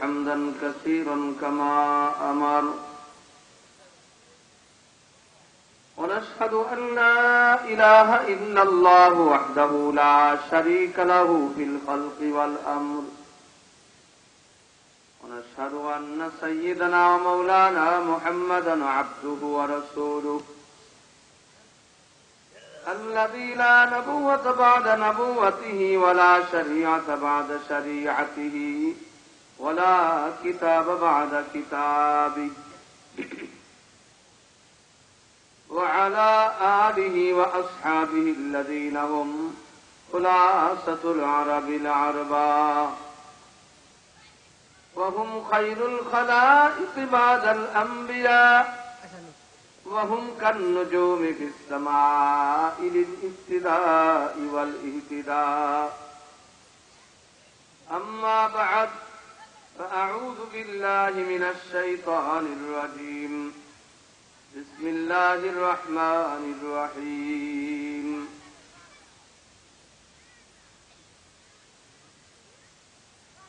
حمدا كثيرا كما أمر ونشهد أن لا إله إلا الله وحده لا شريك له في الخلق والأمر ونشهد أن سيدنا ومولانا محمدا عبده ورسوله الذي لا نبوة بعد نبوته ولا شريعة بعد شريعته ولا كتاب بعد كتابه وعلى آله وأصحابه الذين هم خلاصة العرب العرباء وهم خير الخلائق بعد الأنبياء وهم كالنجوم في السماء للاهتداء والاهتداء أما بعد فأعوذ بالله من الشيطان الرجيم بسم الله الرحمن الرحيم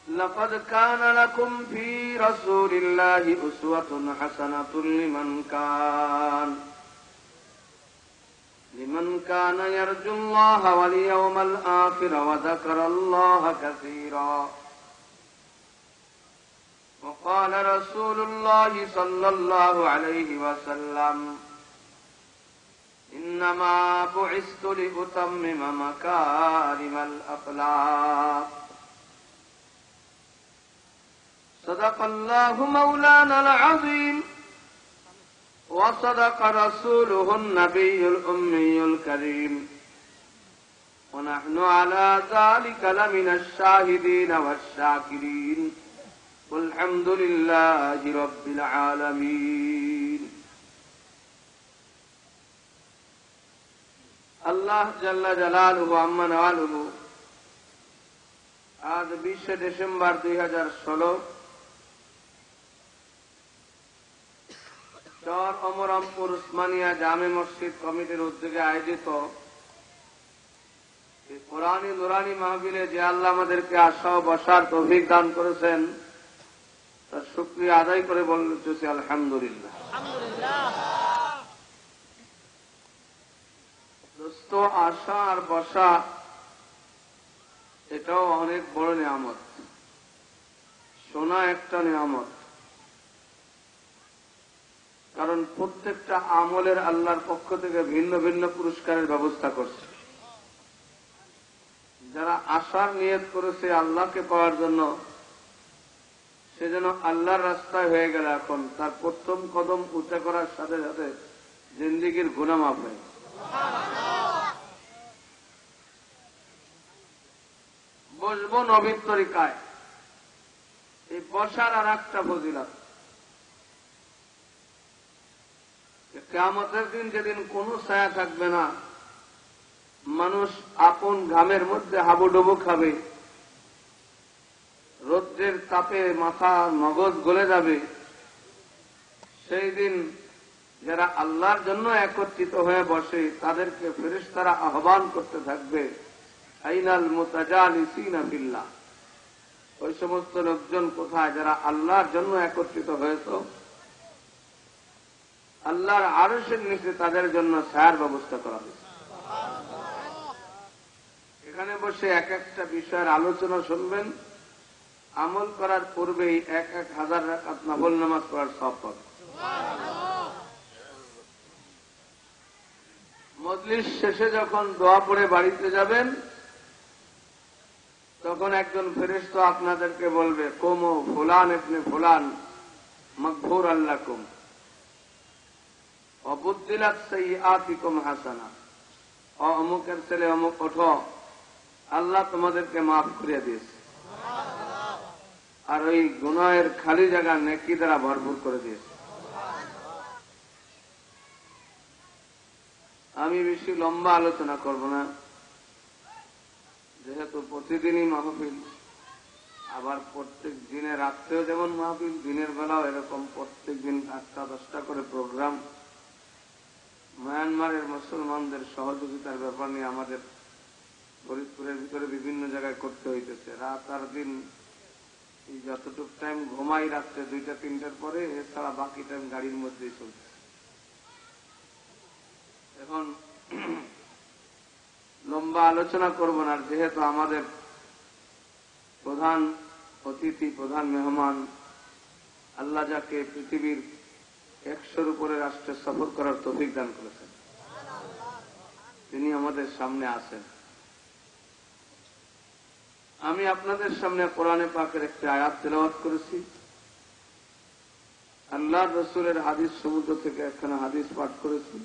لقد كان لكم في رسول الله أسوة حسنة لمن كان يرجو الله واليوم الآخر وذكر الله كثيرا وقال رسول الله صلى الله عليه وسلم إنما بعثت لأتمم مكارم الأخلاق صدق الله مولانا العظيم وصدق رسوله النبي الأمي الكريم ونحن على ذلك لمن الشاهدين والشاكرين والحمد لله رب العالمين الله جل جلاله عما نواله आज 20 ডিসেম্বর 2016 চর অমরামপুর উসমানিয়া জামে মসজিদ কমিটির উদ্যোগে আয়োজিত এই কোরআনী নুরানী মাহফিলে যে আল্লাহ আমাদেরকে আসা ও বসার তৌফিক দান করেছেন তার শুকরিয়া আদায় করে বলতেছি আলহামদুলিল্লাহ। দোস্ত, আসা আর বসা এটাও অনেক বড় নিয়ামত। শোনা একটা নিয়ামত, কারণ প্রত্যেকটা আমলের আল্লাহর পক্ষ থেকে ভিন্ন ভিন্ন পুরস্কারের ব্যবস্থা করছে। যারা আসার নিয়ত করেছে আল্লাহকে পাওয়ার জন্য, সে যেন আল্লাহর রাস্তায় হয়ে গেল। এখন তার প্রথম কদম উঁচা করার সাথে সাথে জিন্দেগির গুনাহ মাফ হয়। বসবো নবীর তরিকায়, এই বসার আর একটা ফজিলত। কিয়ামতের দিন যেদিন কোন ছায়া থাকবে না, মানুষ আপন ঘামের মধ্যে হাবুডুবু খাবে, রৌদ্রের তাপে মাথা মগজ গলে যাবে, সেই দিন যারা আল্লাহর জন্য একত্রিত হয়ে বসে তাদেরকে ফেরেশতারা আহ্বান করতে থাকবে, আইনাল মুতাজালিসিনা বিল্লাহ। ওই সমস্ত লোকজন কোথায় যারা আল্লাহর জন্য একত্রিত হয়েছে? আল্লাহর আরশের নিচে তাদের জন্য ছায়ার ব্যবস্থা করা হয়েছে। এখানে বসে এক একটা বিষয়ের আলোচনা শুনবেন, আমল করার পূর্বেই 1000 রাকাত নফল নামাজ পড়ার সওয়াব পাবেন। মজলিস শেষে যখন দোয়া পড়ে বাড়িতে যাবেন, তখন একজন ফেরেশতা আপনাদেরকে বলবে, কুমু ফুলান ইবনে ফুলান মাগফুর লাকুম অবুদ্দিলাত সাইয়্যাতিকুম হাসানা। অমুকের ছেলে অমুক, ওঠো, আল্লাহ তোমাদেরকে মাফ করে দিয়েছে আর ওই গুনাহের খালি জায়গা নেকি দ্বারা ভরপুর করে দিয়েছে। আমি বেশি লম্বা আলোচনা করব না, যেহেতু প্রতিদিনই মাহফিল, আবার প্রত্যেক দিনে রাত্রেও যেমন মাহফিল, দিনের বেলাও এরকম প্রত্যেক দিন 8টা-10টা করে প্রোগ্রাম। মায়ানমারের মুসলমানদের সহযোগিতার ব্যাপার নিয়ে আমাদের ফরিদপুরের ভিতরে বিভিন্ন জায়গায় করতে হইতেছে। রাত আর দিন এই যতটুক টাইম ঘুমাই রাত্রে 2টা-3টার পরে, এছাড়া বাকি টাইম গাড়ির মধ্যেই চলছে। এখন লম্বা আলোচনা করব না, যেহেতু আমাদের প্রধান অতিথি, প্রধান মেহমান, আল্লাহ যাকে পৃথিবীর 100-র উপরে রাষ্ট্রে সফর করার তৌফিক দান করেছেন, তিনি আমাদের সামনে আছেন। আমি আপনাদের সামনে কোরআনে পাকের একটি আয়াত তেলাওয়াত করেছি। আল্লাহর রাসূলের হাদিস সমুদ্র থেকে একখানা হাদিস পাঠ করেছি।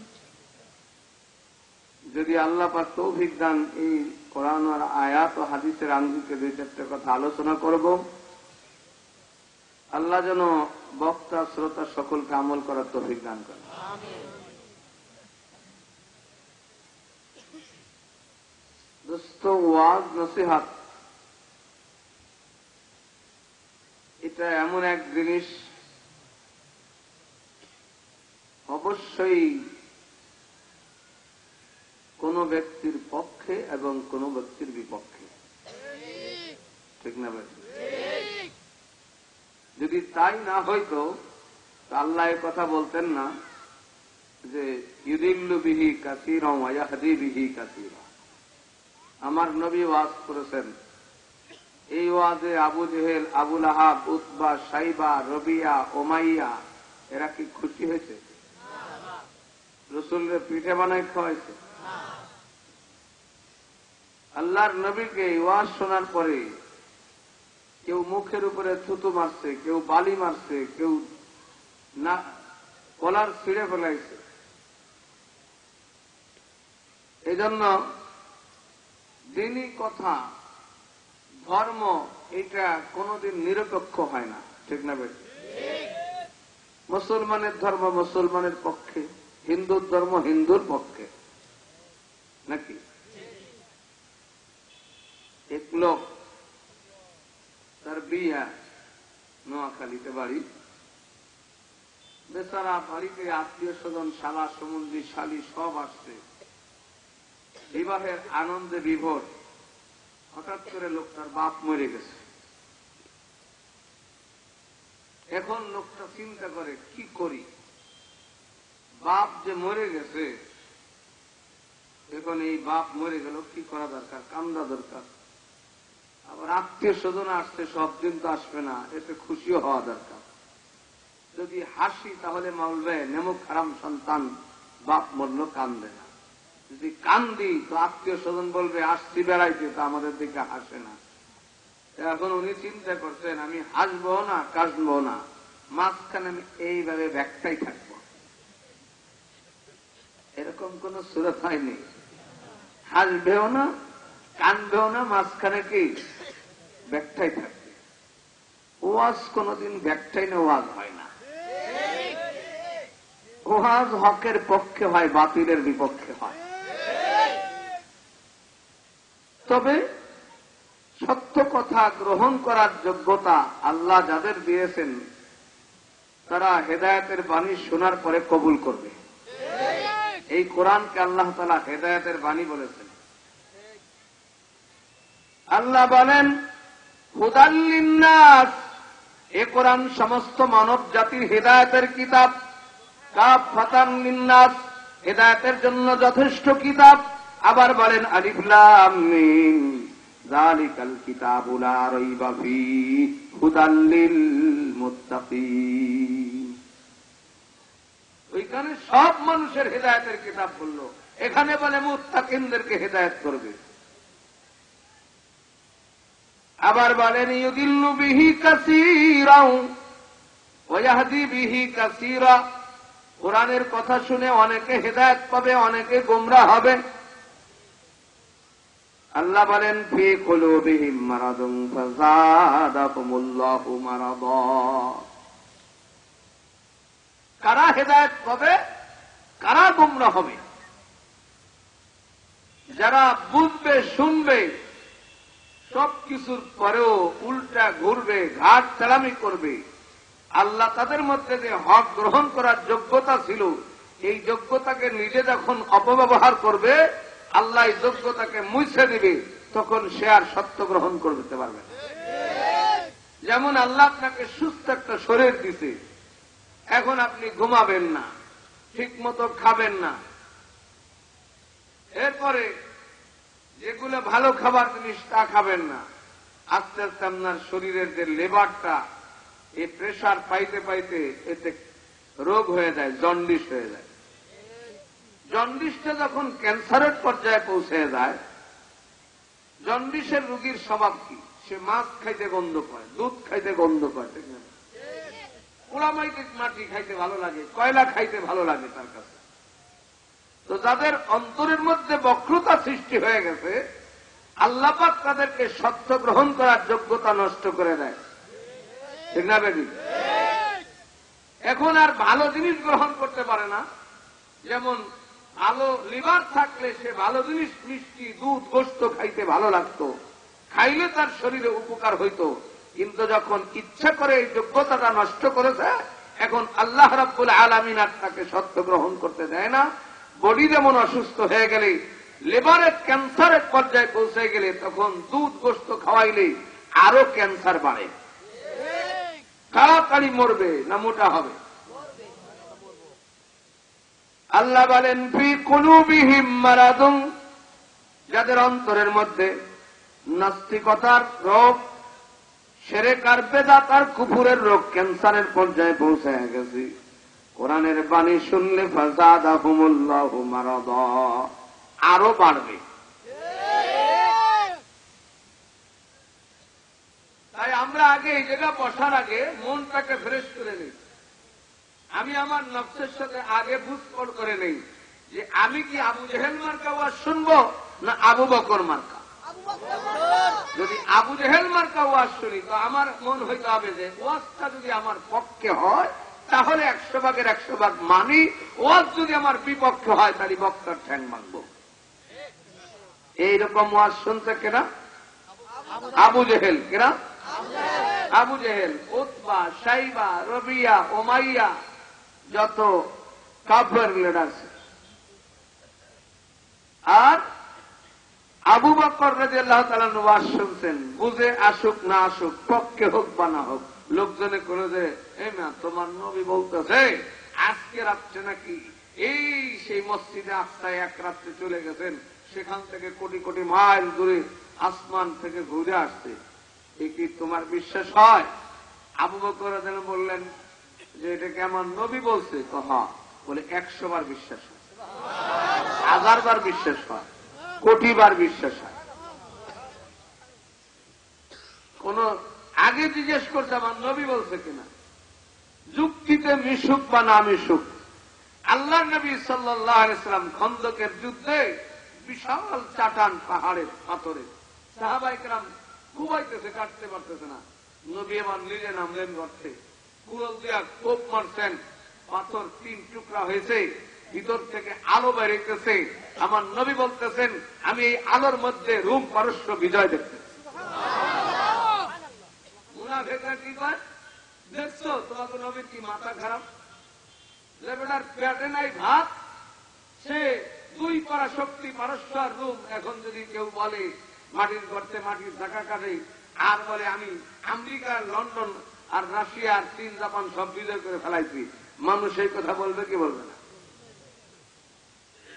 যদি আল্লাহ পাক তৌফিক দান, এই কোরআন আর আয়াত ও হাদিসের আঙ্গিকে 2-4টা কথা আলোচনা করব। আল্লাহ যেন বক্তা শ্রোতা সকলকে আমল করার তৌফিক দান করেন। দোস্ত, ওয়াজ নসিহত এটা এমন এক জিনিস, অবশ্যই কোন ব্যক্তির পক্ষে এবং কোন ব্যক্তির বিপক্ষে, ঠিক না ভাই? যদি তাই না হইতো আল্লাহ এর কথা বলতেন না যে ইউদিল্লু বিহি কাসীরা ওয়া ইয়াহদি বিহি কাসীরা। আমার নবী ওয়াজ করেছেন, এই ওয়াজে আবু জেহেল, আবু লাহাব, উতবা, সাইবা, রবিয়া, ওমাইয়া এরা কি খুশি হয়েছে? রাসূলের পিঠে বানাই খাওয়াইছে? আল্লাহর নবীকে ওয়াজ শোনার পরে কেউ মুখের উপরে থুতু মারছে, কেউ বালি মারছে, কেউ না কলার ছিঁড়ে ফেলাইছে। এজন্য দিনই কথা, ধর্ম এটা কোনদিন নিরপেক্ষ হয় না, ঠিক না ভাই? মুসলমানের ধর্ম মুসলমানের পক্ষে, হিন্দুর ধর্ম হিন্দুর পক্ষে, নাকি? এক লোক, তার বিয়া নোয়াখালীতে বাড়ি, বেচারা বাড়িতে আত্মীয় স্বজন, শালা সমুদ্রী, শালী সব আসছে, বিবাহের আনন্দে বিভোর। হঠাৎ করে লোকটার বাপ মরে গেছে। এখন লোকটা চিন্তা করে কি করি, বাপ যে মরে গেছে, এখন এই বাপ মরে গেল, কি করা দরকার? কান্দা দরকার। আবার আত্মীয় স্বজন আসছে, সব দিন তো আসবে না, এতে খুশিও হওয়া দরকার। যদি হাসি তাহলে বলবে নেমুক হারাম সন্তান, বাপ মরল, কান্দে না। যদি কান্দি তো আত্মীয় স্বজন বলবে আসছি বেড়াইতে, তো আমাদের দিকে হাসে না। এখন উনি চিন্তা করছেন আমি হাসবো না কাঁদবো না, মাঝখানে আমি এইভাবে ব্যাখ্যাই থাকবো। এরকম কোন সুরত হয়নি, হাসবেও না কাঁদবেও না, মাঝখানে কি ব্যাখ্যাই থাকবে। ওয়াজ কোনদিন ব্যাখ্যাই না, ওয়াজ হয় না। ওয়াজ হকের পক্ষে হয়, বাতিলের বিপক্ষে হয়। তবে সত্য কথা গ্রহণ করার যোগ্যতা আল্লাহ যাদের দিয়েছেন, তারা হেদায়েতের বাণী শোনার পরে কবুল করবে। এই কোরআনকে আল্লাহ তাআলা হেদায়েতের বাণী বলেছেন। আল্লাহ বলেন হুদাল লিন্নাস, এ কোরআন সমস্ত মানব জাতির হেদায়েতের কিতাব। কাফাতান লিন্নাস, হেদায়েতের জন্য যথেষ্ট কিতাব। আবার বলেন আলিফ লাম মিম, যালিকাল কিতাবু লা রাইবা ফীহি হুদাল লিল মুত্তাকিন। ওইখানে সব মানুষের হেদায়েতের কিতাব বলল, এখানে বলে মুত্তাকিনদেরকে হেদায়েত করবে। আবার বলেন ইউদিল্লু বিহি কাসীরা ওয়া ইয়াহদি বিহি কাসীরা, কোরআনের কথা শুনে অনেকে হেদায়েত পাবে, অনেকে গোমরাহ হবে। আল্লাহ বলেন ফি কুলুবিহিম মারাদুন ফাযাদাহুমুল্লাহু মারাদা। কারা হেদায়েত পাবে, কারা গোমরাহ হবে? যারা বুঝবে, শুনবে, সবকিছুর পরেও উল্টা ঘুরবে, ঘাট চালামি করবে, আল্লাহ তাদের মধ্যে যে হক গ্রহণ করার যোগ্যতা ছিল, এই যোগ্যতাকে নিজে যখন অপব্যবহার করবে, আল্লাহ এই যোগ্যতাকে মুছে দিবে, তখন সে আর সত্য গ্রহণ করতে পারবে না। যেমন আল্লাহ আপনাকে সুস্থ একটা শরীর দিছে, এখন আপনি ঘুমাবেন না, ঠিক মতো খাবেন না, এরপরে যেগুলো ভালো খাবার জিনিস তা খাবেন না, আস্তে আস্তে আপনার শরীরের যে লেবারটা এই প্রেসার পাইতে পাইতে এতে রোগ হয়ে যায়, জন্ডিস হয়ে যায়। জন্ডিসটা যখন ক্যান্সারের পর্যায়ে পৌঁছে যায়, জন্ডিসের রোগীর স্বভাব কি? সে মাছ খাইতে গন্ধ পায়, দুধ খাইতে গন্ধ পায়, ঠিক না? পোড়ামাইতে মাটি খাইতে ভালো লাগে, কয়লা খাইতে ভালো লাগে তার কাছে। তো যাদের অন্তরের মধ্যে বক্রতা সৃষ্টি হয়ে গেছে, আল্লাহ পাক তাদেরকে সত্য গ্রহণ করার যোগ্যতা নষ্ট করে দেয়, ঠিক না বেদি? এখন আর ভালো জিনিস গ্রহণ করতে পারে না। যেমন ভালো লিভার থাকলে সে ভালো জিনিস, মিষ্টি, দুধ, গোশত খাইতে ভালো লাগতো, খাইলে তার শরীরে উপকার হইত। কিন্তু যখন ইচ্ছা করে এই যোগ্যতাটা নষ্ট করেছে, এখন আল্লাহ রাব্বুল আলামিন আর তাকে সত্য গ্রহণ করতে দেয় না। বডি যেমন অসুস্থ হয়ে গেলে, লিভারের ক্যান্সারের পর্যায়ে পৌঁছে গেলে, তখন দুধ, গোশত খাওয়াইলে আরো ক্যান্সার বাড়ে। তাড়াতাড়ি মরবে না মোটা হবে? আল্লাহ বলেন ফি কুলুবিহিম মারাদুন, যাদের অন্তরের মধ্যে নাস্তিকতার রোগ, শিরক আর বিদআত আর কুফরের রোগ ক্যান্সারের পর্যায়ে পৌঁছে গেছে, কোরআনের বাণী শুনলে ফাযাদাহুমুল্লাহু মারাদা, আরো বাড়বে। তাই আমরা আগে এই জায়গা বসার আগে মনটাকে ফ্রেশ করে নিই। আমি আমার নফসের সাথে আগে বুঝপড় করে নেই যে আমি কি আবু জেহেল মার্কা ওয়াজ শুনবো না আবু বকর মার্কা। যদি আবু জেহেল মার্কা ওয়াজ শুনি তো আমার মন হইতে হবে যে ওয়াজটা যদি আমার পক্ষে হয় তাহলে 100 ভাগের 100 ভাগ মানি, ওয়াজ যদি আমার বিপক্ষে হয় তাহলে বক্তার ঠ্যাং মানব। এইরকম ওয়াজ শুনতে কেনা আবু জেহেল, কেনা আবু জেহেল, উতবা, শাইবা, রবিয়া, উমাইয়া, যত কাফের লিডার। আর আবু বকর রাদিয়াল্লাহু তাআলা ওয়াজ শুনছেন, বুঝে আসুক না আসুক, পক্ষে হোক বা না হোক, লোকজনে করে যে এই না তোমার নবী বলতেছে আজকে রাত্রে নাকি এই সেই মসজিদে আকসায় এক রাত্রে চলে গেছেন, সেখান থেকে কোটি কোটি মাইল দূরে আসমান থেকে ঘুরে আসছে, এ কি তোমার বিশ্বাস হয়? আবু বকর রাদিয়াল্লাহু আনহু বললেন যে এটা কি আমার নবী বলছে? তো হ্যাঁ। বলে 100 বার বিশ্বাস হয়, 1000 বার বিশ্বাস হয়, কোটি বার বিশ্বাস হয়। কোন আগে জিজ্ঞেস করছে আমার নবী বলছে কিনা, যুক্তিতে মিশুক বা না মিশুক। আল্লাহ নবী সাল্লাল্লাহু আলাইহি সাল্লাম খন্দকের যুদ্ধে বিশাল চাটান পাহাড়ের পাথরে সাহাবায়ে কেরাম কুবাইতেছে, কাটতে পারতেছে না। নবী এবার নিজে নামলেন গর্তে, কুড়াল দিয়া কোপ মারছেন, পাথর 3 টুকরা হয়েছে, ভিতর থেকে আলো বেরিয়েছে। আমার নবী বলতেছেন আমি এই আলোর মধ্যে রোম পারস্য বিজয় দেখতেছি। মুনাফিকরা কি কয়, দেখছো তোমাকে নবীর কি মাথা খারাপ, লেবেটার পেটে নাই ভাত, সে 2 পরাশক্তি পারস্য আর রোম। এখন যদি কেউ বলে মাটির গর্তে মাটির ঢাকা কাটে, আর বলে আমি আমেরিকা, লন্ডন আর রাশিয়া আর চীন, জাপান সব বিজয় করে ফেলাইছি, মানুষ এই কথা বলবে কি বলবে না?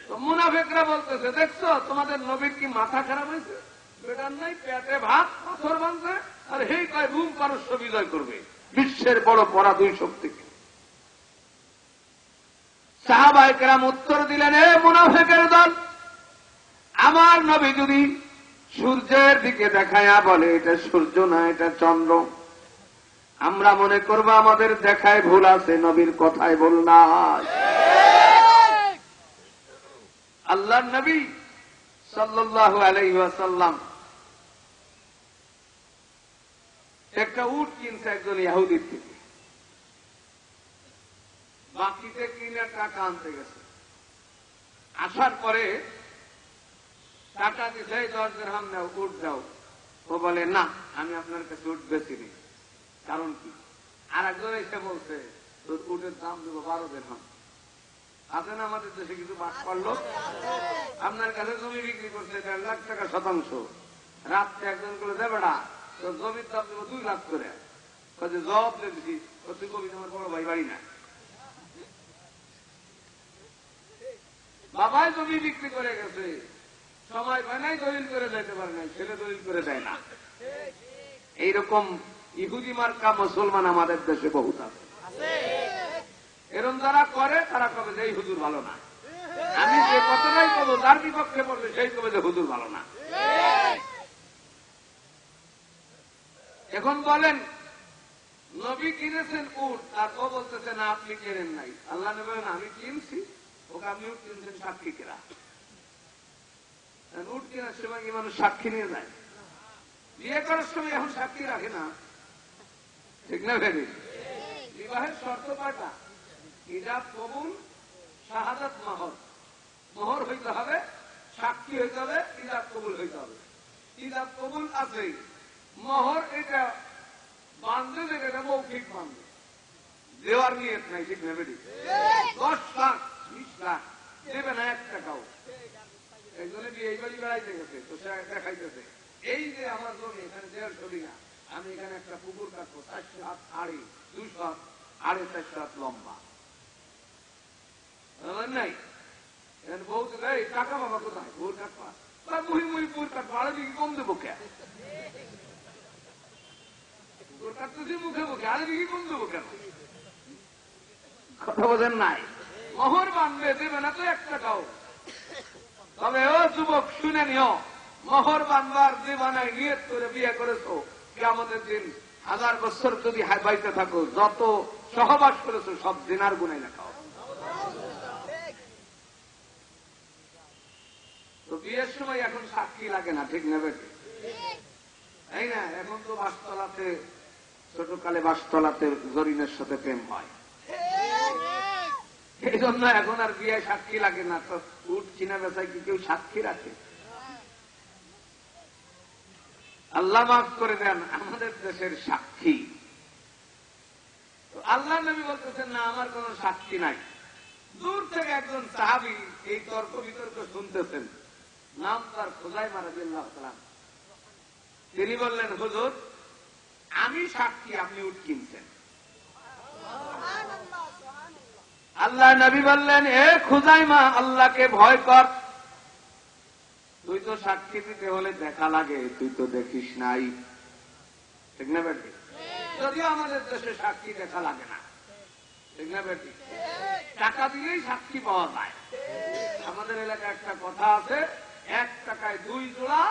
তো মুনাফিকরা বলতেছে দেখছো তোমাদের নবীর কি মাথা খারাপ হয়েছে, বেটার নাই পেটে ভাত, পাথর বাঁধছে, আর হেই কয় রোম পারস্য বিজয় করবে, বিশ্বের বড় পরা 2 শক্তিকে। সাহাবায়ে কেরাম উত্তর দিলেন, এ মুনাফিকের দল, আমার নবী যদি সূর্যের দিকে দেখায়া বলে এটা সূর্য না এটা চন্দ্র, আমরা মনে করব আমাদের দেখায় ভুল আছে, নবীর কথায় ভুল নাই। আল্লাহর নবী সাল্লাল্লাহু আলাইহি ওয়াসাল্লাম একটা উট কিনছে একজন ইহুদির থেকে, বাকিতে কিনে টাকা আনতে গেছে। আসার পরে টাকা দিছে 10 দিরহাম নাও, উট দাও। ও বলে না আমি আপনার কাছে উট বেচিনি। কারণ কি? আর একজন এসে বলছে তোর উটের দাম দেবো 12 দিরহাম। আছে না আমাদের দেশে কিছু বাস করলো, আপনার কাছে জমি বিক্রি করছে 1.5 লাখ টাকা শতাংশ, রাত্রে একজন করে দেবে না তোর জমির দাম দেবো 2 লাখ করে। জবাব দিয়েছি, তুই কবি তোমার বড় ভাই বাড়ি না। বাবাই জমি বিক্রি করে গেছে, সময় পায় নাই, দলিল করে যাইতে পারে নাই, ছেলে দলিল করে দেয় না। এইরকম ইহুদি মার্কা মুসলমান আমাদের দেশে বহুত আছে। এরকম যারা করে তারা কবে যে এই হুজুর ভালো না। আমি যে কথাটাই বলবো তার বিপক্ষে বলবে সেই কবে যে হুজুর ভালো না। এখন বলেন নবী কিনেছেন উট, আর ও বলতেছে না আপনি কেনেন নাই। আল্লাহ নবী বলেন আমি কিনছি, ওকে আপনি উট কিনছেন সাক্ষী কেনা। উট কেনার সময় কি মানুষ সাক্ষী নিয়ে যায়? বিয়ে করার সময় এখন সাক্ষী রাখে না, ঠিক না ভেবে? বিবাহের শর্ত কয়টা? ইজাব কবুল, শাহাদাত, মোহর। মোহর হইতে হবে, সাক্ষী হইতে হবে, ইজাব কবুল হইতে হবে। ইজাব কবুল আছে, মোহর এটা বান্ধে দেবে, এটা মৌখিক বান্ধে, দেওয়ার নিয়ত নাই, ঠিক না বেটি? 10 লাখ 20 লাখ দেবে না, 1 টাকাও। একজনে বিয়ে বাড়ি বেড়াইতে গেছে, তো সে দেখাইতেছে এই যে আমার জমি এখানে 150 বিঘা, আমি এখানে একটা পুকুর কাটবো, 400 হাত আড়ি, 200 হাত আড়ে, 400 হাত লম্বা নাই। বউ টাকা বাবা কোথায়? বউর কাটবা বা মুহি মুহি পুকুর কাটবো, আড়ে দিকে কম দেবো কে? পুকুর কাটতেছি মুখে মুখে, আড়ে দিকে কম দেবো কেন? কথা বোঝেন নাই? মোহর বাঁধবে, দেবে না তো 1 টাকাও। তবে ও যুবক শুনে নিও, মোহর বাঁধবার জীবনায় নিয়ত করে বিয়ে করেছো, কিয়ামতের দিন 1000 বছর যদি বাইতে থাকো, যত সহবাস করেছো সব দিনার গুনায় লেখা হবে। তো বিয়ের সময় এখন সাক্ষী লাগে না, ঠিক না বেটি? তাই না? এখন তো বাসতলাতে, ছোটকালে বাসতলাতে জরিনের সাথে প্রেম হয়, এই জন্য এখন আর বিয়ে সাক্ষী লাগে না। তো উট চিনা বেচায় কি কেউ সাক্ষী রাখে? আল্লাহ মাফ করে দেন আমাদের দেশের সাক্ষী। আল্লাহ নবী বলতেছেন না আমার কোন সাক্ষী নাই। দূর থেকে একজন সাহাবী এই তর্ক বিতর্ক শুনতেছেন, নাম তার খুজাইমা রাদিয়াল্লাহু তাআলা। তিনি বললেন হুজুর আমি সাক্ষী, আপনি উট কিনছেন। আল্লাহ নবী বললেন এ খুজাইমা আল্লাহকে ভয় কর, তুই তো সাক্ষী দিতে হলে দেখা লাগে, তুই তো দেখিস নাই, ঠিক না বেটি? যদিও আমাদের দেশে সাক্ষী দেখা লাগে না, ঠিক না বেটি? টাকা দিলেই সাক্ষী পাওয়া যায়। আমাদের এলাকায় একটা কথা আছে, 1 টাকায় 2 জোড়া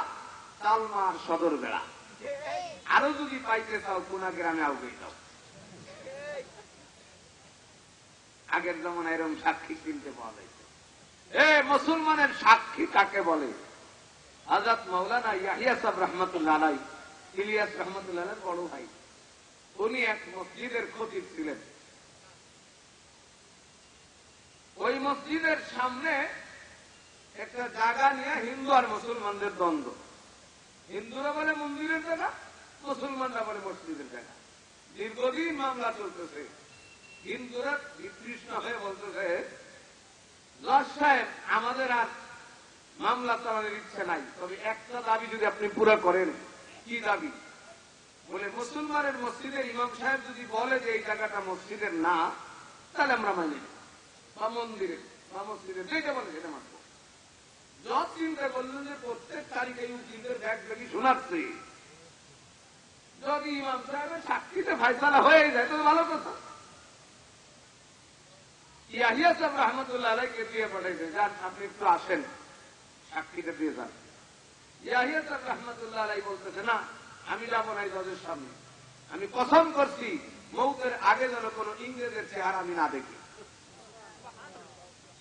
তালমার সদর বেড়া। আরো যদি পাইতে চাও কোনা গ্রামে আউগে যাও। আগের যেমন এরকম সাক্ষী কিনতে পাওয়া যাইত। মুসলমানের সাক্ষী কাকে বলে? হযরত মাওলানা ইয়াহিয়া সাহেব রহমাতুল্লাহ আলাইহি, ইলিয়াস রহমাতুল্লাহ আলাইহির বড় ভাই, উনি এক মসজিদের খতিব ছিলেন। ওই মসজিদের সামনে একটা জায়গা নিয়ে হিন্দু আর মুসলমানদের দ্বন্দ্ব। হিন্দুরা বলে মন্দিরের জায়গা, মুসলমানরা বলে মসজিদের জায়গা। দীর্ঘদিন মামলা চলতেছে। হিন্দুরা বিতৃষ্ণ হয়ে বলতেছে জজ সাহেব আমাদের আর মামলা চালানোর ইচ্ছে নাই, তবে একটা দাবি যদি আপনি পুরো করেন। কি দাবি? বলে মুসলমানের মসজিদের ইমাম সাহেব যদি বলে যে এই জায়গাটা মসজিদের না, তাহলে আমরা মানি না, বা মন্দিরের বা মসজিদের যেটা বলে সেটা মানব। জজ চিন্তা করলেন যে প্রত্যেক তারিখে ইউটিউবের ব্যাগ ব্যাগই শোনাচ্ছে, যদি ইমাম সাহেবের সাক্ষীতে ফায়সালা হয়ে যায় তো ভালো কথা। ইয়াহিয়া সাহেব রহমতুল্লাহ আলাইহিকে দিয়ে পাঠাইছে, যান আপনি একটু আসেন সাক্ষীটা দিয়ে যান। ইয়াহিয়া সাহেব রহমতুল্লাহ আলাইহি বলতেছে না আমি যাব না এই জজের সামনে, আমি কসম করছি মৌতের আগে যেন কোন ইংরেজের চেহারা আমি না দেখি।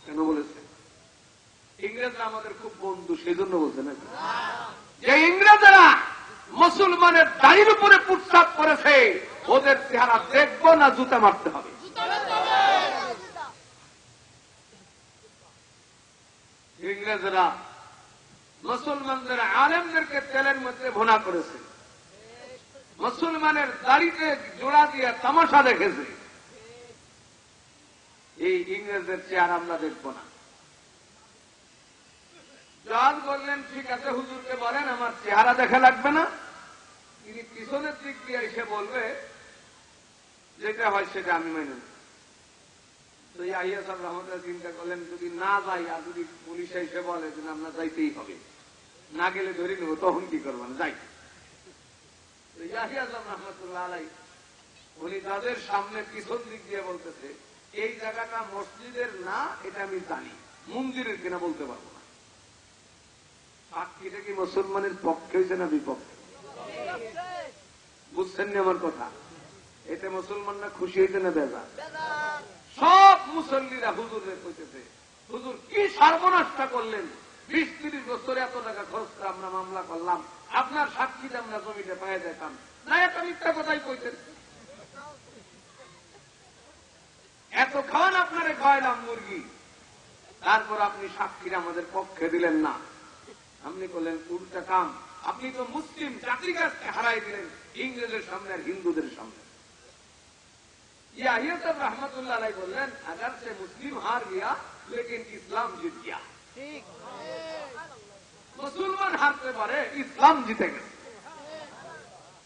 কেন বলেছে? ইংরেজরা আমাদের খুব বন্ধু, সেই জন্য বলছে নাকি? যে ইংরেজরা মুসলমানের দাড়ির উপরে পুটসাপ করেছে, ওদের চেহারা দেখবো না জুতা মারতে হবে। ইংরেজরা মুসলমানদের আলেমদেরকে তেলের মধ্যে ভুনা করেছে, মুসলমানের দাড়িতে জোড়া দিয়ে তামাশা দেখেছে। এই ইংরেজদের চেহারা আমরা দেখব না। জজ বললেন ঠিক আছে হুজুরকে বলেন আমার চেহারা দেখা লাগবে না। তিনি পিছনের দিক দিয়ে এসে বলবে যেটা হয় সেটা আমি মেনে নেব। তো ইয়াহিয়া সাহেব রহমতুল্লাহ চিন্তা করলেন, যদি না যাই আর যদি পুলিশ এসে বলে যে আমরা যাইতেই হবে, না গেলে ধরে নেব, তখন কি করবেন, যাই। তো ইয়াহিয়া সাহেব রহমতুল্লাহ আলাই উনি তাদের সামনে পিছন দিক দিয়ে বলতেছে, এই জায়গাটা মসজিদের না, এটা আমি জানি, মন্দিরের কিনা বলতে পারবো না। সাক্ষীটা কি মুসলমানের পক্ষে হয়েছে না বিপক্ষে? বুঝছেন না আমার কথা? এতে মুসলমানরা খুশি হয়েছে না বেজা? সব মুসল্লিরা হুজুরের কইতেছে, হুজুর কি সর্বনাশটা করলেন, 20-30 বছরে এত টাকা খরচ করে আমরা মামলা করলাম, আপনার সাক্ষীতে আমরা জমিতে পায়ে যেতাম না, একটা মিথ্যা কথাই কইতেন। এত খাওয়ান আপনারে খাওয়াইলাম মুরগি, তারপর আপনি সাক্ষীরা আমাদের পক্ষে দিলেন না। আপনি করলেন উল্টা কাম, আপনি তো মুসলিম জাতির কাছে হারাই দিলেন ইংরেজের সামনে আর হিন্দুদের সামনে। ইয়াহিয়া সাহেব রহমতুল্লাহ আলাইহি বললেন, अगर से मुस्लिम हार गया लेकिन इस्लाम जीत गया। মুসলমান হারতে পারে, ইসলাম জিতে গেছে।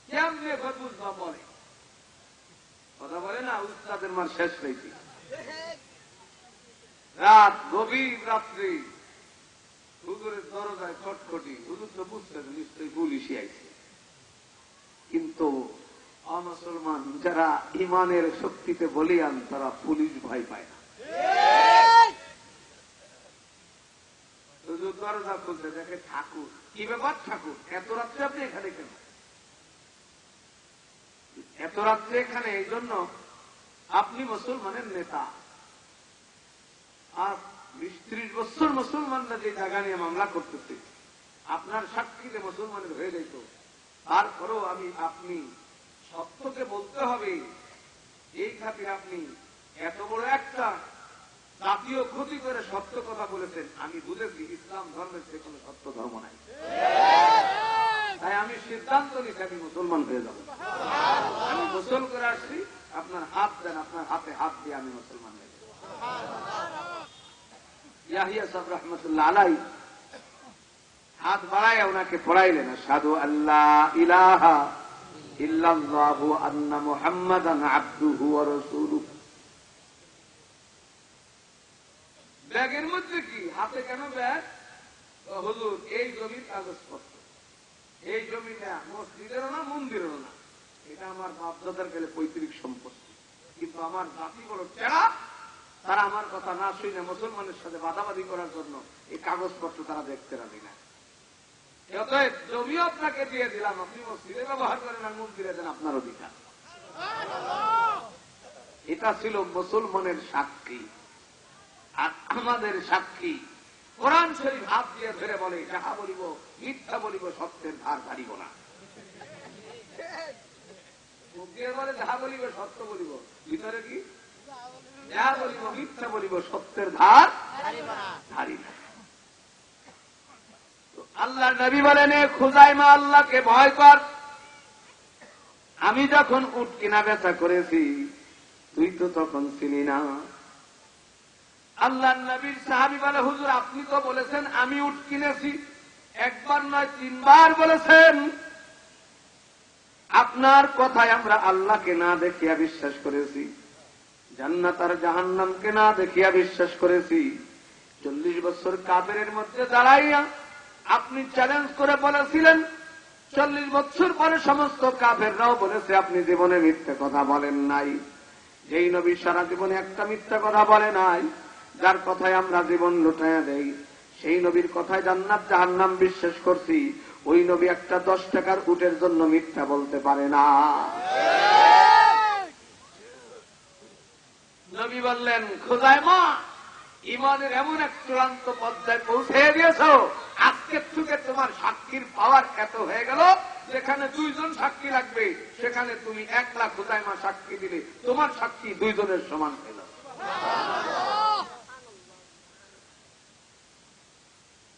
কেমনে বুঝবা বলে কথা বলে না, উস্তাদের মার শেষ হয়েছে। রাত গভীর রাত্রি হুজুরের দরজায় খটখটি, হুজুর তো বুঝতেন নিশ্চয়ই পুলিশই আইছে, কিন্তু অমুসলমান যারা ইমানের শক্তিতে বলিয়ান তারা পুলিশ ভয় পায় না। হুজুর দরজা খুলতে দেখে ঠাকুর। কি ব্যাপার ঠাকুর, এত রাত্রে আপনি এখানে কেন? এত রাত্রে এখানে এই জন্য আপনি মুসলমানের নেতা, আর 20-30 বছর মুসলমানরা যে জায়গা নিয়ে মামলা করতেছে, আপনার সাক্ষীতে মুসলমানের হয়ে যেত, তারপরেও আপনি সত্যকে বলতে হবে, এই খাতিরে আপনি এত বড় একটা জাতীয় ক্ষতি করে সত্য কথা বলেছেন। আমি বুঝেছি ইসলাম ধর্মের যে কোনো সত্য ধর্ম নাই, তাই আমি সিদ্ধান্ত নিচ্ছি আমি মুসলমান হয়ে যাব। আমি গোসল করে আসছি, আপনার হাত দেন, আপনার হাতে হাত দিয়ে আমি মুসলমান হয়ে যাব। ইয়াহিয়া সাহেব রহমতুল্লাহ আলাইহি হাত বাড়াইয়া ওনাকে পড়াইলেন, আশহাদু আল্লা ইলাহা ইল্লাল্লাহু আন্না মুহাম্মাদান আবদুহু ওয়া রাসূলুহু। ব্যাগের মধ্যে কি, হাতে কেন ব্যাগ? হুজুর এই জমির কাগজপত্র, এই জমিটা মসজিদেরও না মন্দিরেরও না, এটা আমার বাপদাদার গেলে পৈতৃক সম্পত্তি, কিন্তু আমার জাতি বড় টেরা, তারা আমার কথা না শুনে মুসলমানের সাথে বাদাবাদি করার জন্য এই কাগজপত্র তারা দেখতে রাজি না। অতএব জমি আপনাকে দিয়ে দিলাম, আপনি মসজিদে ব্যবহার করেন আর মন্দিরে দেন, আপনার অধিকার। এটা ছিল মুসলমানের সাক্ষী। আর আমাদের সাক্ষী কোরআন শরীফ হাত দিয়ে ধরে বলে, যাহা বলিব মিথ্যা বলিব, সত্যের ধার ধারিব না। মুখ দিয়ে বলে যাহা বলিব সত্য বলিব, ভিতরে কি? যাহা বলিব মিথ্যা বলিব, সত্যের ধার ধারি না। আল্লাহ নবী বলেন, খুজাইমা আল্লাহকে ভয় কর। আমি যখন উট কিনা বেচা করেছি তুই তো তখন চিনি না। আল্লাহ নবীর সাহাবী বলে, হুজুর আপনি তো বলেছেন আমি উট কিনেছি, একবার নয় 3 বার বলেছেন। আপনার কথায় আমরা আল্লাহকে না দেখিয়া বিশ্বাস করেছি, জান্নাত আর জাহান্নামকে না দেখিয়া বিশ্বাস করেছি। 40 বছর কাফেরের মধ্যে দাঁড়াইয়া আপনি চ্যালেঞ্জ করে বলেছিলেন, 40 বছর পরে সমস্ত কাফেররাও বলেছে আপনি জীবনে মিথ্যা কথা বলেন নাই। যেই নবী সারা জীবনে একটা মিথ্যা কথা বলে নাই, যার কথায় আমরা জীবন লুটাইয়া দেই, সেই নবীর কথায় জান্নাত জাহান্নাম বিশ্বাস করছি, ওই নবী একটা 10 টাকার উটের জন্য মিথ্যা বলতে পারে না। নবী বললেন, খুজাইমা ইমানের এমন এক চূড়ান্ত পর্যায়ে পৌঁছে দিয়েছ, আজকের থেকে তোমার সাক্ষীর পাওয়ার এত হয়ে গেল, যেখানে 2 জন সাক্ষী লাগবে সেখানে তুমি 1 লাখ খুজাইমা সাক্ষী দিলে তোমার সাক্ষী 2 জনের সমান হয়ে যাবে।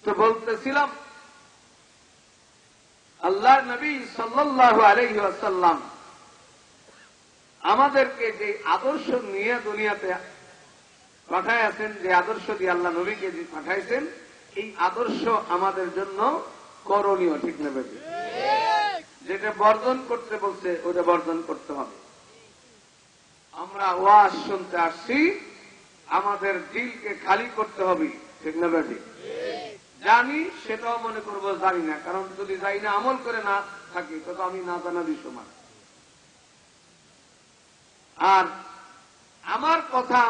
তো বলতেছিলাম, আল্লাহর নবী সাল্লাল্লাহু আলাইহি ওয়াসাল্লাম আমাদেরকে যে আদর্শ নিয়ে দুনিয়াতে পাঠাইছেন, যে আদর্শ দিয়ে আল্লাহ নবীকে যে পাঠাইছেন, এই আদর্শ আমাদের জন্য করণীয়, ঠিক না বেশি? যেটা বর্জন করতে বলছে ওটা বর্জন করতে হবে। আমরা ওয়াজ শুনতে আসছি, আমাদের দিলকে খালি করতে হবে, ঠিক না বেঠিক? জানি সেটাও মনে করবো জানি না, কারণ যদি জানি না আমল করে না থাকি তো আমি না জানারই সমান। আর আমার কথা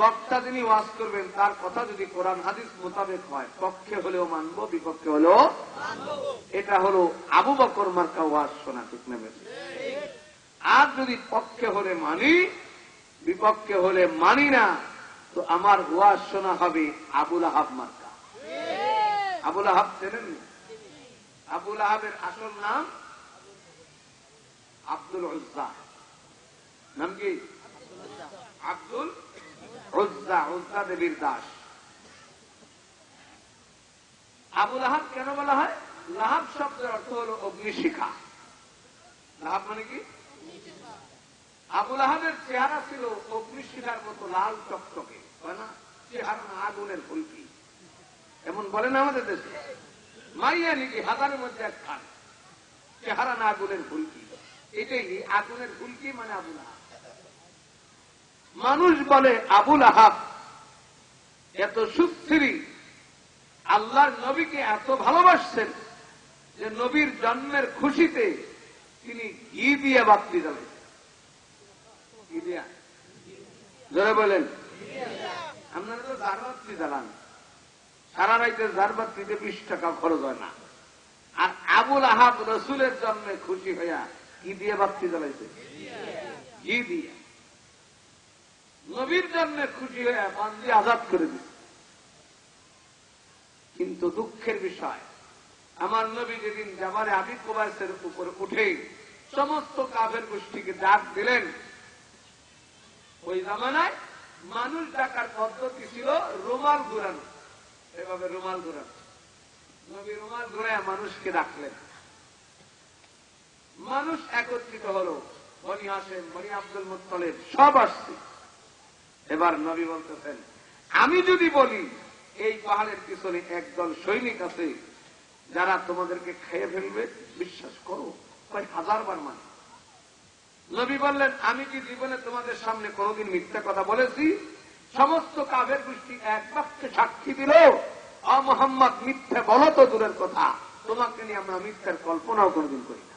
বক্তা যিনি ওয়াজ করবেন তার কথা যদি কোরআন হাদিস মোতাবেক হয়, পক্ষে হলেও মানবো, বিপক্ষে হলেও এটা হলো আবু বকর মার্কা ওয়াজ শোনা, ঠিক না বেঠিক? আর যদি পক্ষে হলে মানি, বিপক্ষে হলে মানি না, তো আমার ওয়াজ শোনা হবে আবুল আহাব মার্কা। আবুল আহাব চেনেন? আবুল আহাবের আসল নাম আব্দুল উজ্জা। নাম কি? আব্দুল উজ্জা, উজ্জা দেবীর দাস। আবুল আহাব কেন বলা হয়? লাহাব শব্দের অর্থ হল অগ্নিশিখা। লাহাব মানে কি? আবুল আহাবের চেহারা ছিল অগ্নিশিখার মতো লাল টকটকে, না চেহারা না আগুনের ফুলকি, এমন বলেন আমাদের দেশে। মাইয়া নাকি হাজারের মধ্যে এক খান, চেহারা না আগুনের ফুলকি, এটাই আগুনের ফুলকি মানে আবুল আহাব। মানুষ বলে আবুল আহাব এত সুস্থিরী, আল্লাহর নবীকে এত ভালোবাসছেন যে নবীর জন্মের খুশিতে তিনি ঘি দিয়ে বাতি জ্বালাইছেন। জোরে বলেন। আপনারা তো জারবাতি জ্বালান, সারা রাইতে জারবাতিতে 20 টাকা খরচ হয় না। আর আবুল আহাব রসুলের জন্মে খুশি হইয়া কি দিয়ে বাতি জ্বালাইছে? ঘি দিয়ে। নবীর জন্মে খুশি হইয়া বান্দি আজাদ করে দিচ্ছে। কিন্তু দুঃখের বিষয়, আমার নবী যেদিন জাবালে আবি কুবাইসের উপরে উঠে সমস্ত কাফের গোষ্ঠীকে ডাক দিলেন, ওই জামানায় মানুষ ডাকার পদ্ধতি ছিল রুমাল ঘুরানো, এভাবে রুমাল ঘুরানো। নবী রুমাল ঘুরায় মানুষকে ডাকলেন, মানুষ একত্রিত হল, বনি হাশেম, বনি আব্দুল মুত্তালিব সব আসছে। এবার নবী বলতেছেন, আমি যদি বলি এই পাহাড়ের পিছনে একদল সৈনিক আছে যারা তোমাদেরকে খেয়ে ফেলবে, বিশ্বাস করো? প্রায় 1000 বার মানে। নবী বললেন, আমি কি জীবনে তোমাদের সামনে কোনদিন মিথ্যা কথা বলেছি? সমস্ত কাফের গোষ্ঠী এক বাক্যে সাক্ষী দিল, আ মুহাম্মদ মিথ্যা বলো তো দূরের কথা, তোমাকে নিয়ে আমরা মিথ্যার কল্পনাও কোনদিন করি না।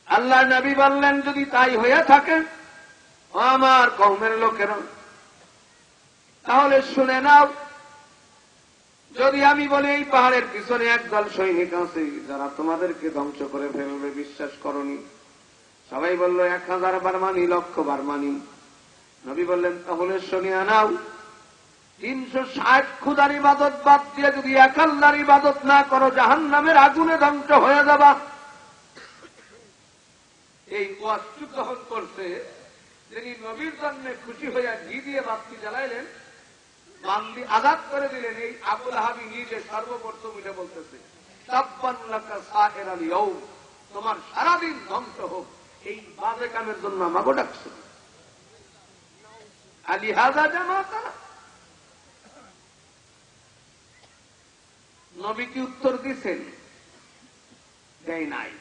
আল্লাহ নবী বললেন, যদি তাই হয়ে থাকে আমার কওমের লোকেরা, তাহলে শুনে নাও, যদি আমি বলি এই পাহাড়ের পিছনে একদল সৈনিক আছে যারা তোমাদেরকে ধ্বংস করে ফেলবে, বিশ্বাস করনি? সবাই বলল 1000 বার মানি, 1,00,000 বার মানি। নবী বললেন, তাহলে শুনিয়া নাও, 360 খুদার ইবাদত বাদ দিয়ে যদি এক আল্লাহর ইবাদত না করো, জাহান্নামের আগুনে ধ্বংস হয়ে যাবা। এই ওয়াজটুক যখন করছে, তিনি নবীর জন্যে খুশি হইয়া ঘি দিয়ে বাতি জ্বালাইলেন, বান্দি আজাদ করে দিলেন। এই আবুল আহাবি নিজে সর্বপ্রথম এটা বলতেছে, তাব্বান লাকা সাহিরাল ইয়াউম, তোমার সারাদিন ধ্বংস হোক, এই বাজে কামের জন্য আমাকে ডাকছে। আলী হাজা জামাতা, নবী কি উত্তর দিচ্ছেন? দেয় নাই।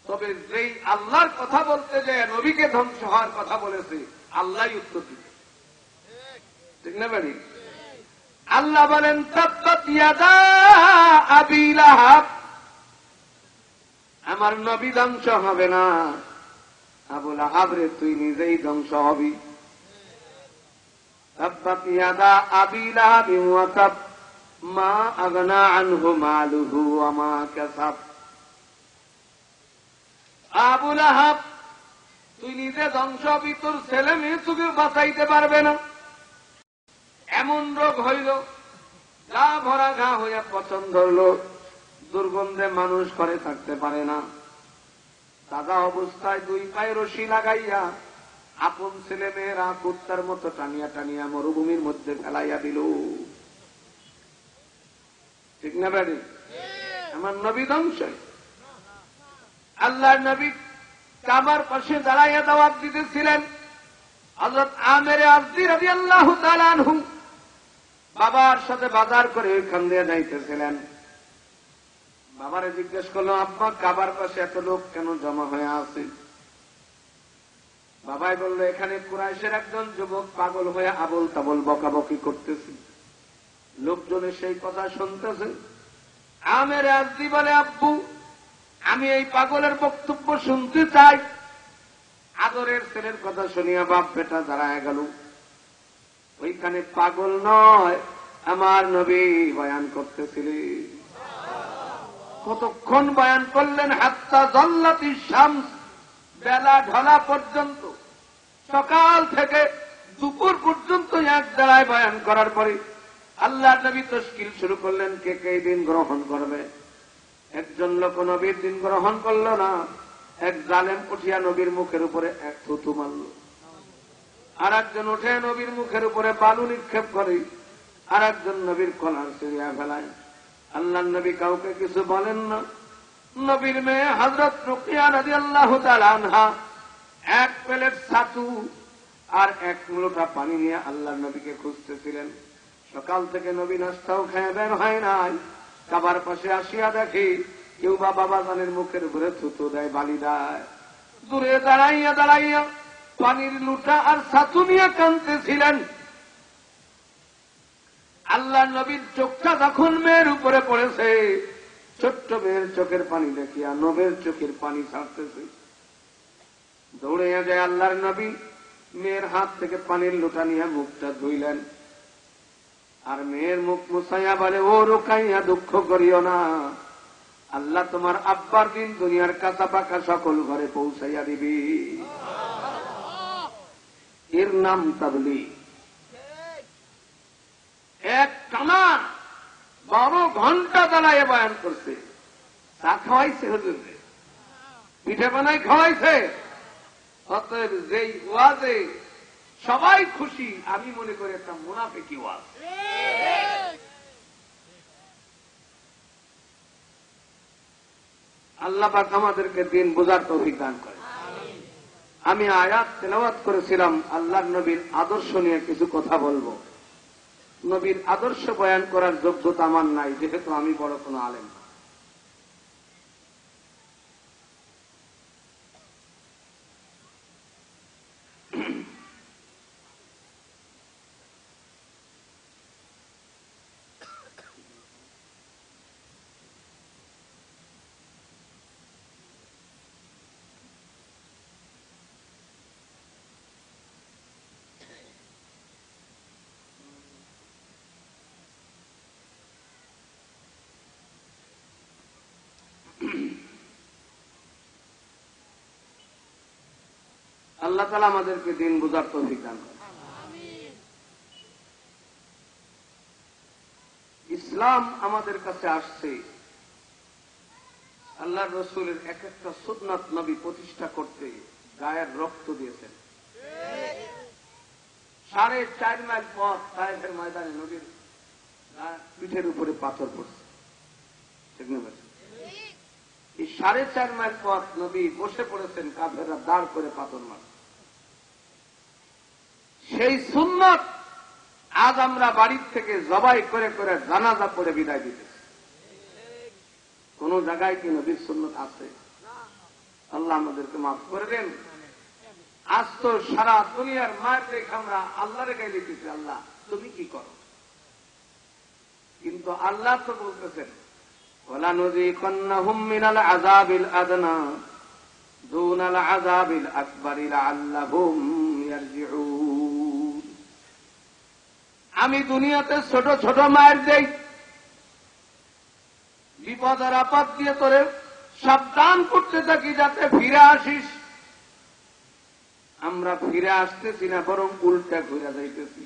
তবে যেই আল্লাহর কথা বলতে যে নবীকে ধ্বংস হওয়ার কথা বলেছে, আল্লাহই উত্তর দিবে, ঠিক না বাড়ি? আল্লাহ বলেন, তাব্বাত ইয়াদা আবি লাহাব, আমার নবী ধ্বংস হবে না, আবু লাহাব রে তুই নিজেই ধ্বংস হবি। তাব্বাত ইয়াদা আবি লাহাব ওয়া তাব মা আগনা আনহু মালুহু ওয়া মা কাসাব। আবু লাহাব তুই নিজে ধ্বংস হবি, তোর ছেলে মেয়ে তোকে বাঁচাইতে পারবে না। এমন রোগ হইল, গা ভরা ঘা হইয়া পচন ধরল, দুর্গন্ধে মানুষ ঘরে থাকতে পারে না। তাজা অবস্থায় 2 পায়ে রশি লাগাইয়া আপন ছেলে মেয়েরা কুত্তার মতো টানিয়া টানিয়া মরুভূমির মধ্যে ফেলাইয়া দিল, ঠিক না বাড়ি? আমার নবী ধ্বংস। আল্লাহর নবী কাবার পাশে দাঁড়াইয়া দাওয়াত দিতেছিলেন। হযরত আমের আজদি রাদিয়াল্লাহু তাআলা আনহু বাবার সাথে বাজার করে ওইখান দিয়ে যাইতেছিলেন। বাবারে জিজ্ঞেস করলো, আব্বা কাবার পাশে এত লোক কেন জমা হয়ে আছে? বাবাই বলল, এখানে কুরাইশের একজন যুবক পাগল হয়ে আবল তাবল বকাবকি করতেছে, লোকজনের সেই কথা শুনতেছে। আমের আজদি বলে, আব্বু আমি এই পাগলের বক্তব্য শুনতে চাই। আদরের ছেলের কথা শুনিয়া বাপ বেটা দাঁড়ায় গেল। ওইখানে পাগল নয়, আমার নবী বয়ান করতেছিলেন। কতক্ষণ বয়ান করলেন? হাত্তা জল্লাতি শামস, বেলা ঢলা পর্যন্ত, সকাল থেকে দুপুর পর্যন্ত এক দাঁড়ায় বয়ান করার পরে আল্লাহ নবী তশকিল শুরু করলেন, কে কে দিন গ্রহণ করবে। একজন লোক নবীর দিন গ্রহণ করল না। এক জালেম উঠিয়া নবীর মুখের উপরে এক থুতু মারল। আর একজন উঠে নবীর মুখের উপরে বালু নিক্ষেপ করে, আর একজন নবীর কলার ছিঁড়িয়া ফেলায়। আল্লাহ নবী কাউকে কিছু বলেন না। নবীর মেয়ে হযরত রুকিয়া রাদিয়াল্লাহু তাআলা আনহা এক প্লেট ছাতু আর এক লোটা পানি নিয়ে আল্লাহ নবীকে খুঁজতেছিলেন। সকাল থেকে নবী নাস্তাও খেয়ে বের হয় নাই। কাবার পাশে আসিয়া দেখি কেউ বা বাবাজানের মুখের উপরে থুতু দেয়, বালি দেয়। দূরে দাঁড়াইয়া দাঁড়াইয়া পানির লুটা আর ছাতু নিয়ে কাঁদতেছিলেন। আল্লাহ নবীর চোখটা যখন মেয়ের উপরে পড়েছে, ছোট্ট মেয়ের চোখের পানি দেখিয়া নবীর চোখের পানি ছাড়তেছে। দৌড়ে যায় আল্লাহর নবী, মেয়ের হাত থেকে পানির লোটা নিয়ে মুখটা ধুইলেন। আর মেয়ের মুখ মুছাইয়া বলে, ও রুকাইয়া দুঃখ করিও না, আল্লাহ তোমার আব্বার দিন দুনিয়ার কাঁচা পাকা সকল ঘরে পৌঁছাইয়া দিবি। এর নাম তাবলীগ। এক টানা 12 ঘন্টা দাঁড়ায় বয়ান করছে। চা খাওয়াইছে, হুজুরে পিঠে বানাই খাওয়াইছে। অতএব যেই ওয়াজে সবাই খুশি, আমি মনে করি একটা মুনাফিকি ওয়াজ। আল্লাহ পাক আমাদেরকে দিন বোঝার তৌফিক দান করে। আমি আয়াত তেলাওয়াত করেছিলাম, আল্লাহর নবীর আদর্শ নিয়ে কিছু কথা বলবো। নবীর আদর্শ বয়ান করার যোগ্যতা আমার নাই, যেহেতু আমি বড় কোনো আলেম। আল্লাহ তাআলা আমাদেরকে দিন বুঝার তৌফিক দান করেন। ইসলাম আমাদের কাছে আসছে, আল্লাহর রাসূলের এক একটা সুন্নাত নবী প্রতিষ্ঠা করতে গায়ের রক্ত দিয়েছেন। 4.5 মাইল পথ তায়েফের ময়দানে নবীর পিঠের উপরে পাথর পড়ছে। ঠিক না? এই 4.5 মাইল পথ নবী বসে পড়েছেন, কাফেররা দাঁড় করে পাথর মারছে। সেই সুন্নাত আজ আমরা বাড়ির থেকে জবাই করে করে জানাজা পড়ে বিদায় দিতেছি। কোন জায়গায় কি নবীর সুন্নাত আছে? আল্লাহ আমাদেরকে মাফ করে দেন। আজ তো সারা দুনিয়ার মায়ের দেখে আমরা আল্লাহরে গায়ে দিতেছি, আল্লাহ তুমি কি করো? কিন্তু আল্লাহ তো বলতেছেন, وَلَنُذِيقَنَّهُم مِّنَ الْعَذَابِ الْأَدْنَىٰ دُونَ الْعَذَابِ الْأَكْبَرِ لَعَلَّهُمْ يَرْجِعُونَ। আমি দুনিয়াতে ছোট ছোট মায়ের দেই, বিপদ আর আপদ দিয়ে তোরে সাবধান করতে থাকি যাতে ফিরে আসিস। আমরা ফিরে আসতেছি না, বরং উল্টা ঘুরে যাইতেছি।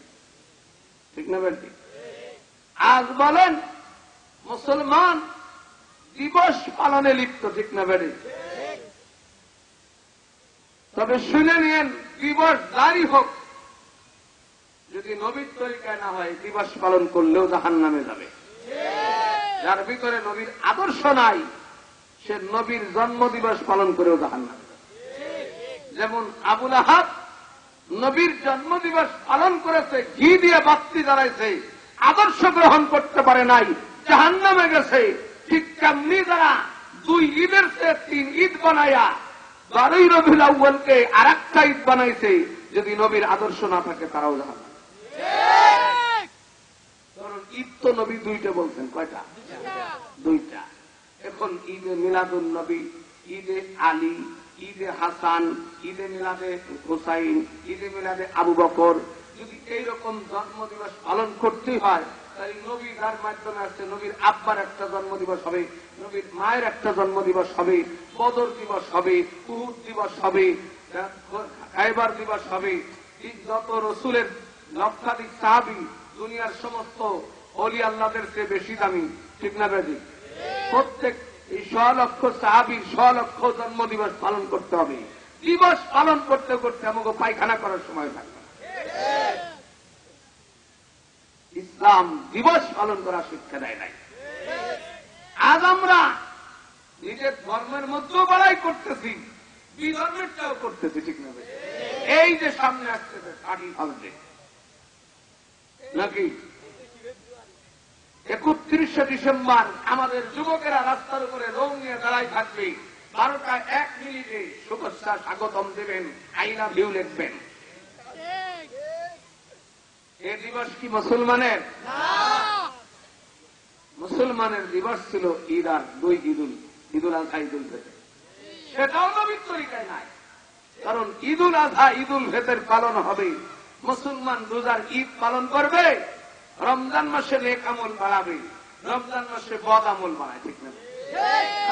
ঠিক না বেটি? আজ বলেন মুসলমান দিবস পালনে লিপ্ত। ঠিক না বেটি? তবে শুনে নিয়েন, দিবস জারি হোক, যদি নবীর তরিকায় না হয় দিবস পালন করলেও জাহান্নামে যাবে। যার ভিতরে নবীর আদর্শ নাই, সে নবীর জন্ম দিবস পালন করেও জাহান্নামে যাবে। যেমন আবু লাহাব নবীর জন্ম দিবস পালন করেছে, ঘি দিয়ে বাতি জ্বালাইছে, আদর্শ গ্রহণ করতে পারে নাই, জাহান্নামে গেছে। ঠিক তেমনি যারা 2 ঈদের চেয়ে 3 ঈদ বানায়া 12ই রবিউল আউয়ালকে আরেকটা ঈদ বানাইছে, যদি নবীর আদর্শ না থাকে তারাও জাহান্নামে। কারণ ঈদ তো নবী 2টা বলছেন, কয়টা? 2টা। এখন ঈদে মিলাদুন নবী, ঈদে আলী, ঈদে হাসান, ঈদে মিলাদে হোসাইন, ঈদে মিলাদে আবু বকর, যদি এইরকম জন্মদিবস পালন করতেই হয়, তাই নবী যার মাধ্যমে আসছে, নবীর আব্বার একটা জন্মদিবস হবে, নবীর মায়ের একটা জন্মদিবস হবে, বদর দিবস হবে, উহুদ দিবস হবে, খায়বার দিবস হবে। যত রসুলের লক্ষাধিক সাহাবী, দুনিয়ার সমস্ত ওলি আল্লাহদের চেয়ে বেশি দামি, ঠিক না বেদি? প্রত্যেক এই 100 লক্ষ সাহাবীর 100 লক্ষ জন্মদিবস পালন করতে হবে। দিবস পালন করতে করতে আমাকে পায়খানা করার সময় থাকবে না। ইসলাম দিবস পালন করার শিক্ষা দেয় নাই। আজ আমরা নিজের ধর্মের মধ্যেও বড়াই করতেছি, বিধর্মেরটাও করতেছি, ঠিক না? এই যে সামনে আসছে কাটি ফালতে নাকি 31শে ডিসেম্বর আমাদের যুবকেরা রাস্তার উপরে রং নিয়ে দাঁড়াই থাকবে, 12টা 1 মিনিটে শুভেচ্ছা স্বাগতম দেবেন, আই লাভ ইউ লিখবেন। এই দিবস কি মুসলমানের? মুসলমানের দিবস ছিল ঈদ আর 2 ঈদুল আজহা, ঈদুল ফিতর। সেটাও নবীর তরিকায় নাই। কারণ ঈদুল আজহা, ঈদুল ফিতর পালন হবে, মুসলমান রোজার ঈদ পালন করবে, রমজান মাসে নেক আমল বাড়াবে, রমজান মাসে বদ আমল বাড়ায়, ঠিক না?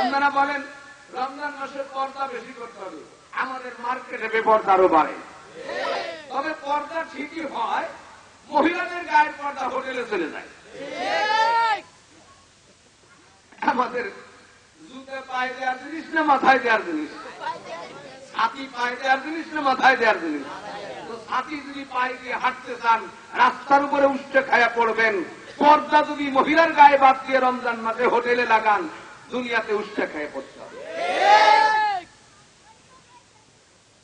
আপনারা বলেন রমজান মাসে পর্দা বেশি করতে হবে, আমাদের মার্কেটে বেপর্দা আরো বাড়ে। তবে পর্দা ঠিকই হয়, মহিলাদের গায়ের পর্দা হোটেলে চলে যায়। আমাদের জুতে পায়ে দেওয়ার জিনিস না মাথায় দেওয়ার জিনিস? ছাতি পায়ে দেওয়ার জিনিস না মাথায় দেওয়ার জিনিস? তো ছাতি যদি পায়ে দিয়ে হাঁটতে চান, রাস্তার উপরে উষ্ঠে খায়া পড়বেন। পর্দা যদি মহিলার গায়ে বাদ দিয়ে রমজান মাসে হোটেলে লাগান, দুনিয়াতে উষ্ঠে খায়া পড়তে হবে।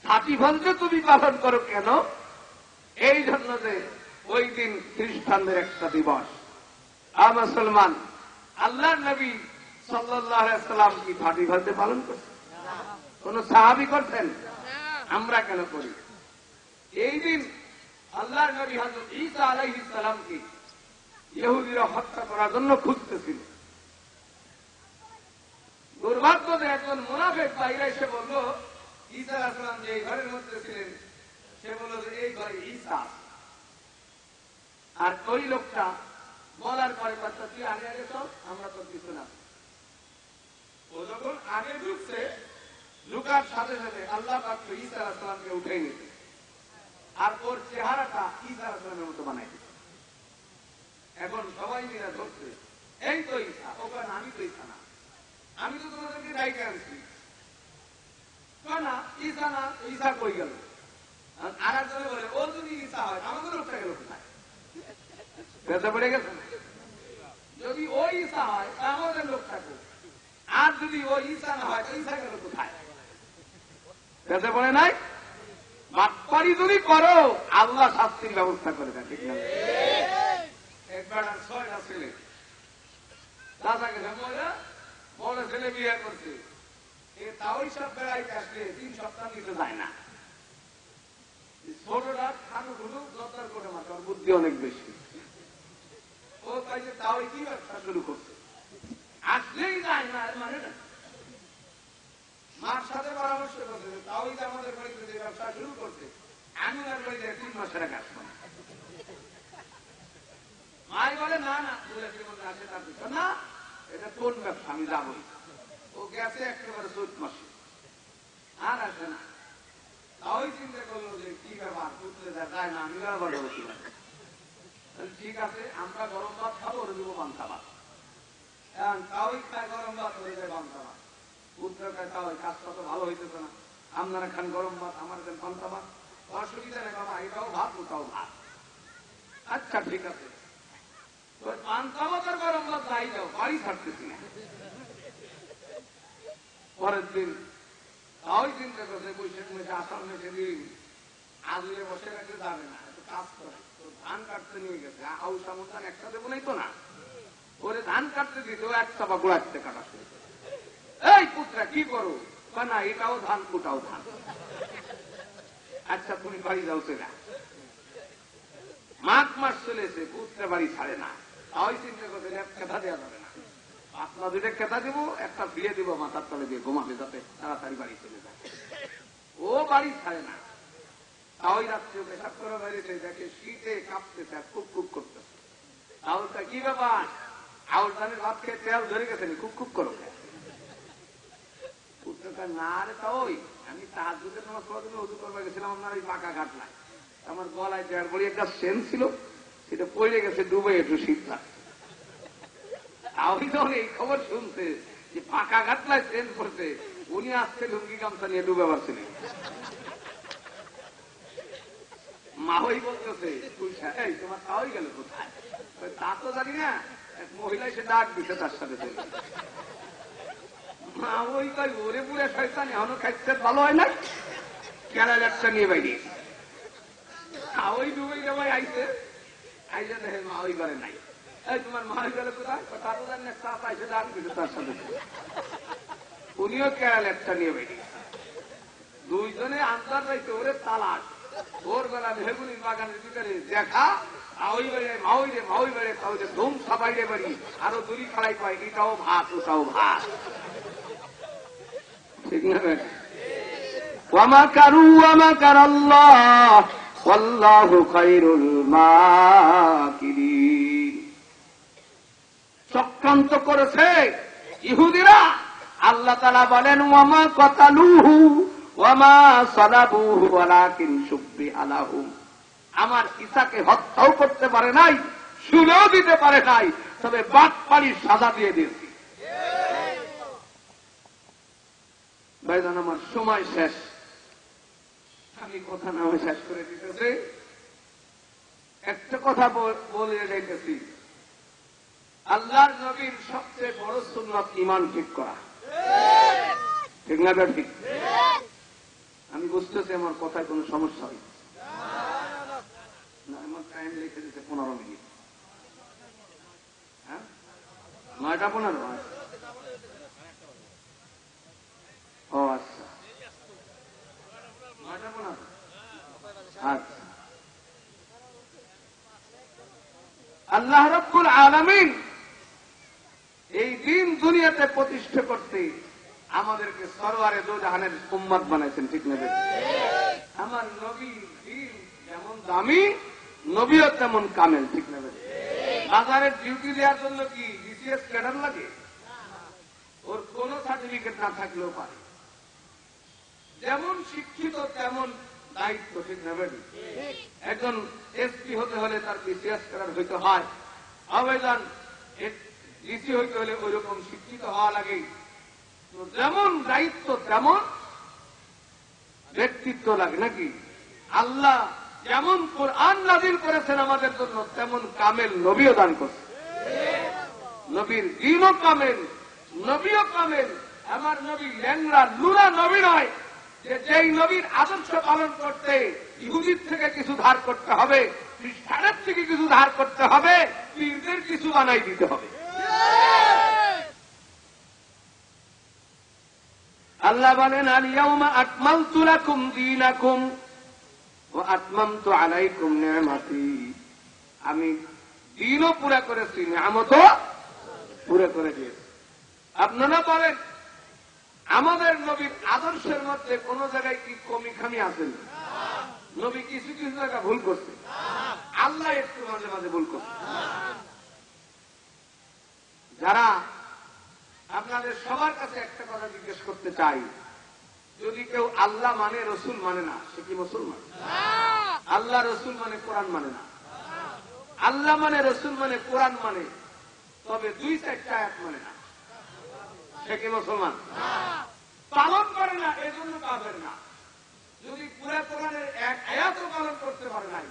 ছাতি বলতে তুমি পালন করো কেন? এই জন্য যে ওই দিন খ্রিস্টানদের একটা দিবস। মুসলমান আল্লাহর নবী সাল্লাল্লাহু আলাইহি সাল্লাম কি ছাতি বলতে পালন করছেন? কোন সাহাবী করছেন? আমরা কেন করি? এই দিন আল্লাহর নবী হযরত ঈসা আলাইহিস সালামকে ইহুদিরা হত্যা করার জন্য খুঁজতেছিল। দুর্ভাগ্য যে একজন মুনাফিক বাইরে এসে বলল, ঈসা আলাইহিস সালাম যে ঘরের মধ্যে ছিলেন, সে বলল যে এই ঘরে ঈসা। আর ওই লোকটা বলার পরে কথা, তুই আগে আগে চল, আমরা তো কিছু না। ও যখন আগে ঢুকছে, ঢুকার সাথে সাথে আল্লাহ পাক ঈসা আলাইহিস সালামকে উঠে নিতে, আর ওর চেহারাটা ঈসা আলাইহিস সালামের মতো বানাই দিতে। এখন সবাই মিলে ধরছে, এই তো ঈসা। ওখানে আমি তো ঈসা না, আমি তো তোমাদেরকে ডাইকে আনছি না, ঈসা না, ঈসা কই গেল? আর একজনে বলে, ও যদি ঈসা হয় আমাদের লোকটা গেল কোথায়? বেঁচে পড়ে গেছে। যদি ও ঈসা হয় আমাদের লোকটা কই? আর যদি ও ঈসা না হয়, ঈসা গেল কোথায়? বেঁচে পড়ে নাই। বাটপারি যদি করো, আল্লাহ শাস্তির ব্যবস্থা করে দেন, ঠিক না? একবার 6টা ছেলে দাদা গেছে, বড় ছেলে বিয়ে করছে, তাও সব বেড়াইতে আসলে 3 সপ্তাহ নিতে যায় না। ছোটটা খানো খুলু জব্দার করে মাত্র, বুদ্ধি অনেক বেশি। ও পাইছে তাও কি ব্যবসা শুরু করছে, আসলেই যায় না, মানে না। মার সাথে পরামর্শ করছে, তাও আমাদের বাড়িতে যে ব্যবসা শুরু করছে, আমি আর বাড়িতে 3 মাসের কাজ করি। মাই বলে না না, আসে তার পিছনে না, এটা কোন ব্যবসা, আমি যাবই। ও গেছে একেবারে 14 মাসে, আর আসে না। তাই চিন্তা করলো যে কি ব্যাপার, পুত্রে যায় না, আমি ব্যাপার হচ্ছি না। ঠিক আছে, আমরা গরম ভাত খাবো, ওরে দেবো পান্তা ভাত। তাই খায় গরম ভাত, হয়ে যায় পান্তা ভাত। পুত্র খায় তাই, কাজটা তো ভালো হইতেছে না, আপনারা খান গরম ভাত, আমার দেন পান্তা ভাত। অসুবিধা নেই বাবা, এটাও ভাত ওটাও ভাত। আচ্ছা ঠিক আছে, পান্তা ভাত আর গরম ভাত যাই যাও, বাড়ি ছাড়তেছি না। পরের দিন তাই চিন্তা করছে, বৈশাখ মাসে আষাঢ় মাসে দিন আজকে বসে রাখতে যাবে না, একটু কাজ করে। ধান কাটতে নিয়ে গেছে, আউশ আমন ধান একসাথে বোনাই তো না, ওরে ধান কাটতে দিত, ও এক চাপা গোড়াতে কাটা শুরু করে। এই পুত্রা কি করো? না এটাও ধান ওটাও ধান। আচ্ছা তুমি বাড়ি যাও সেটা। মাঘ মাস চলেছে, পুত্রা বাড়ি ছাড়ে না। তাই চিন্তা করতে কেতা দেওয়া যাবে না, আপনার দুইটা কেতা দিব, একটা ফিরে দিব মাথার তলে দিয়ে ঘুমাবে, যাতে তাড়াতাড়ি বাড়ি চলে যায়। ও বাড়ি ছাড়ে না। তাই রাত্রে পেশাব করে বেরিয়েছে, দেখে শীতে কাঁপতেছে, খুব খুব করতেছে। আউলটা কি ব্যাপার? আউল ধানের ভাত খেয়ে তেল ধরে গেছে, খুব খুব করো। পুত্রটা না রে তা ওই আমি তাহাজ্জুদের নামাজ পড়ার জন্য ওযু করতে গেছিলাম আপনার ওই পাকা ঘাটলায়। আমার গলায় দেড় বড়ি একটা সেন ছিল, সেটা পড়ে গেছে ডুবে, একটু শীত লাগছে। আমি যখন এই খবর শুনতে যে পাকা ঘাটলায় সেন পড়ছে, উনি আসছে লুঙ্গি গামছা নিয়ে ডুবে পারছিলেন। মা ওই বলতেছে এই তোমার তাওই গেল কোথায়? তা তো জানি না, এক মহিলা এসে ডাক দিছে তার সাথে। মা ওই কই ওরে পুরে শয়তান, এখনো খাইতে ভালো হয় না, কেলা একটা নিয়ে বাইরে ওই ডুবে যাবাই আইছে। আইসে দেখে মা ওই ঘরে নাই। এই তোমার মা ওই গেলে কোথায়? তা তো জানি না, চাপ আইসে ডাক দিছে তার সাথে। উনিও কেরাল একটা নিয়ে বাইরে, দুইজনে আন্দার রাইতে ওরে তালাশ। ওর বেলা মেহগুনির বাগানের ভিতরে দেখা, ওই বেড়ে মাওই রে মাওই বেড়ে তাহলে ধুম সাবাই রে বাড়ি, আরো দড়ি খাড়াই পাই, এটাও ভাত ওটাও ভাত। ঠিক না? ওয়ামাকারু ওয়ামাকারাল্লাহ ওয়াল্লাহু খায়রুল মাকিরিন। চক্রান্ত করেছে ইহুদিরা। আল্লাহ তাআলা বলেন ওয়ামা কাতালুহু ওয়ামা সালাবুহু ওয়ালাকিন শুব্বিহা লাহুম। আমার ঈসাকে হত্যাও করতে পারে নাই, শুলেও দিতে পারে নাই, তবে বাটপাড়ির সাজা দিয়ে দিয়েছি। ভাইজান আমার সময় শেষ, আমি কথা না শেষ করে দিতেছি। একটা কথা বলে রেখেছি, আল্লাহর নবীর সবচেয়ে বড় সুন্নাত ঈমান ঠিক করা। ঠিক না? ঠিক। আমি বুঝতেছি আমার কথায় কোনো সমস্যা হয়েছে না। আমার টাইম লিখে দিতে 15 মিনিট। হ্যাঁ 9:15। ও আচ্ছা 9:15। আচ্ছা, আল্লাহ রাব্বুল আলামিন এই দিন দুনিয়াতে প্রতিষ্ঠা করতে আমাদেরকে সরওয়ারে দো জাহানের উম্মত বানাইছেন। ঠিক না? আমার নবীর দিন যেমন দামি, নবীও তেমন কামেল। ঠিক না? বাজারের ডিউটি দেওয়ার জন্য কি বিসিএস ক্যাডার লাগে? ওর কোন সার্টিফিকেট না থাকলেও পারে। যেমন শিক্ষিত তেমন দায়িত্ব। ঠিক না? একজন এসপি হতে হলে তার বিসিএস ক্যাডার হইতে হয়, আবেদন ডিসি হইতে হলে ওই রকম শিক্ষিত হওয়া লাগে। যেমন দায়িত্ব তেমন ব্যক্তিত্ব লাগে নাকি? আল্লাহ যেমন কোরআন নাযিল করেছেন আমাদের জন্য, তেমন কামেল নবীও দান করছে। নবীর দিনও কামেল, নবীও কামেল। আমার নবী ল্যাংড়া লুলা নবী নয় যে যেই নবীর আদর্শ পালন করতে ইহুদির থেকে কিছু ধার করতে হবে, খ্রিস্টানের থেকে কিছু ধার করতে হবে, পীরদের কিছু বানাই দিতে হবে। আল্লাহ বলেন আল-ইয়াওমা আকমালতু লাকুম দীনাকুম ওয়া আতমামতু আলাইকুম নি'মাতি। আমি দিনও পুরা করেছি, নিয়ামতও পুরা করে দিয়েছি। আপনারা বলেন আমাদের নবীর আদর্শের মধ্যে কোন জায়গায় কি কমি খামি আছে? নবী কিছু কিছু জায়গা ভুল করছে, আল্লাহ একটু মাঝে মাঝে ভুল করছে। যারা আপনাদের সবার কাছে একটা কথা জিজ্ঞেস করতে চাই, যদি কেউ আল্লাহ মানে রসুল মানে না, সে কি মুসলমান? আল্লাহ রসুল মানে কোরআন মানে না। আল্লাহ মানে রসুল মানে কোরআন মানে, তবে 2-4টা আয়াত মানে না, সে কি মুসলমান? পালন করে না, এজন্য কাফের না। যদি পুরা কোরআনের এক আয়াতও পালন করতে পারে নাই,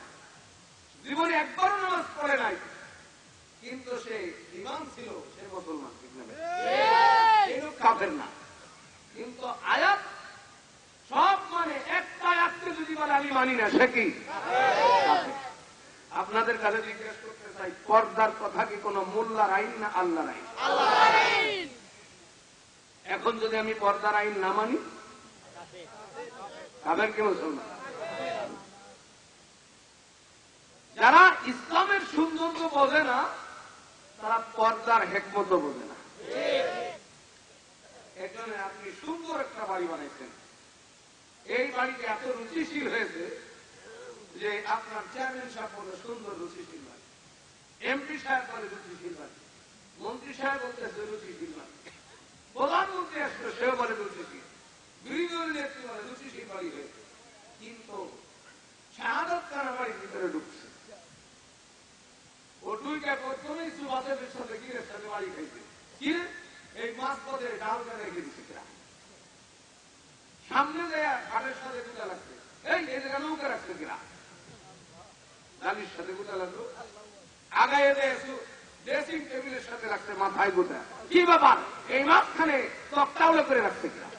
জীবনে একবারও নামাজ পড়ে নাই, কিন্তু সে ঈমান ছিল, সে মুসলমান। ঠিক না? কাফের না। কিন্তু আয়াত সব মানে, একটা আয়াতকে যদি বলে আমি মানি না, সে কি? আপনাদের কাছে জিজ্ঞেস করতে চাই, পর্দার কথা কি কোন মোল্লার আইন না আল্লাহর আইন? এখন যদি আমি পর্দার আইন না মানি, তাদের কি মুসলমান? যারা ইসলামের সৌন্দর্য বোঝে না, তারা পর্দার হেকমত বোঝে না। এখানে আপনি সুন্দর একটা বাড়ি বানাইছেন, এই বাড়িতে এত রুচিশীল হয়েছে যে আপনার চেয়ারম্যান সাহেব বলে সুন্দর রুচিশীল বাড়ি, এমপি সাহেব বলে রুচিশীল বাড়ি, মন্ত্রী সাহেব বলতেছে রুচিশীল বাড়ি, প্রধানমন্ত্রী আসলে সেও বলে রুচিশীল, বিরোধী দলের নেত্রী বলে রুচিশীল বাড়ি হয়েছে। কিন্তু শাহাদাত খানা বাড়ির ভিতরে ঢুকছে, ও দুইটা প্রথমেই সুবাসের সাথে গিরের সাথে বাড়ি খাইছে, কিরে এই মাছ পথে ডাল কেন রেখে দিচ্ছে, সামনে দেয়া ঘাটের সাথে গুটা লাগছে, এই জায়গা নৌকা রাখছে কিনা, ডালির সাথে গুটা লাগলো, আগায় ড্রেসিং টেবিলের সাথে রাখছে মাথায় গুটা, কি ব্যাপার এই মাঝখানে তক্তাউলো করে রাখছে কিনা?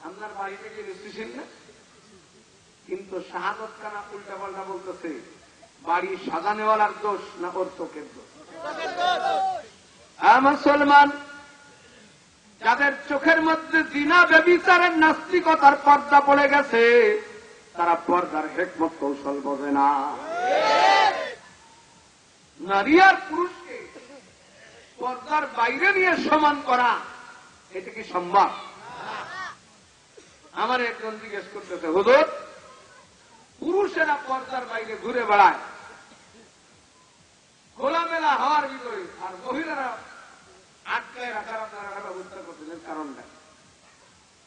আপনার বাড়িতে কি রুচিশীল না? কিন্তু শাহাদত খানা উল্টা পাল্টা বলতেছে বাড়ি সাজানেওয়ালার দোষ না ওর চোখের দোষ? মুসলমান যাদের চোখের মধ্যে জিনা ব্যভিচারের নাস্তিকতার পর্দা পড়ে গেছে, তারা পর্দার হেকমত কৌশল বোঝে না। নারী আর পুরুষকে পর্দার বাইরে নিয়ে সমান করা, এটা কি সম্ভব? আমার একজন জিজ্ঞেস করতেছে, হুজুর পুরুষেরা পর্দার বাইরে ঘুরে বেড়ায় খোলামেলা হওয়ার ভিতরে, আর মহিলারা আটকায় রাখার আপনারা ব্যবস্থা করতেছেন, কারণটা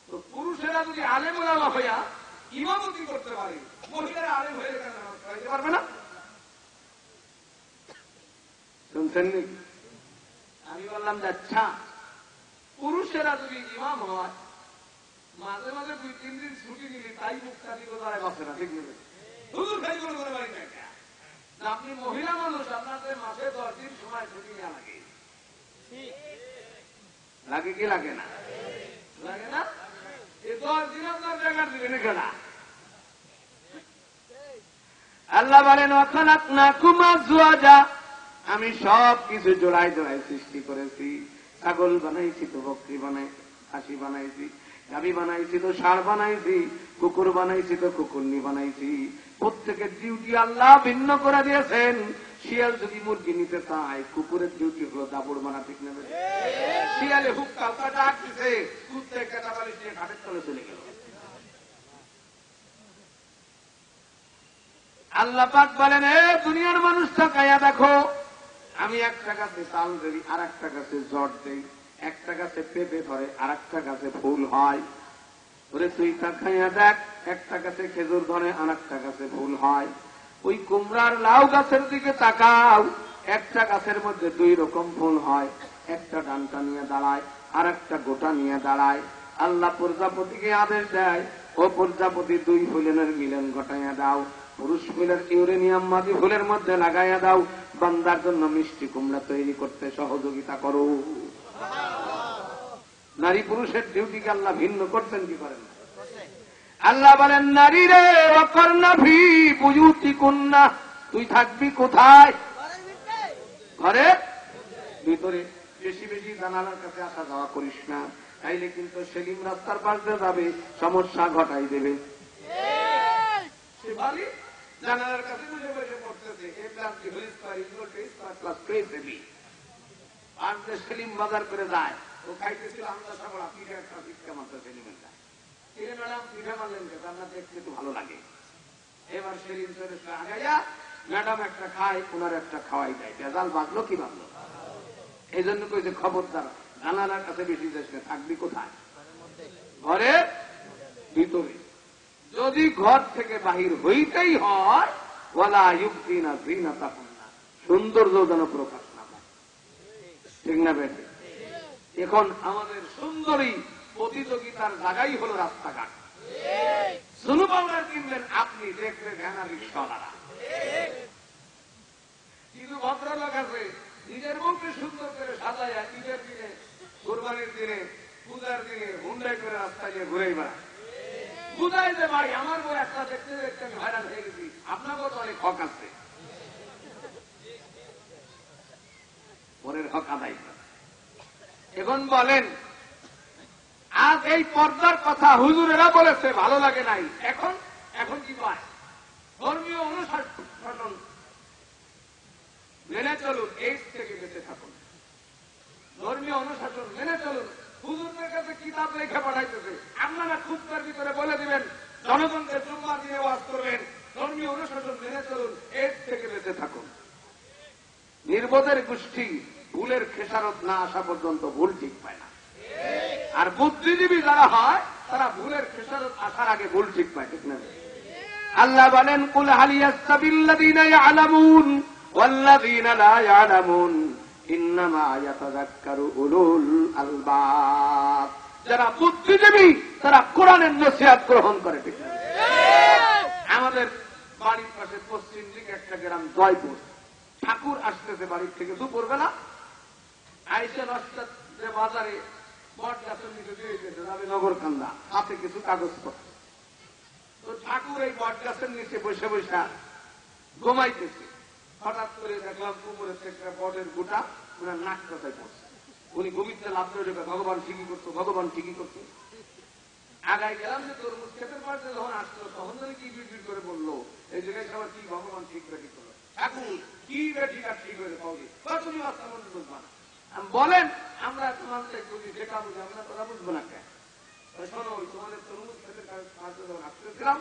তো পুরুষেরা যদি আলেম ওলামা হইয়া ইমামতি করতে পারে, মহিলারা আলেম হয়ে কেন করাইতে পারবে না? শুনছেন নি? আমি বললাম যে আচ্ছা, পুরুষেরা যদি ইমাম হয়, মাঝে মাঝে 2-3 দিন ছুটি নিলে তাই মুক্তা দিব, তারা বসে না, ঠিক নেবে হুজুর খাই করে করে বাড়ি না। আপনি মহিলা মানুষ, আপনাদের মাসে 10 দিন সময় ছুটি নেওয়া লাগে, লাগে কি লাগে না? লাগে না? এই 10 দিন আপনার জায়গা দিবেন কেনা? আল্লাহ বলেন আমি সব কিছু জোড়ায় জোড়ায় সৃষ্টি করেছি, ছাগল বানাইছি তো বকরি বানাই, খাসি বানাইছি, গাভী বানাইছি তো ষাঁড় বানাইছি, কুকুর বানাইছি তো কুকুরনি বানাইছি। প্রত্যেকের ডিউটি আল্লাহ ভিন্ন করে দিয়েছেন। শিয়াল যদি মুরগি নিতে চায়, কুকুরের ডিউটি হলো দাবড় মারা, ঠিক নেবে? শিয়ালে হুক্কা হুক্কা ডাক দিছে, কুত্তে কেটা বালিশ নিয়ে ঘাটের তলে চলে গেল। আল্লাহ পাক বলেন, এ দুনিয়ার মানুষ তাকাইয়া দেখো, আমি একটা গাছে চাল দেই, আর একটা গাছে জট দেই, একটা গাছে পেঁপে ধরে, আর একটা গাছে ফুল হয়। ওরে তুই তাকাইয়া দেখ, একটা গাছে খেজুর ধরে, আর একটা গাছে ফুল হয়। ওই কুমড়ার লাউ গাছের দিকে তাকাও, একটা গাছের মধ্যে 2 রকম ফুল হয়, একটা ডানটা নিয়ে দাঁড়ায়, আর একটা গোটা নিয়ে দাঁড়ায়। আল্লাহ প্রজাপতিকে আদেশ দেয়, ও প্রজাপতি 2 ফুলের মিলন ঘটাইয়া দাও, পুরুষ ফুলের ইউরেনিয়াম মাদি ফুলের মধ্যে লাগাইয়া দাও, বান্দার জন্য মিষ্টি কুমড়া তৈরি করতে সহযোগিতা করো। নারী পুরুষের ডিউটিকে আল্লাহ ভিন্ন করতেন কি করেন? আল্লাহ বলেন, নারী রে অকর্ণা ভি বুয়ুতি কুন্না, তুই থাকবি কোথায়? ঘরে ভিতরে, বেশি বেশি জানালার কাছে আসা যাওয়া করিস না, তাইলে কিন্তু সেলিম রাস্তার পাশ দিয়ে যাবে, সমস্যা ঘটাই দেবে। জানালার কাছে বসে বসে পড়তেছে, আর যে সেলিম বাজার করে যায়, ও খাইতেছিল আমরা সবাই পিঠা একটা ভিক্ষা মাত্র সেলিমের যায়, ম্যাডাম পিঠা মারলেন কে? আপনার দেখতে একটু ভালো লাগে। এবার সেলিম চলে আগাইয়া ম্যাডাম একটা খায়, ওনার একটা খাওয়াই যায়, বেজাল বাঁধলো কি বাঁধলো? এই জন্য কইছে খবরদার জানালার কাছে বেশি যাস না, থাকবি কোথায়? ঘরের ভিতরে। যদি ঘর থেকে বাহির হইতেই হয়, ওয়ালা ইউবদিনা যিনাতাহুন্না, সৌন্দর্য যেন প্রকাশ না পায়, ঠিক না বেটে? এখন আমাদের সুন্দরী প্রতিযোগিতার জায়গাই হলো রাস্তাঘাট। সুনু পাউডার কিনবেন আপনি, দেখবেন ভ্যানা রিক্সাওয়ালারা। কিন্তু ভদ্রলোক আছে নিজের মুখে সুন্দর করে সাজাইয়া ঈদের দিনে, কোরবানির দিনে, পূজার দিনে হুন্ডাই করে রাস্তায় গিয়ে ঘুরেই বেড়ায়। বুঝাই যে ভাই আমার বই একটা দেখতে দেখতে আমি হয়রান হয়ে গেছি, আপনারও তো অনেক হক আছে। পরের হক আদায় করে। এখন বলেন, আজ এই পর্দার কথা হুজুরেরা বলেছে, ভালো লাগে নাই, এখন এখন কি পায়? ধর্মীয় অনুশাসন মেনে চলুন, এইডস থেকে বেঁচে থাকুন। ধর্মীয় অনুশাসন মেনে চলুন। হুজুরদের কাছে কিতাব লেখা পাঠাইতেছে, আপনারা খুতবার ভিতরে বলে দিবেন, জনগণকে জুম্মার দিনে ওয়াজ করবেন, ধর্মীয় অনুশাসন মেনে চলুন, এইডস থেকে বেঁচে থাকুন। নির্বোধের গোষ্ঠী ভুলের খেসারত না আসা পর্যন্ত ভুল ঠিক পায় না, আর বুদ্ধিজীবী যারা হয় তারা ভুলের খেসারত আসার আগে ভুল ঠিক পায়, ঠিক না? আল্লাহ বলেন, কুল হাল ইয়াস্তাবিল্লাযীনা ইয়ালামুন ওয়াল্লাযীনা লা ইয়ালামুন ইন্নামা ইয়াতাযাক্কারু উলুল আলবাব। যারা বুদ্ধিজীবী তারা কোরআনের নসিহত গ্রহণ করে, ঠিক না? আমাদের বাড়ির পাশে পশ্চিম দিকে একটা গ্রাম জয়পুর, ঠাকুর আসতেছে বাড়ির থেকে দুপুরবেলা, আইসা রাস্তার যে বাজারে বট গাছের নিচে দিয়ে গেছে, যাবে নগরকান্দা, হাতে কিছু কাগজপত্র। তো ঠাকুর এই বট গাছের নিচে বসে বসে ঘুমাইতেছে। হঠাৎ করে দেখলাম উপরে একটা বটের গোটা ওনার নাক কথায় পড়ছে। উনি ঘুমিতে লাভ করে ভগবান ঠিকই করতো, ভগবান ঠিকই করতো। আগায় গেলাম যে তরমুজ খেতের পাশে যখন আসলো তখন ধরে কি বিড় করে বললো, এই জায়গায় সবার কি ভগবান ঠিক রেখে করলো, ঠাকুর কি ঠিক আর ঠিক হয়ে পাওয়া তুমি রাস্তা মধ্যে বুঝবা না। বলেন, আমরা তোমাদের যদি দেখা বুঝি আমরা তোরা বুঝবো না কেন? শোনো, তোমাদের তরমুজ খেতের পাশে যখন আসতেছিলাম,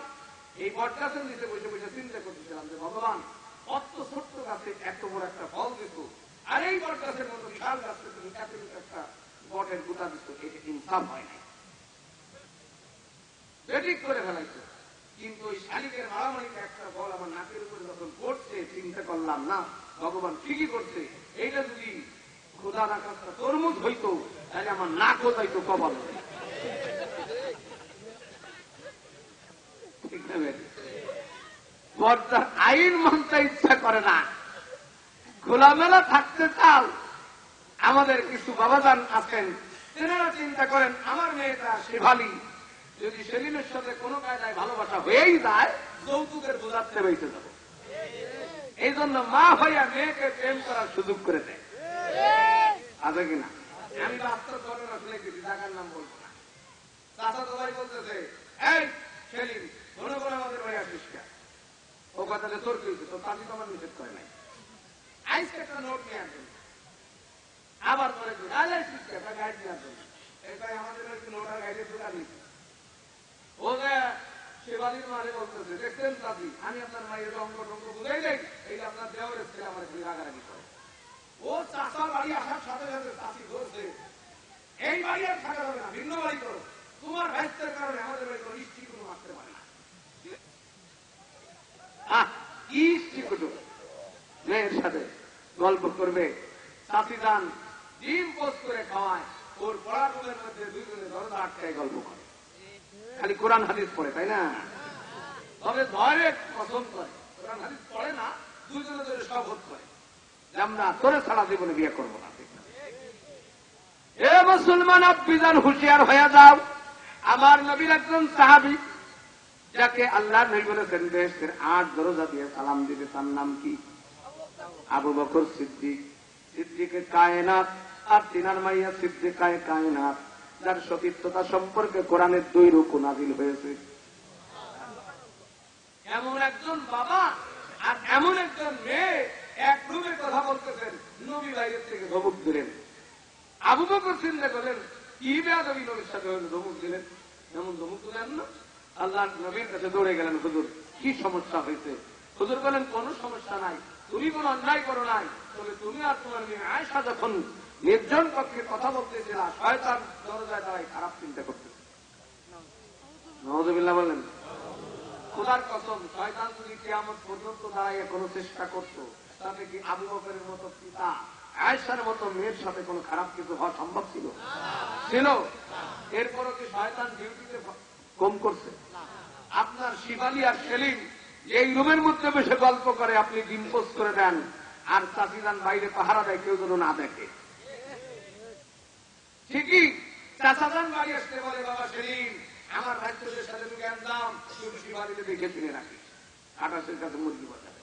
এই বট গাছের নিচে বসে বসে চিন্তা করতেছিলাম যে ভগবান অত ছোট্ট গাছে এত বড় একটা ফল দিত, আর এই বট গাছের মতো বিশাল গাছকে তুমি এত একটা বটের গোটা দিত, এটা ইনসাফ হয় নাই, বেঠিক করে ফেলাইছে। কিন্তু ওই শালিকের মারামারিতে একটা বল আমার নাকের উপরে যখন পড়ছে, চিন্তা করলাম না, ভগবান ঠিকই করছে। এইটা যদি খোদা না কাজটা তরমুজ হইতো তাহলে আমার নাকও যাইতো কপাল। ঠিক না? পর্দার আইন মানতে ইচ্ছা করে না, খোলামেলা থাকতে চাও। আমাদের কিছু বাবাজান আছেন, তেনারা চিন্তা করেন আমার মেয়েটা শেফালি, যদি সেলিমের সাথে কোনো কায়দায় ভালোবাসা হয়েই যায়, যৌতুকের বোঝাতে বেঁচে যাব। এই জন্য মা হইয়া মেয়েকে প্রেম করার সুযোগ করে দেয়, আছে কিনা? আমি বাস্তব ঘটনা শুনেছি, জায়গার নাম বলবো না। চাচা তো ভাই বলতেছে, এই সেলিম ঘন ঘন আমাদের ভাই আসিস কে? ও কথাটা তোর কি হয়েছে? তোর চাচি তো আমার নিষেধ করে নাই। আইসকে একটা নোট নিয়ে আসবেন, আবার করে আসিস কে? গাইড নিয়ে আসবেন। এটাই আমাদের নোট আর গাইডের দোকান নিচ্ছে। ও যে শেফালির মারে বলতেছে, দেখছেন চাচি, আমি আপনার মায়ের অঙ্গ টঙ্গ বুঝাই দেয়, এই আপনার দেওয়ারের ছেলে আমার রাগারাগি করে। ও চাষার বাড়ি আসার সাথে সাথে চাষি ধরছে, এই বাড়ি আর থাকা যাবে না, ভিন্ন বাড়ি করো, তোমার ভাইস্তের কারণে আমাদের বাড়ি কোনো ইষ্টি কোনো মারতে পারে না। মেয়ের সাথে গল্প করবে, চাষি যান ডিম পোস্ট করে খাওয়ায়, ওর পড়ার রুমের মধ্যে দুইজনে দরজা আটকায় গল্প করে, খালি কোরআন হাদিস পড়ে, তাই না? তবে ধরে পছন্দ করে, কোরআন হাদিস পড়ে না, দুইজনে ধরে শপথ করে যে আমরা তোরে ছাড়া জীবনে বিয়ে করবো না। এ মুসলমান, বিধান হুঁশিয়ার হয়ে যাও। আমার নবীর একজন সাহাবী, যাকে আল্লাহ নবী বলেছেন বেহেশতের ৮ দরজা দিয়ে সালাম দিবে, তার নাম কি? আবু বকর সিদ্দিক, সিদ্দিকে কায়নাত, আর তিনার মাইয়া সিদ্দিকায়ে কায়নাত, যার সতীর্থতা সম্পর্কে কোরআনের 2 রুকু নাযিল হয়েছে। এমন একজন বাবা আর এমন একজন মেয়ে এক রুমে কথা বলতেছেন, নবী বাইরের থেকে ধমক দিলেন। আবু বকর চিন্তা করলেন, কি বেয়াদবি নবীর সাথে হলে ধমক দিলেন, এমন ধমক দিলেন না। আল্লাহ নবীর কাছে দৌড়ে গেলেন, হুজুর কি সমস্যা হয়েছে? হুজুর বলেন, কোনো সমস্যা নাই, তুমি কোনো অন্যায় করো নাই, তবে তুমি আর তোমার মেয়ে আয়েশা যখন নির্জন পক্ষে কথা বলতেছিল, শয়তান দরজায় দাঁড়ায় খারাপ চিন্তা করতেছে। নাউযুবিল্লাহ বলেন। খোদার কসম, শয়তান যদি কিয়ামত পর্যন্ত দাঁড়াইয়া কোনো চেষ্টা করতো, তাতে কি আবু বকরের মতো পিতা, আয়েশার মতো মেয়ের সাথে কোনো খারাপ কিছু হওয়া সম্ভব ছিল? এরপরও কি শয়তান ডিউটিতে কম করছে? আপনার শিবালী আর সেলিম এই রুমের মধ্যে বসে গল্প করে, আপনি ডিম পোস্ট করে দেন, আর চাচিদান বাইরে পাহারা দেয়, কেউ যেন না দেখে। ঠিকই, চাচাদান বাড়ি আসতে বলে, বাবা সেলিম আমার ভাইদের সাথে তুমি জ্ঞান দাও, তুমি শিবালীতে দেখে চিনে রাখি, আকাশের কাছে মুরগি বাজাবে।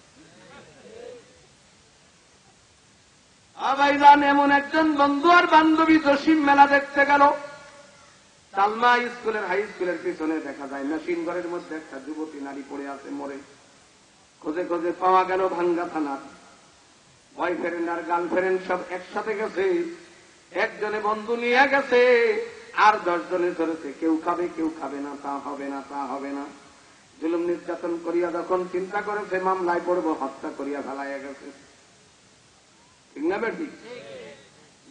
ভাইজান, এমন একজন বন্ধু আর বান্ধবী জসিম মেলা দেখতে গেল। তালমা স্কুলের হাই স্কুলের পিছনে দেখা যায় মেশিনঘরের মধ্যে একটা যুবতী নারী পড়ে আছে মরে। খোঁজে খোঁজে পাওয়া গেল ভাঙ্গা থানার। বয়ফ্রেন্ড আর গার্লফ্রেন্ড সব একসাথে গেছে, একজনে বন্ধু নিয়ে গেছে, আর 10 জনে ধরেছে। কেউ খাবে কেউ খাবে না, তা হবে না তা হবে না। জুলুম নির্যাতন করিয়া যখন চিন্তা করেছে মামলায় পড়বো, হত্যা করিয়া ফেলাইয়া গেছে। ঠিক না বেটি?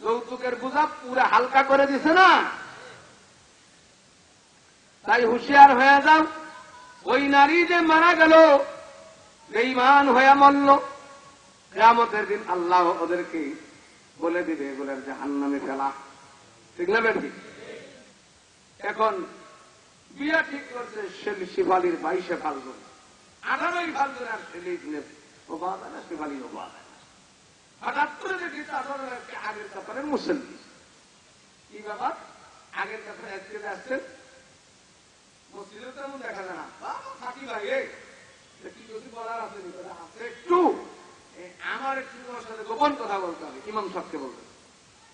যৌতুকের বোঝা পুরা হালকা করে দিছে না? তাই হুঁশিয়ার হয়ে যাও। ওই নারী যে মারা গেল বেঈমান হয়ে মরল, কিয়ামতের দিন আল্লাহ ওদেরকে বলে দিবে এগুলোর জাহান্নামে ফেলা। ঠিক না বেটি? এখন বিয়া ঠিক করছে শিবালির 22 ফাল্গুন, 18 ফাল্গুন আর শিবালির হঠাৎ করে দেখি আগের কাতারের মুসল্লি। কি ব্যাপার? আগের কাতারে আজকে আসছেন, মসজিদে তেমন দেখা যায় না। থাকি ভাই কি যদি বলার আছে একটু, আমার একটু তোমার সাথে গোপন কথা বলতে হবে। ইমাম সাহেবকে বলতে,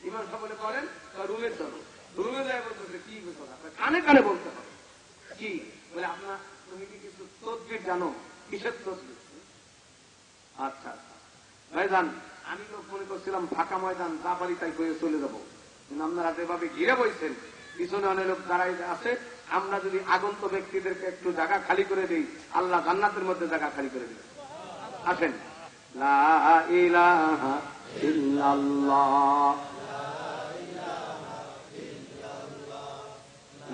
ইমাম সাহেব বলে করেন রুমে চলো, রুমে যায় বলতে কি কথা কানে কানে বলতে হবে। কি বলে আপনার তুমি কি কিছু তদবির জানো? কিসের তদবির? আচ্ছা আচ্ছা ভাইজান, আমি তো মনে করছিলাম ফাঁকা ময়দান যা পারি তাই করে চলে যাবো, কিন্তু আপনারা যেভাবে ঘিরে বইছেন, পিছনে অনেক লোক দাঁড়াই আছে। আমরা যদি আগন্ত ব্যক্তিদেরকে একটু জায়গা খালি করে দিই, আল্লাহ জান্নাতের মধ্যে জায়গা খালি করে দিই। আসেন। লা ইলাহা ইল্লাল্লাহ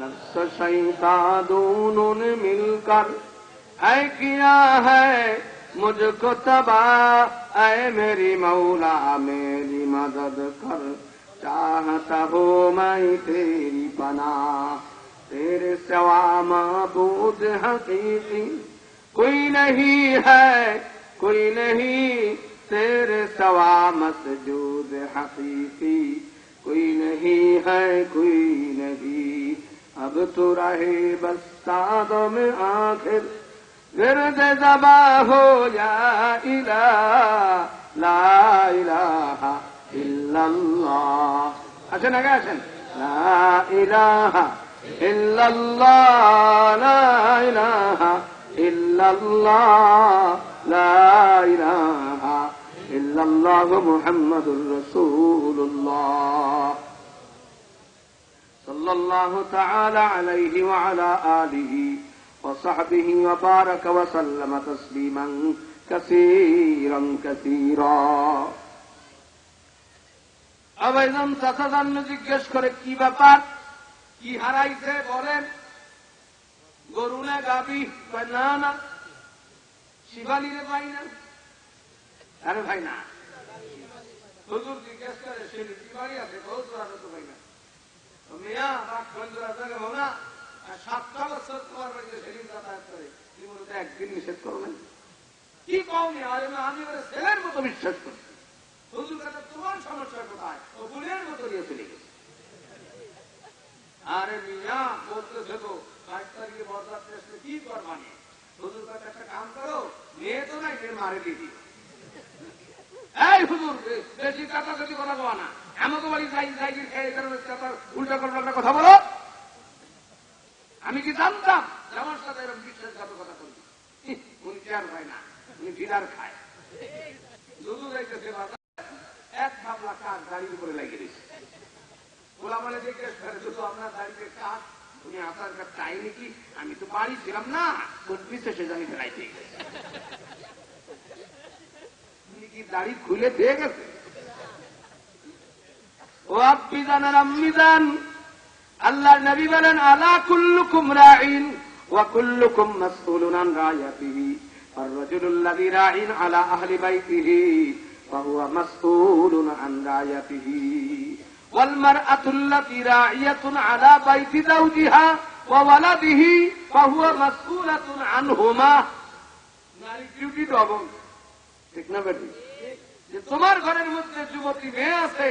नफ्स शैतान दोनों ने मिलकर ऐ किया है मुझको तबाह, ऐ मेरी मौला मेरी मदद कर, चाहता हो मैं तेरी पनाह, तेरे सिवा माबूद हकीकी कोई नहीं है, कोई नहीं, तेरे सिवा मसजूद हकीकी कोई नहीं है, कोई नहीं। अब तो रहे बस सादों में आखिर गिरद ज़बा हो या इलाह, ला इलाहा इल्लल्लाह। আসেন আগে আসেন। লা ইলাহা ইল্লাল্লাহ, লা ইলাহা ইল্লাল্লাহ, লা ইলাহা ইল্লাল্লাহ মুহাম্মাদুর রাসূলুল্লাহ সাল্লাল্লাহু তাআলা আলাইহি ওয়া আলা আলিহি ওয়া সাহবিহি ওয়া বারাকা ওয়া সাল্লামা তাসলিমান কাসীরান কাসীরা। আবাইজান চাচাজান জিজ্ঞেস করে কি ব্যাপার, কি হারাইছে বলেন? গরু না গাবি? না না, শিবালিরে পাই না। আরে ভাই না, হুজুর জিজ্ঞেস করে শিবালি আছে, বহুত তো ভাই না। মিয়া না 7টা বছর তোমার বাড়িতে সেদিন যাতায়াত করে, জীবনে একদিন নিষেধ করবেন? কি কওনি? আরে আমি ছেলের মতো বিশ্বাস করি। হুজুর কাছে তোমার সমস্যা কোথায়? ও বুড়ের মতো নিয়ে চলে গেছে। আরে মিয়া বলতেছে তো 5 তারিখে বরযাত্রী আসলে কি করবানি? হুজুর কাছে একটা কাম করো, মেয়ে তো নাই, মেয়ে মারে দিবি। এই হুজুর বেশি কথা যদি কথা বলা না, আমাকে বাড়ি যাই যাই খেয়ে উল্টা পাল্টা কথা বলো। আমি কি জানতাম আমার সাথে এরকম বিশ্বাসঘাতকতা করবি? উনি চেয়ার খায় না, উনি ভিড়ার খায়। দুধু যাইতেছে এক ভাবলা কাজ দাড়ির উপরে লাগিয়ে দিচ্ছে। ওলা মানে জিজ্ঞেস করে শুধু আপনার দাড়িতে কাজ, উনি আসার কাজ চাই নাকি? আমি তো বাড়ি ছিলাম না, তোর বিশেষে জানি ফেলাইতে দাড়ি খুলে দিয়ে গেছে। ও আব্বি জানার আম্মি জান, আল্লাহর নবী বলেন আলা কুল্লুকুম রাঈন ওয়া কুল্লুকুম মাসউলুন আন রায়াতিহি, আর রাজুলুল্লাযী রাঈন আলা আহলি বাইতিহি ওয়া হুয়া মাসউলুন আন রায়াতিহি, ওয়াল মারআতুল্লাতী রাঈয়াতুন আলা বাইতি যাওজিহা ওয়া ওয়ালাদিহি ওয়া হুয়া মাসউলাতুন আনহুমা। নারী ডিউটি ডবল। ঠিক না বেটি? যে তোমার ঘরের মধ্যে যুবতী মেয়ে আছে,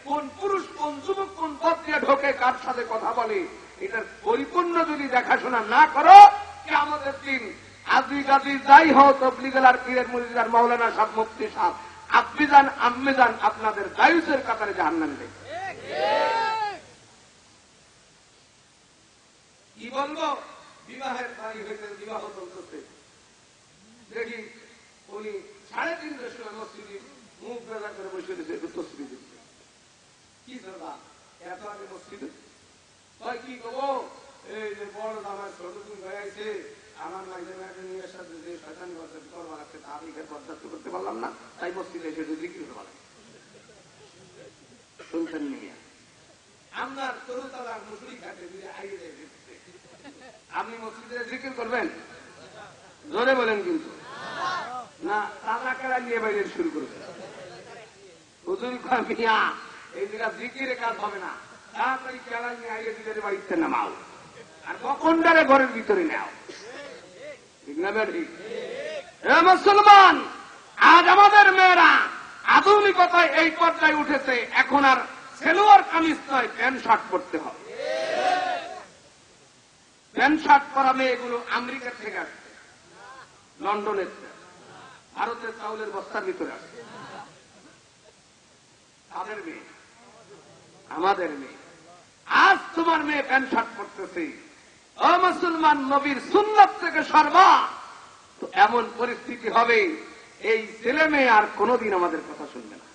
কোন পুরুষ কোন যুবক কোন পথ দিয়ে ঢোকে, কার সাথে কথা বলে, এটার পরিপূর্ণ যদি দেখাশোনা না করো, কিয়ামতের দিন আজি গাজি যাই হোক, তবলিগের আর পীরের মুরিদের মাওলানা সাহেব মুফতি সাহেব আব্বিজান আম্মেজান আপনাদের দায়ুসের কাতারে জাহান্নামে দেবে। কি বলবো, বিবাহের বাড়ি হইতে বিবাহ চলতেছে, দেখি উনি 3:30টার সময় মসজিদে মুখ বেজা করে বসে দিচ্ছে, তসবিহ দিচ্ছে। কি সরবা এত আগে মসজিদে হয় কি কবো, এই যে বড় দামার ছোট দিন হয়েছে, আমার মাঝে মাঝে নিয়ে সাথে যে শয়তানি করবার আছে তা আমি বরদাস্ত করতে পারলাম না, তাই মসজিদে এসে জিকির করতে পারলাম। শুনতেন নিয়ে আপনার তরুতলার মুসলিম ঘাটে দিয়ে আইয়ে যায়, আপনি মসজিদে জিকির করবেন? জোরে বলেন কিন্তু না, তাজা কেরা নিয়ে বাইরে শুরু করবেন। হুজুর মিয়া এই জায়গা জিকিরে কাজ হবে না, তাড়াতাড়ি কেলা নিয়ে আইয়ে দিলে বাড়িতে নামাও, আর কখনটারে ঘরের ভিতরে নেও। ঠিক না ঠিক? মুসলমান, আজ আমাদের মেয়েরা আধুনিকতায় এই পর্যায়ে উঠেছে, এখন আর সেলোয়ার কামিজ নয়, প্যান্ট শার্ট পরতে হবে। প্যান্ট শার্ট পরা মেয়েগুলো আমেরিকার থেকে আসছে, লন্ডনের, ভারতের চাউলের বস্তার ভিতরে আসছে। তাদের মেয়ে, আমাদের মেয়ে। আজ তোমার মেয়ে প্যান্ট শার্ট পরতেছে, ও মুসলমান, নবীর সুন্নাত থেকে সরবা, তো এমন পরিস্থিতি হবে এই ছেলে মেয়ে আর কোনদিন আমাদের কথা শুনবে না।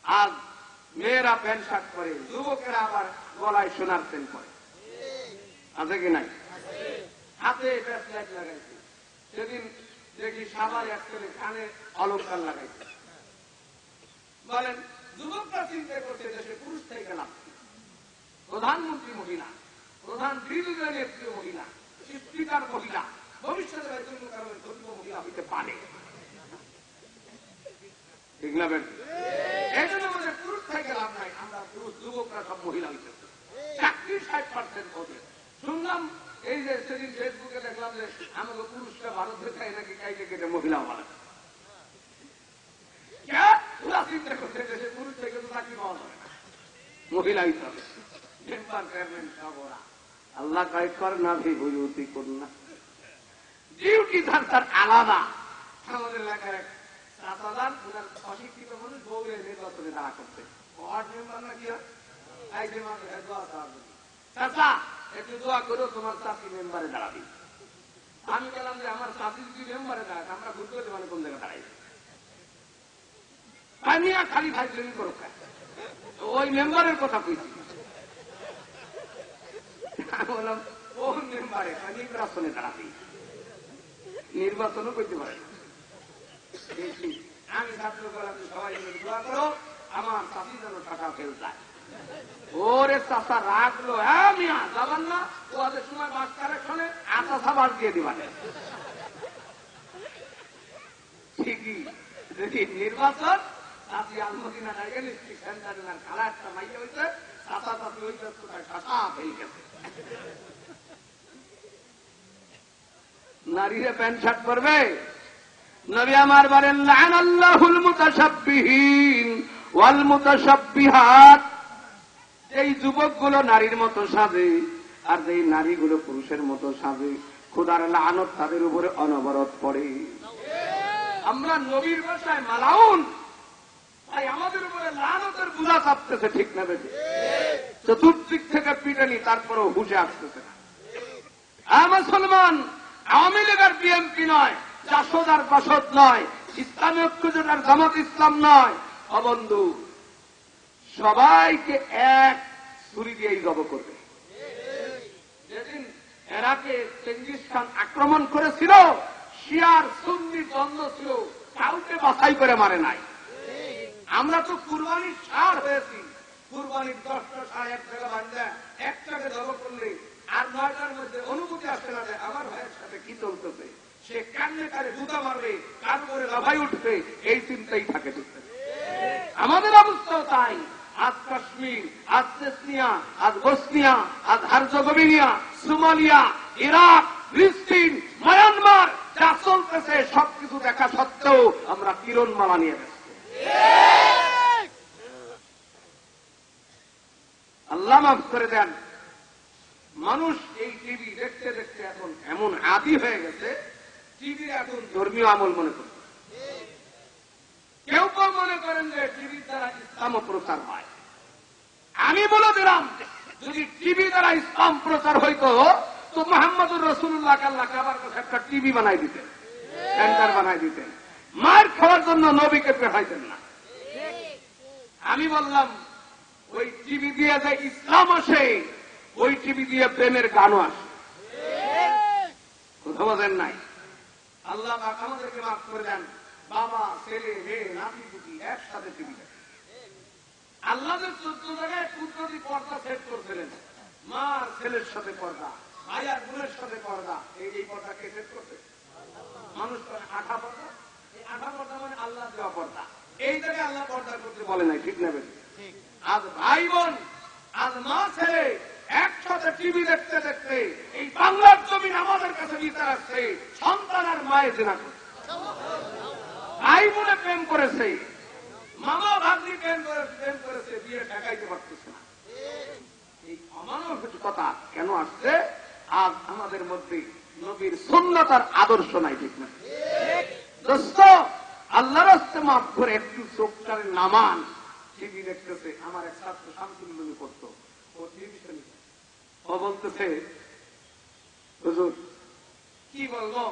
আজ মেয়েরা প্যান্ট শার্ট পরে, যুবকেরা আবার গলায় সোনার চেন পরে, আছে কি নাই? হাতে ব্রেসলেট লাগাইছে, সেদিন দেখি সবার এক ছেলে কানে অলঙ্কার লাগাইছে। বলেন, যুবকরা চিন্তা করছে দেশে পুরুষ থেকে লাভ, প্রধানমন্ত্রী মহিলা, প্রধান বিরোধী দলের নেত্রী মহিলা, স্পিকার মহিলা, ভবিষ্যতে মহিলা হইতে পারে। ঠিক না? এই জন্য আমাদের পুরুষ থেকে লাভ নাই, আমরা পুরুষ যুবকরা সব মহিলা হইতে, চাকরি 60% হবে। শুনলাম এই যে সেদিন ফেসবুকে দেখলাম যে আমাকে পুরুষরা ভারত থেকে নাকি কাইতে কেটে মহিলা বলে। চিন্তা করতে দেশে পুরুষ থেকে তো চাকরি পাওয়া যাবে না, মহিলা হইতে হবে। আল্লাহ কাজ কর না ভিভূতি করুন না, ডিউটি তার আলাদা। আমাদের এলাকার এক চাচাদার, ওনার অশিক্ষিত মানুষ বউরে নির্বাচনে দাঁড়া করছে, ওয়ার্ড মেম্বার না কি চাচা একটু দোয়া করো তোমার চাষি মেম্বারে দাঁড়াবি। আমি বললাম যে আমার চাষি যদি মেম্বারে দাঁড়ায় আমরা ঘুরতে হতে মানে কোন জায়গায় দাঁড়াই, আমি খালি ভাই জমি করো, ওই মেম্বারের কথা কইছি। বললাম কোন মেম্বারে? নির্বাচনে দাঁড়াবি, নির্বাচনও করতে পারে। আমি ছাত্র বললাম সবাই দোয়া করো আমার চাষি যেন টাকা ফেল যায়। ওরে চাষা রাখলো, হ্যাঁ মিয়া যাবেন না, ওদের সময় বাস কালেকশনে আশা বাস দিয়ে দিবেন। ঠিকই যদি নির্বাচন চাষি আলমদিনা ডায়াগনস্টিক সেন্টারের খালা একটা মাইয়া হইতে চাষা চাষি হইতে টাকা ফেল গেছে। নারীরা প্যান্ট শার্ট পরবে? নবী আমার বলেন লাআনাল্লাহুল মুতাশাব্বিহিন ওয়াল মুতাশাব্বিহাত, এই যুবকগুলো নারীর মতো সাজে আর যেই নারীগুলো পুরুষের মতো সাজে, খোদার লানত তাদের উপরে অনবরত পড়ে। আমরা নবীর ভাষায় মালাউন, তাই আমাদের উপরে লানতের বোঝা চাপতেছে। ঠিক না বেশি? চতুর্দিক থেকে পিটানি, তারপরেও হুশে আসতেছে না। মুসলমান, আওয়ামী লীগ আর বিএনপি নয়, জাসদ আর বাসদ নয়, ইসলামী ঐক্যজোটের জামাত ইসলাম নয়, অবন্ধু সবাইকে এক ছুরি দিয়েই জব করবে। যেদিন এরাকে চেঙ্গিস খান আক্রমণ করেছিল, শিয়ার সুন্নি দ্বন্দ্ব ছিল, কাউকে বাছাই করে মারে নাই। আমরা তো কুরবানির সার হয়েছি, কুরবানির 10টা সাড়ে 1 টাকা বান্ধা একটাকে জব করলে আর 9টার মধ্যে অনুভূতি আসতে না আমার ভাইয়ের সাথে কি চলতেছে, সে কান্নে কারে জুতা মারবে, কার করে লাফাই উঠবে, এই চিন্তাই থাকে। আমাদের অবস্থাও তাই। আজ কাশ্মীর, আজ চেচনিয়া, আজ বসনিয়া, আজ হার্জেগোভিনা, সোমালিয়া, ইরাক, ফিলিস্তিন, মায়ানমার যা চলতেছে সবকিছু দেখা সত্ত্বেও আমরা কিরণমালা নিয়ে ব্যস্ত। আল্লাহ মাফ করে দেন। মানুষ এই টিভি দেখতে দেখতে এখন এমন আদি হয়ে গেছে, টিভি এখন ধর্মীয় আমল মনে করছে। কেউ কেউ মনে করেন যে টিভির দ্বারা ইসলাম প্রচার হয়। আমি বলে দিলাম, যদি টিভি দ্বারা ইসলাম প্রচার হইতো তো মুহাম্মদুর রাসূলুল্লাহ আল্লাহ কাবার কাছে একটা টিভি বানাই দিতেন, সেন্টার বানাই দিতেন, মার খাওয়ার জন্য নবীকে পাঠাইতেন না। আমি বললাম ওই টিভি দিয়ে যে ইসলাম আসে, ওই টিভি দিয়ে প্রেমের গানও আসে। কথা বলেন নাই? আল্লাহ আমাদেরকে মাফ করে দেন। বাবা, ছেলে, মেয়ে, নাতি পুতি একসাথে টিভি দেখে। আল্লাহ যে 14 জায়গায় পুত্রটি পর্দা সেট করছিলেন, মা ছেলের সাথে পর্দা, ভাই আর বোনের সাথে পর্দা, এই পর্দা কে সেট করছে? মানুষ করে আঠা পর্দা। এই আঠা পর্দা মানে আল্লাহ দেওয়া পর্দা। এই জায়গায় আল্লাহ পর্দা করতে বলে নাই, ঠিক না? আজ ভাই বোন, আজ মা ছেলে একসাথে টিভি দেখতে দেখতে এই বাংলার জমিন আমাদের কাছে বিচার আসছে, সন্তান আর মায়ের জিনা করছে, ভাই বোনে প্রেম করেছে, মামা ভাগ্নি প্রেম করেছে, বিয়ে ঠেকাইতে পারতেছে না। এই অমানবিকতা কেন আসছে? আজ আমাদের মধ্যে নবীর সুন্নাত আর আদর্শ নাই, ঠিক না? দোস্ত, আল্লাহর রাস্তে মাফ করে একটু চোখটারে নামান। টিভি দেখতেছে, আমার এক ছাত্র শামসুল করতো, ও টেলিভিশন, ও বলতেছে হুজুর কি বলবো,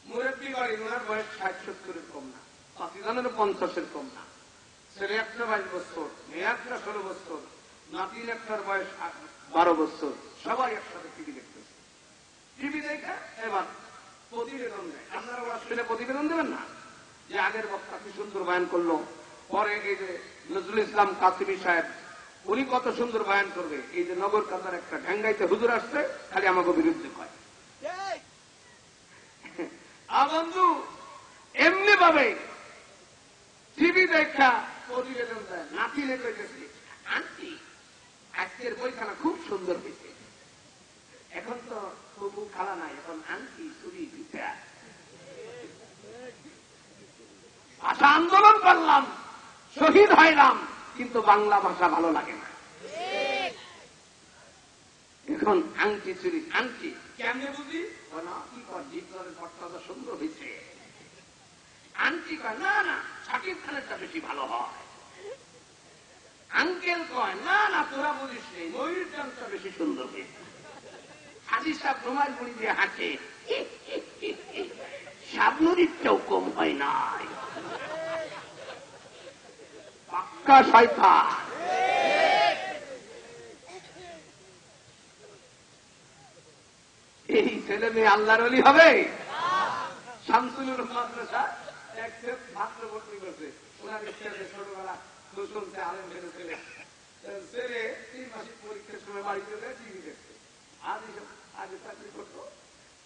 মুরব্বী বাড়ি, ওনার বয়স 60-70 কম না, পাকিস্তানের 50 কম না, ছেলে একটা 22 বছর, মেয়ে একটা 16 বছর, নাতির একটার বয়স 12 বছর, সবাই একসাথে টিভি দেখতেছে। টিভি দেখে এবার প্রতিবেদন দেয়। আপনারা ওরা শুনে প্রতিবেদন দেবেন না যে আগের বক্তা কি সুন্দর বয়ান করলো, পরে এই যে নজরুল ইসলাম কাসিমি সাহেব, উনি কত সুন্দর বয়ান করবে। এই যে নগর কাতার একটা ঢাঙ্গাইতে হুজুর আসছে, খালি আমাকে বিরুদ্ধে কয়। বন্ধু, এমনি ভাবে টিভি দেখা প্রতিবেদন দেয়। নাতি লেগে গেছে, আন্টি আজকের বইখানা খুব সুন্দর হয়েছে, এখন তো তবু খালা নাই, এখন আন্টি চুরি পিঠা। ভাষা আন্দোলন করলাম, শহীদ হইলাম, কিন্তু বাংলা ভাষা ভালো লাগে না। এখন আংটি চুরি, আংটি কেমনে বুঝি? কি কর, জীবনের পট্টাটা সুন্দর হয়েছে। আংটি কয় না না, শাকিব খানেরটা বেশি ভালো হয়। আঙ্কেল কয় না না, তোরা বুঝিস নেই, ময়ূর চাঁদটা বেশি সুন্দর হয়েছে। হাজি সাহেব রুমাল মুড়ি দিয়ে হাঁটে, শাবনুরির চেয়েও কম হয় নাই। পাক্কা শয়তান। এই ছেলে মেয়ে আল্লাহর ওলি হবে? শামসুল মাদ্রাসা এক ছাত্র ভর্তি করছে, ওনার ইচ্ছা ছোটবেলা শুনছে আলেম ছেলে ছেলে ছেলে 3 মাসিক পরীক্ষার সময় বাড়িতে টিভি দেখছে। আজ চাকরি করতো,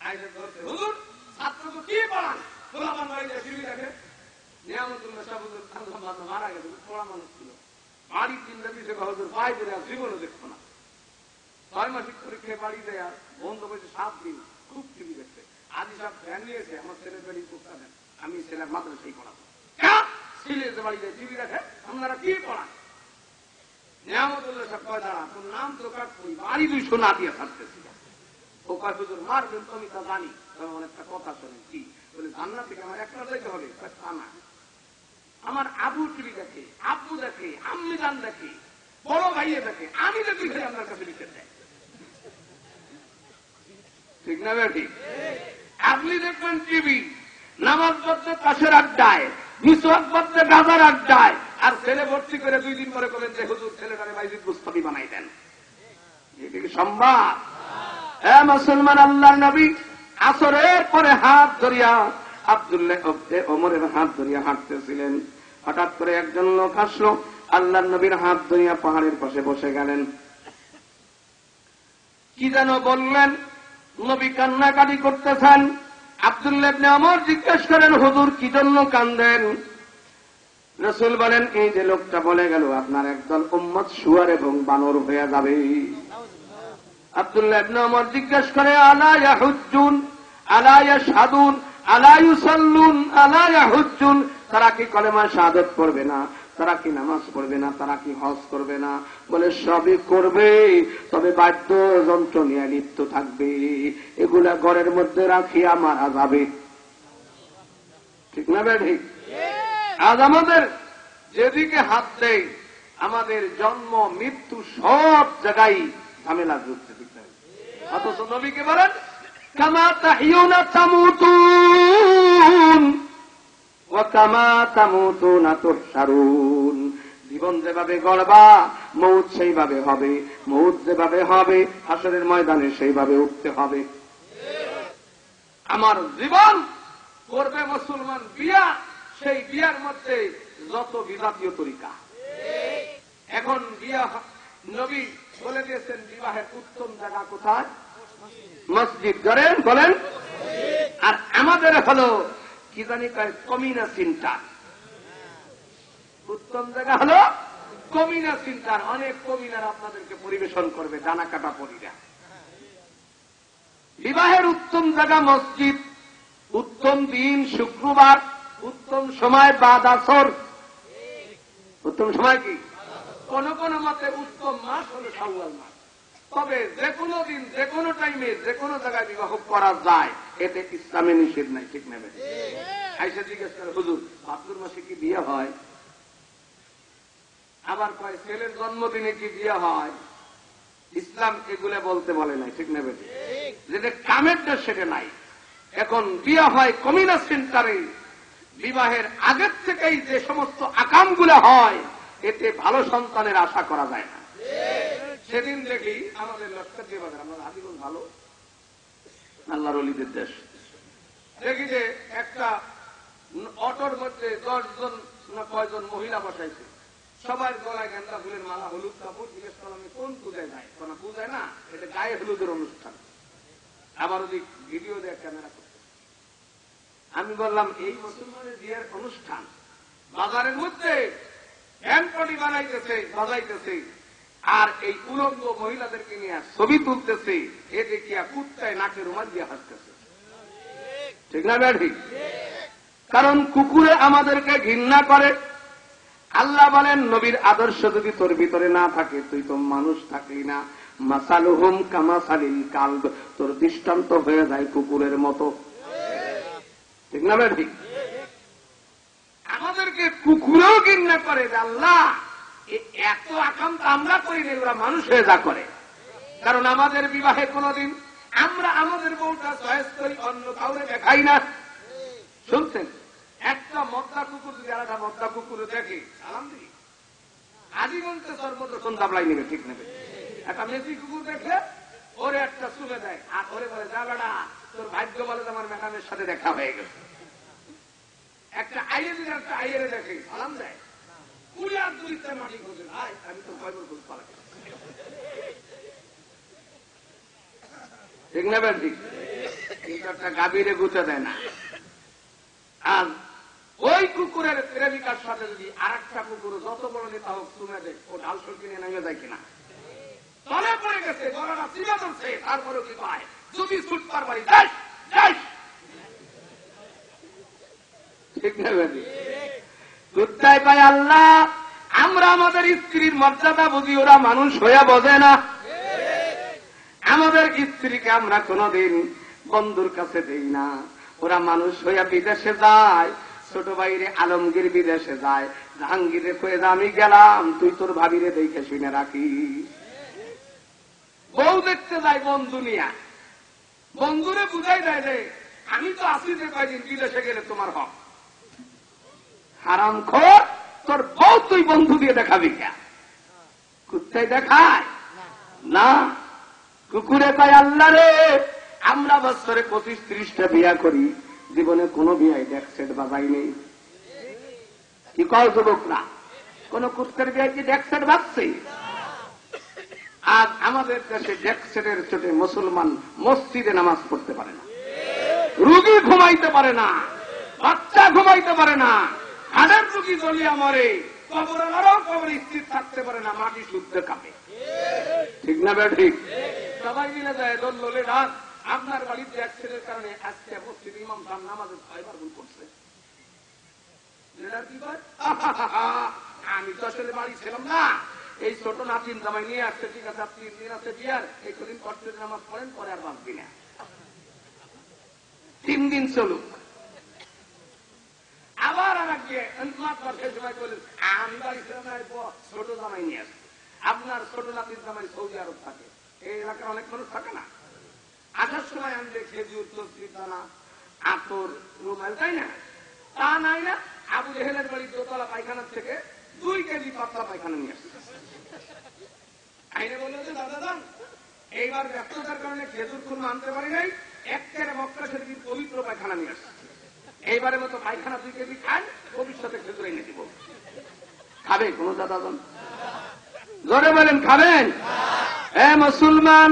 আইসে ধরছে, হুজুর ছাত্র তো কি পড়ান, গোলামান বাড়িতে টিভি দেখে। নিয়ামতুল্লাহ সাহেব হুজুর মারা গেছে, পড়া মানুষ ছিল, বাড়ির চিন্তা দিয়েছে, হুজুর ভাই বলে আর জীবনও দেখতো না। 6 মাসিক পরীক্ষায় বাড়ি দেয়, বন্ধ করেছে 7 দিন, খুব টিভি দেখছে। আজি সাহেব ফ্যান নিয়েছে, আমার ছেলের বাড়ি করতে দেন, আমি ছেলের মাদ্রাসাই পড়াবো। ছেলে বাড়িতে টিভি দেখে, আপনারা কি পড়ান? নিয়ামতুল্লাহ সাহেব কয় দাঁড়া, তোর নাম তো কাট করি, বাড়ি 200 না দিয়ে থাকতেছি। ও কয় হুজুর মারবেন তো, আমি তা জানি, তবে অনেকটা কথা শোনেন। কি বলে? জান্নাত থেকে আমার একটা দেখতে হবে। তা না, আমার আবু টিভি দেখে, আব্বু দেখে, আম্মি জান দেখে, বড় ভাইয়ে দেখে, আমি দেখি ভাই আপনার কাছে লিখে দেয়। ঠিক না ঠিক? আপনি দেখবেন টিভি, নামাজ পড়তে পাশের আড্ডায়, মিসওয়াক পড়তে গাজার আড্ডায়, আর ছেলে ভর্তি করে 2 দিন পরে বলেন যে হুজুর ছেলেটারে মাইজিদ মুস্তাফি বানাই দেন। এটা কি সম্ভব? মুসলমান, আল্লাহর নবী আসরের পরে হাত ধরিয়া আব্দুল্লাহ ইবনে ওমরের হাত ধরিয়া হাঁটতেছিলেন। হঠাৎ করে একজন লোক আসলো, আল্লাহর নবীর হাত ধরিয়া পাহাড়ের পাশে বসে গেলেন। কি যেন বললেন, নবী কান্নাকাটি করতেছেন। আব্দুল্লাহ ইবনে ওমর জিজ্ঞেস করেন, হুজুর কি জন্য কান্দেন? রাসূল বলেন, এই যে লোকটা বলে গেল আপনার একদল উম্মত শুয়ার এবং বানর হয়ে যাবে। আব্দুল্লাহ ইবনে ওমর জিজ্ঞেস করে, আলা ইয়াহুজ্জুন আলা ইয়াশহাদুন আলা ইউসাল্লুন আলা ইয়াহুজ্জুন, তারা কি কলেমা শাহাদাত পড়বে না? তারা কি নামাজ পড়বে না? তারা কি হজ করবে না? বলে সবই করবে, তবে বাদ্যযন্ত্র নিয়ে লিপ্ত থাকবে, এগুলা ঘরের মধ্যে রাখিয়া মারা যাবে। ঠিক না ঠিক? আজ আমাদের যেদিকে হাত দেয় আমাদের জন্ম মৃত্যু সব জায়গায় ঝামেলা ঘুরছে। অথচ নবীকে বলেন কামা তাহিয়ুনা তামুতুন ওয়া কামা তামুতুনা তুহশারুন। জীবন যেভাবে গড়বা মৌত সেইভাবে হবে, মৌত যেভাবে হবে হাসরের ময়দানে সেইভাবে উঠতে হবে। আমার জীবন করবে মুসলমান বিয়া, সেই বিয়ার মধ্যে যত বিজাতীয় তরিকা। এখন বিয়া নবী বলে দিয়েছেন বিবাহের উত্তম জায়গা কোথায়? মসজিদ। করেন বলেন। আর আমাদের হলো কি জানি কমিনা সেন্টার। উত্তম জায়গা হলো কমিনা সেন্টার। অনেক কমিনার আপনাদেরকে পরিবেশন করবে জানা কাটা পরিরা। বিবাহের উত্তম জায়গা মসজিদ, উত্তম দিন শুক্রবার, উত্তম সময় বাদ আসর। উত্তম সময় কি? কোন কোন মতে উত্তম মাস হলো শাওয়াল মাস। তবে যে কোনো দিন যে কোনো টাইমে যে কোনো জায়গায় বিবাহ করা যায়, এতে ইসলামে নিষেধ নাই। ঠিক নেবে আইসা জিজ্ঞেস করে হুজুর ভাদ্র মাসে কি বিয়ে হয়? আবার কয় ছেলের জন্মদিনে কি বিয়ে হয়? ইসলাম এগুলো বলতে বলে নাই। ঠিক নেবে যেটা কামেরটা সেটা নাই। এখন বিয়ে হয় কমিউনিটি সেন্টারে। বিবাহের আগের থেকেই যে সমস্ত আকামগুলো হয় এতে ভালো সন্তানের আশা করা যায় না। সেদিন দেখি আমাদের লক্ষ্য দিয়ে বাজার, আমাদের হাজিগঞ্জ ভালো আল্লাহর ওলিদের দেশ, দেখি যে একটা অটোর মধ্যে 10 জন না কয়জন মহিলা বসাইছে। সবার গলায় গেন্দা ফুলের মালা, হলুদ কাপড়। জিজ্ঞেস করলাম কোন পূজায় যায়? কোন পূজায় না, এটা গায়ে হলুদের অনুষ্ঠান। আবার ওদিক ভিডিও দেয় ক্যামেরা করতে। আমি বললাম এই মুসলমানের বিয়ের অনুষ্ঠান বাজারের মধ্যে ব্যান্ডপটি বানাইতেছে, বাজাইতেছে, আর এই উলঙ্গ মহিলাদেরকে নিয়ে ছবি তুলতেছে। এ দেখিয়া কুত্তায় নাকে রুমাল দিয়ে হাসতেছে। ঠিক না ব্যাধি? কারণ কুকুরে আমাদেরকে ঘৃণা করে। আল্লাহ বলেন নবীর আদর্শ যদি তোর ভিতরে না থাকে তুই তো মানুষ থাকলি না। মাসালুহুম কামাসালিল কালব, তোর দৃষ্টান্ত হয়ে যায় কুকুরের মতো। ঠিক না ব্যাধি? আমাদেরকে কুকুরেও ঘৃণা করে যে আল্লাহ এত আকাম আমরা করি না, ওরা মানুষ হয়ে যা করে। কারণ আমাদের বিবাহে কোনদিন আমরা আমাদের বউটা চয়েস করি, অন্য কাউরে দেখাই না। শুনছেন? একটা মদ্দা কুকুর যদি আরেকটা মদ্দা কুকুরে দেখে সালাম দিই, আজীবনতে সর্বদর্শন দাবলাই নেবে। ঠিক নেবে? একটা মেসি কুকুর দেখলে ওরে একটা চুলে দেয় আর ওরে বলে যা বেড়া তোর ভাগ্য বলে আমার ম্যাডামের সাথে দেখা হয়ে গেছে। একটা আইয়ে যদি একটা আইয়েরে দেখে সালাম দেয়, কুড়ি আর দুইটা মাটি খোঁজে আমি তো কয়বার খোঁজ পালা। ঠিক নেবে? ঠিক। কিন্তু একটা গাভীরে গুছে দেয় না। আর ওই কুকুরের প্রেমিকার সাথে যদি আর একটা কুকুর যত বড় নেতা হোক শুনে দেয়, ও ঢাল সরকি নিয়ে নেমে যায় কিনা? তলে পড়ে গেছে, গলাটা চিবা ধরছে, তারপরেও কি পায় যদি ছুট পারবারি যাই যাই। ঠিক না? কুত্তায় পায় আল্লাহ। আমরা আমাদের স্ত্রীর মর্যাদা বুঝি, ওরা মানুষ হইয়া বোঝে না। আমাদের স্ত্রীকে আমরা কোনদিন বন্ধুর কাছে দেই না। ওরা মানুষ হইয়া বিদেশে যায়। ছোট ভাইরে আলমগীর বিদেশে যায়, জাহাঙ্গীরে কয়ে যে আমি গেলাম, তুই তোর ভাবিরে দেখে শুনে রাখিস। বউ দেখতে যায় বন্ধু নিয়া, বন্ধুরে বুঝাই দেয় যে আমি তো আসি যে কয়দিন, বিদেশে গেলে তোমার হক। হারামখোর, তোর বউ তুই বন্ধু দিয়ে দেখাবি কে? কুত্তায় দেখায় না। কুকুরে কয় আল্লাহ রে, আমরা বছরে 25-30টা বিয়া করি, জীবনে কোন বিয়ায় ডেক সেট বাজাই নেই। কি কয় যুবকরা? কোন কুত্তের বিয়ায় কি ডেক সেট বাজছে? আজ আমাদের দেশে ডেক সেটের চোটে মুসলমান মসজিদে নামাজ পড়তে পারে না, রুগী ঘুমাইতে পারে না, বাচ্চা ঘুমাইতে পারে না, হাড়ের রুগী জ্বলিয়া মরে, কবরেরও কবরে স্থির থাকতে পারে না, মাটি শুদ্ধ কাঁপে। ঠিক না বে? ঠিক। সবাই মিলে যায় দোলে ডাক। আপনার বাড়িতে অ্যাক্সিডেন্টের কারণে আজকে মসজিদ ইমাম সাহেব নামাজে 6বার ভুল করছে। আমি তো আসলে বাড়ি ছিলাম না, এই ছোট নাতিন জামাই নিয়ে আসছে। ঠিক আছে, 3 দিন আছে বিয়ার, এই কদিন কষ্ট নামাজ পড়েন, পরে আর বাঁচবি না। 3 দিন চলুক। আবার আর এক গিয়ে মাত্র সেই সময় বললেন আমি বাড়িতে ছোট জামাই নিয়ে আসছি। আপনার ছোট নাতির জামাই সৌদি আরব থাকে, এই এলাকার অনেক মানুষ থাকে না। আসার সময় আনবে খেজুর, তসবির দানা, আতর, রুমাল, তাই না? তা নাই না, আবু জেহেলের বাড়ির দোতলা পায়খানার থেকে 2 কেজি পাতলা পায়খানা নিয়ে আসছে। আইনে বললো যে দাদা যান, এইবার ব্যস্ততার কারণে খেজুর খুরমা আনতে পারি নাই, একেবারে মক্কা শরীফের পবিত্র পায়খানা নিয়ে আসছে। এইবারের মতো পায়খানা 2 কেজি খান, ভবিষ্যতে খেজুর এনে দিব। খাবে কোন দাদা যান? জোরে বলেন খাবেন? মুসলমান,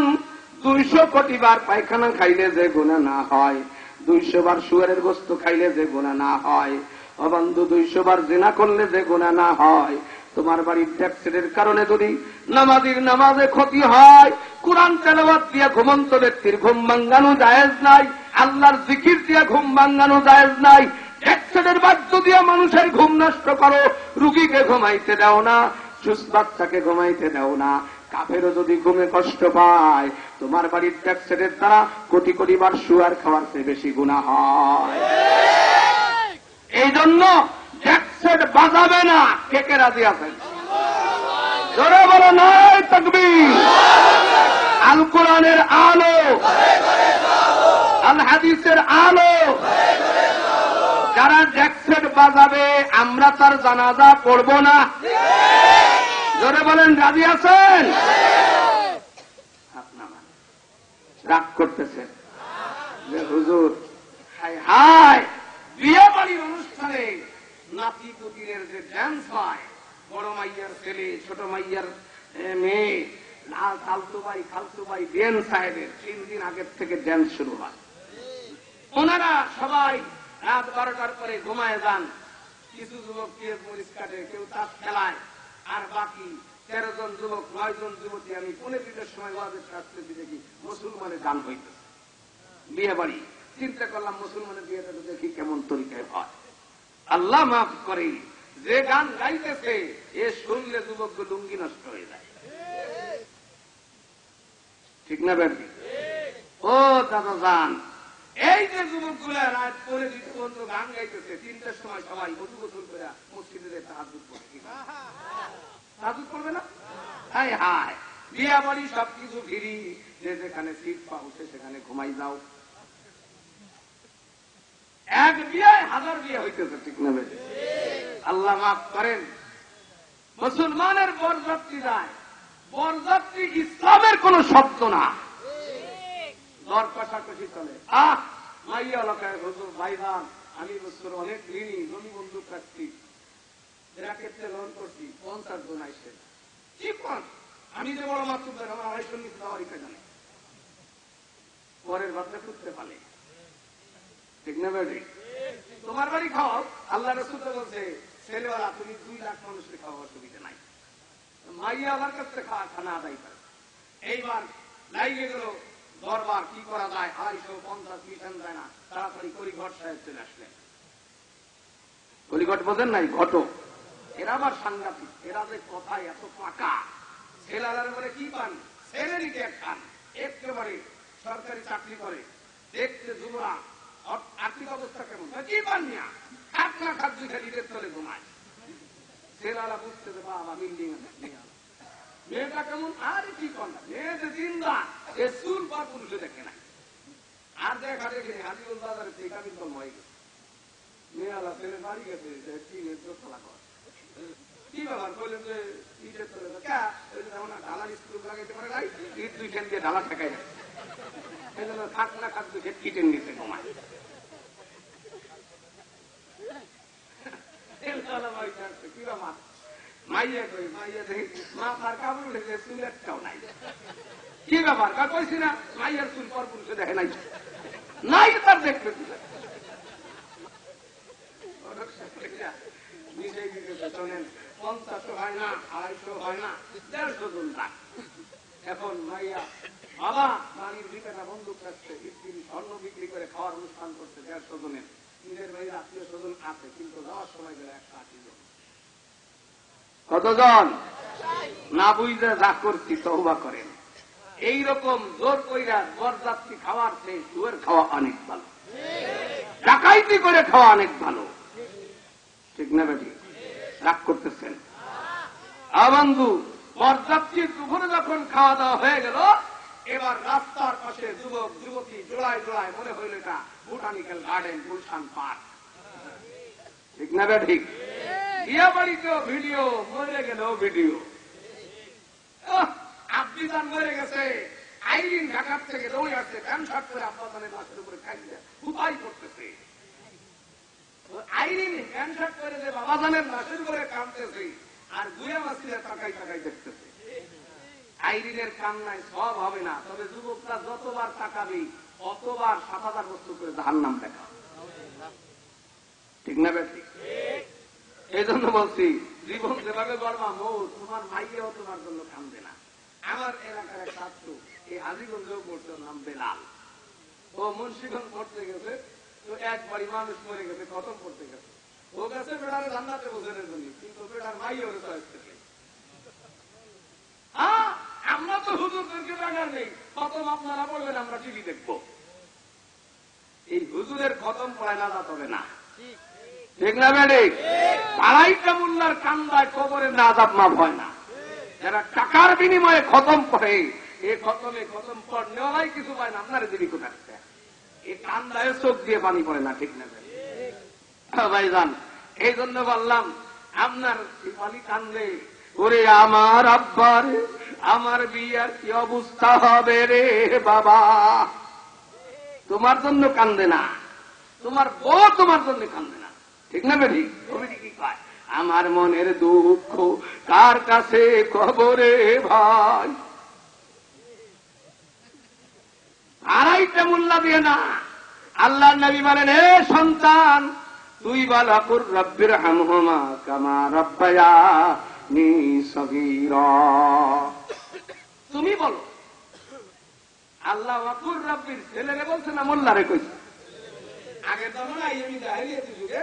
200 কোটি বার পায়খানা খাইলে যে গুনাহ না হয়, 200 বার শুয়ারের গোশত খাইলে যে গুনাহ না হয়, ও বন্ধু 200 বার জিনা করলে যে গুনাহ না হয়, তোমার বাড়ির ট্যাক্সের কারণে যদি নামাজের নামাজে ক্ষতি হয়, কোরআন তেলাওয়াত দিয়া ঘুমন্ত ব্যক্তির ঘুম ভাঙানো জায়েজ নাই, আল্লাহর জিকির দিয়া ঘুম ভাঙানো জায়েজ নাই। ট্যাক্সের বাধ্য দিয়া মানুষের ঘুম নষ্ট করো, রুগীকে ঘুমাইতে দাও না, সুস্থ বাচ্চাকে ঘুমাইতে দাও না। কাফেরও যদি ঘুমে কষ্ট পায়, তোমার বাড়ির ট্যাক্সের দ্বারা কোটি কোটি বার শুয়ার খাওয়ার চেয়ে বেশি গুনাহ হয়। এই জন্য ট্যাক্সের বাজাবে না। কে কে রাজি আছেন? জোরে বলো নারে তাকবীর। আল কোরআনের আলো, আল হাদিসের আলো, যারা ট্যাক্সের বাজাবে আমরা তার জানাজা পড়ব না। জোরে বলেন রাজি আছেন? রাগ করতেছেন যে হুজুর হায় হায়, বিয়ে বাড়ির অনুষ্ঠানে নাতি পুতিরের যে ড্যান্স হয়, বড় মাইয়ার ছেলে, ছোট মাইয়ার মেয়ে, খালতু ভাই বিএন সাহেবের 3 দিন আগের থেকে ড্যান্স শুরু হয়। ওনারা সবাই রাত 12টার পরে ঘুমায় যান। কিছু যুবক পেঁয়াজ মরিচ কাটে, কেউ তাস খেলায়, আর বাকি 13 জন যুবক, 9 জন যুবতী আমি 15টার সময় ওয়াজের কাছতে দেখি মুসলমানের গান হইতেছে। বিয়ে বাড়ি চিন্তা করলাম মুসলমানের বিয়েটা দেখি কেমন তরিকায় হয়। আল্লাহ মাফ করে, যে গান গাইতেছে এ শুনলে যুবক লুঙ্গি নষ্ট হয়ে যায়। ঠিক না ব্যাপারী? ও দাদা যান, এই যে যুবক গুলা রাত পরে পর্যন্ত গান গাইতেছে, 3টার সময় সবাই বধু গোসল করে মসজিদে তাহাজ্জুদ পড়ে, তাহাজ্জুদ পড়বে না? হায় হায়, বিয়ে বাড়ি সবকিছু ফিরি, যে যেখানে সিট পাও সেখানে ঘুমাই যাও। এক বিয়ে 1000 বিয়ে হইতেছে। ঠিক না ভাই? আল্লাহ মাফ করেন। মুসলমানের বরযাত্রী যায়, বরযাত্রী ইসলামের কোন শব্দ না, দর কষাকষি চলে। মাইয়া এলাকায় হুজুর ভাইজান, আমি বছর অনেক ঋণী, জমি বন্দুক রাখছি, রাকেটে লোন করছি, 50 জন আইসে। কি কন? আমি যে বড় মাসুদ ভাই, আমার 250 নিতে দেওয়ারই কে জানে, পরের বাচ্চা খুঁজতে পারে। ঠিক না ভাই? তোমার বাড়ি খাও, আল্লাহ রাসূল বলছে ছেলেওয়ালা তুমি 2 লাখ মানুষকে খাওয়া, অসুবিধা নাই। মাইয়া আমার কাছে খানা আদায় করে। এইবার লাইগে গেল দরবার, কি করা যায়, 250 মিশন যায় না, তাড়াতাড়ি করিঘট সাহেব চলে আসলেন। করিঘট বোঝেন নাই? ঘটক। এরা আবার সাংঘাতিক, এরা যে কথায় এত পাকা। ছেলেলার বলে কি পান? ছেলেরই দেখ খান, একেবারে সরকারি চাকরি করে, দেখতে যুবরা, আর্থিক অবস্থা কেমন, কি পান না খাট না খাদ্য খেলে ঈদের তলে ঘুমায়। ছেলেলা বুঝতে যে বাবা বিল্ডিং মেয়েটা কেমন, আর কি কন, মেয়ে যে জিন্দা, এ চুল পা পুরুষে দেখে না। আর দেখা দেখে হাজিগঞ্জ বাজারে সেই কাবিল কম হয়ে গেছে। মেয়েলা ছেলে বাড়ি গেছে, দোতলা কর। কি ব্যাপার বললেন যে ঈদের তলে ঢালার স্কুল লাগাইতে পারে নাই, ঈদ 2 খেন দিয়ে ঢালা ঠেকাই যায়, সেই জন্য খাট না খাদ্য খেয়ে কিচেন নিচে ঘুমায়। কি ব্যাপার? মাইয়া কই, মাইয়া দেখি মাথার কাপড় উঠেছে, চুল একটাও নাই। কি ব্যাপার? কইছি না মাইয়ার চুল পর পুরুষে দেখে নাই, নাই তার দেখবে শোনেন, 50 হয় না, 250 হয় না, 150 জন লাখ। এখন মাইয়া বাবা বাড়ির ভিতরে বন্দুক রাখছে, স্বর্ণ বিক্রি করে খাওয়ার অনুষ্ঠান করছে 150 জনের। নিজের বাড়ির আত্মীয় স্বজন আছে, কিন্তু যাওয়ার সময় গেলে 180 জন। কতজন? না বুঝলে যা করছি তওবা করেন। এইরকম জোর কইরা বরযাত্রী খাওয়ার চেয়ে সুয়ের খাওয়া অনেক ভালো, ডাকাইতি করে খাওয়া অনেক ভালো। ঠিক না বেটি? রাগ করতেছেন? বন্ধু, বরযাত্রীর দুপুরে যখন খাওয়া দাওয়া হয়ে গেল, এবার রাস্তার পাশে যুবক যুবতী জোড়ায় জোড়ায় মনে হইল এটা বোটানিক্যাল গার্ডেন, গুলশান পার্ক। ঠিক না বেটি? বিয়া বাড়িতেও ভিডিও, মরে গেলেও ভিডিও। আব্দিজান মরে গেছে, আইরিন ঢাকার থেকে দৌড়ে আসছে, প্যান্ট শার্ট করে আব্বাজানের লাশের উপরে খাইছে, উপায় করতেছে। আইরিন প্যান্ট শার্ট করে যে বাবাজানের লাশের উপরে কাঁদতেছে, আর গুয়া মাসিদের তাকাই তাকাই দেখতেছে। আইরিনের কান্নায় সব হবে না, তবে যুবকরা যতবার তাকাবি অতবার ৭,০০০ বস্তু করে জাহান্নাম দেখা। ঠিক না বেটি? এই জন্য বলছি, জীবন যেভাবে গড়বা মৌ, তোমার মাইয়াও তোমার জন্য কান্দে না। আমার এলাকার এক ছাত্র এই হাজিগঞ্জেও পড়তো, নাম বেলাল। ও মুন্সিগঞ্জ পড়তে গেছে, তো এক বাড়ি মানুষ মরে গেছে, খতম করতে গেছে। ও গেছে বেড়ারে জান্নাতে বসেনের জন্য, কিন্তু বেড়ার মাইয়া ওরে চয়েস থেকে। আমরা তো হুজুরদেরকে টাকার নেই, খতম আপনারা বলবেন আমরা টিভি দেখবো। এই হুজুরের খতম পড়ায় না যাবে না। ঠিক না বেড়ে? আড়াইটা মোল্লার কান্দায় কবরের না আযাব মাফ হয় না। যারা টাকার বিনিময়ে খতম করে, এই খতমে খতম পর নেওয়াই কিছু পায় না, আপনারা দেরি কোথায়? এই কান্দায় চোখ দিয়ে পানি পড়ে না। ঠিক না ভাইজান? এই জন্য বললাম, আপনার পানি কান্দে, ওরে আমার আব্বার আমার বিয়ার কি অবস্থা হবে রে বাবা। তোমার জন্য কান্দে না, তোমার বউ তোমার জন্য কান্দে না। ঠিক না বেঠি? কবিটি কি কয়? আমার মনের দুঃখ কার কাছে কবরে ভাই। আড়াইটা মোল্লা দিয়ে না। আল্লাহর নবী বলেন, হে সন্তান, তুই বলা কুর রব্বির হামহুমা কামা রাব্বায়ানি সগীরা। তুমি বলো। আল্লাহ ওয়াকুর রব্বির ছেলেরে বলছে না মোল্লারে কইছে? আগের জমানায় আমি জাহেলিয়াতের যুগে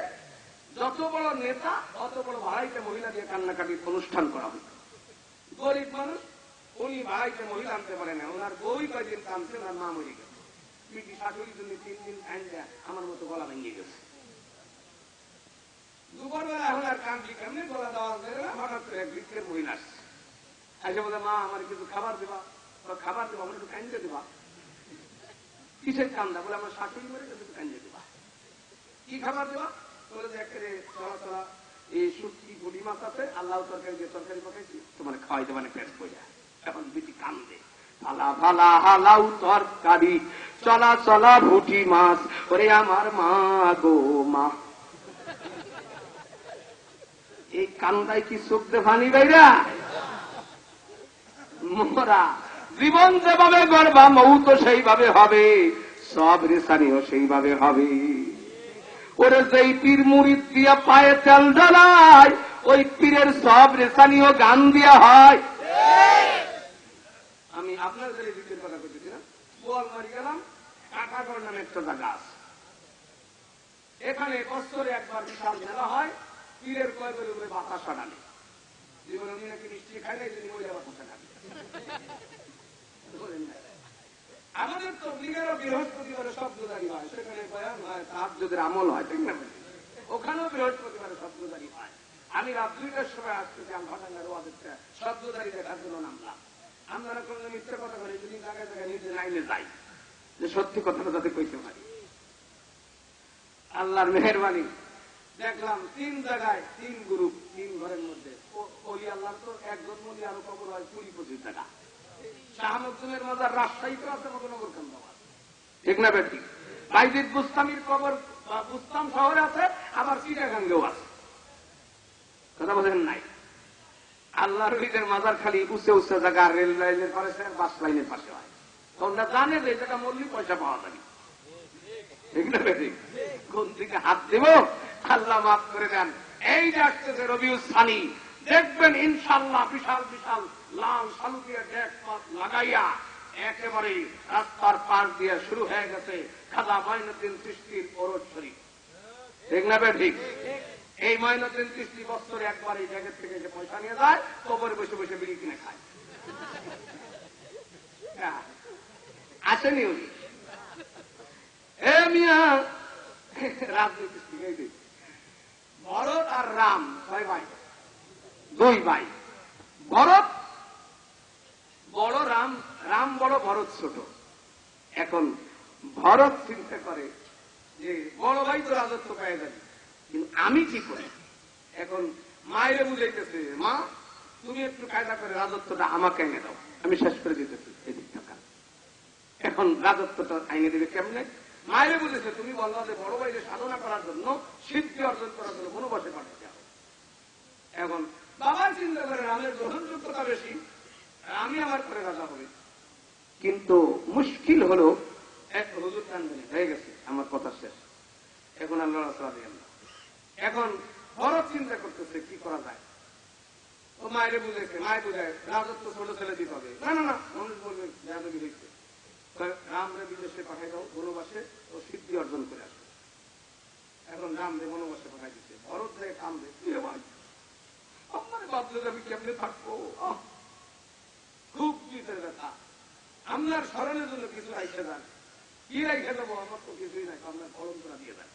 যত বড় নেতা অত বড় ভাড়াইতে মহিলা দিয়ে কান্নাকাটির অনুষ্ঠান করা হতো। গরিব মানুষ, উনি ভাড়াইতে মহিলা আনতে পারে না, ওনার বই কয়দিন কানছে, ওনার মা মরে গেছে। পিটি শাশুড়ির জন্য 3 দিন কান্দা আমার মতো গলা ভেঙে গেছে। দুপুরবেলা এখন আর কান্দি কেমনি, গলা দেওয়া যায় না। হঠাৎ করে এক ভিক্ষের মহিলা আসছে, এসে বলে, মা আমার কিছু খাবার দেবা। খাবার দেবা, আমার একটু কান্দে দেবা। কিসের কান্দা? বলে আমার শাশুড়ি মরে গেছে, একটু কান্দে দেবা। কি খাবার দেবা? বলে যে একেবারে চলা চলা এই শুটকি গুলি মাছ আছে, আল্লাহ তরকারি দিয়ে তরকারি পাঠাইছি, তোমার খাওয়াই দেবা না, পেট পয়সা। এখন বেটি কান্দে, ফালা ফালা হালাউ তরকারি, চলা চলা ভুটি মাছ, ওরে আমার মা গো মা। এই কান্দায় কি চোখ দে পানি বাইরা? মোরা জীবন যেভাবে গড়বা মৌ তো সেইভাবে হবে, সব রেসানিও সেইভাবে হবে। ওরে যেই পীর মুরিদ দিয়া পায়ে তেল ঢালায়, ওই পীরের সব রেসানিও গান দিয়া হয়। আমি আপনাদের এই দিকের কথা বলতেছিলাম, বোয়ালমারি গেলাম, কাকাগড় নামে একটা জায়গা আছে। এখানে বছরে একবার বিশাল মেলা হয়, পীরের কয়েকের উপরে বাতাসা ডালে। জীবনে উনি নাকি মিষ্টি খায় না, এই জন্য মহিলা বাতাসা ডালে। আমাদের তো বিগেরও বৃহস্পতিবারে শব্দদারি হয়, সেখানে বয়ান হয়, তাহাজ্জুদের আমল হয়। ঠিক না? ওখানেও বৃহস্পতিবারে শব্দদারি হয়। আমি রাত 2টার সময় আসতেছি, আমি ঘটনার ওয়াজটা শব্দদারি দেখার জন্য নামলাম। আমরা কোনো মিথ্যে কথা বলি, যদি জায়গায় জায়গায় নিজে লাইনে যাই, যে সত্যি কথাটা যাতে কইতে পারি। আল্লাহর মেহেরবানি, দেখলাম 3 জায়গায় 3 গ্রুপ, 3 ঘরের মধ্যে। ওই আল্লাহ তো একজন মলি আরো কবর হয় 20-25 টাকা। শাহ মখদুমের মাজার রাজশাহীতে আছে, মতনগর কান্দাবাদ। ঠিক না বেটি? বাইজিদ বুস্তামির কবর বুস্তাম শহরে আছে, আবার চিটাগাঙ্গেও আছে। কথা বলেন নাই? আল্লাহর ওলিদের মাজার খালি উঁচে উঁচে জায়গা, রেল লাইনের পাশে, বাস লাইনের পাশে হয়। তোমরা জানে যে জায়গা মরলি পয়সা পাওয়া যাবে। ঠিক না বেটি? কোন দিকে হাত দেব? আল্লাহ মাফ করে দেন। এই যে আসতেছে রবিউল সানি, দেখবেন ইনশাআল্লাহ বিশাল বিশাল লাল শালু দিয়ে ডেক লাগাইয়া একেবারে রাস্তার পাশ দিয়ে শুরু হয়ে গেছে খাজা মঈনুদ্দিন চিশতির ওরস শরীফ। ঠিক না বেঠিক? এই মঈনুদ্দিন চিশতি বছরে একবার এই জায়গা থেকে যে পয়সা নিয়ে যায়, কবরে বসে বসে বিড়ি কিনে খায়। আসেনি উনি? এ মিয়া রাজনীতি শিখাই দিই। ভরত আর রাম ছয় ভাই, দুই ভাই। ভরত বড়, রাম রাম বড়, ভরত ছোট। এখন ভরত চিন্তা করে যে বড় ভাই তো রাজত্ব পেয়ে যাবে, কিন্তু আমি কি করি? এখন মায়ের বুঝাইতেছে, মা তুমি একটু কায়দা করে রাজত্বটা আমাকে এনে দাও, আমি শেষ করে দিতেছি এদিক টাকা। এখন রাজত্বটা আইনে দেবে কেমনে? মায়ের বুঝেছে, তুমি বলবা যে বড় ভাইকে সাধনা করার জন্য, সিদ্ধি অর্জন করার জন্য বনবাসে পাঠাতে হবে। এখন বাবার চিন্তা করে রামের গ্রহণযোগ্যতা বেশি, আমি আমার করে রাজা হবে। কিন্তু মুশকিল হলো, এক হুজুর কান্দনি হয়ে গেছে, আমার কথা শেষ। এখন আল্লাহ এখন ভরত চিন্তা করতেছে কি করা যায়। ও মায়ের বুঝেছে, মায়ের বুঝায় রাজত্ব ছোট ছেলে দিতে হবে। না না না, মানুষ বলবে যাদবি হয়েছে, রামরে বিদেশে পাঠাই দাও, বনবাসে ও সিদ্ধি অর্জন করে আসবে। এখন রামরে বনবাসে পাঠাই দিচ্ছে। ভরত যায় কামড়ে, ভাই আমার বাপলে আমি কেমনে থাকবো, খুব চিতের ব্যথা। আপনার স্মরণের জন্য কিছু রাইখে যান। কি রাইখে দেবো? আমার তো কিছুই নাই, আপনার ফলন করা দিয়ে দেন।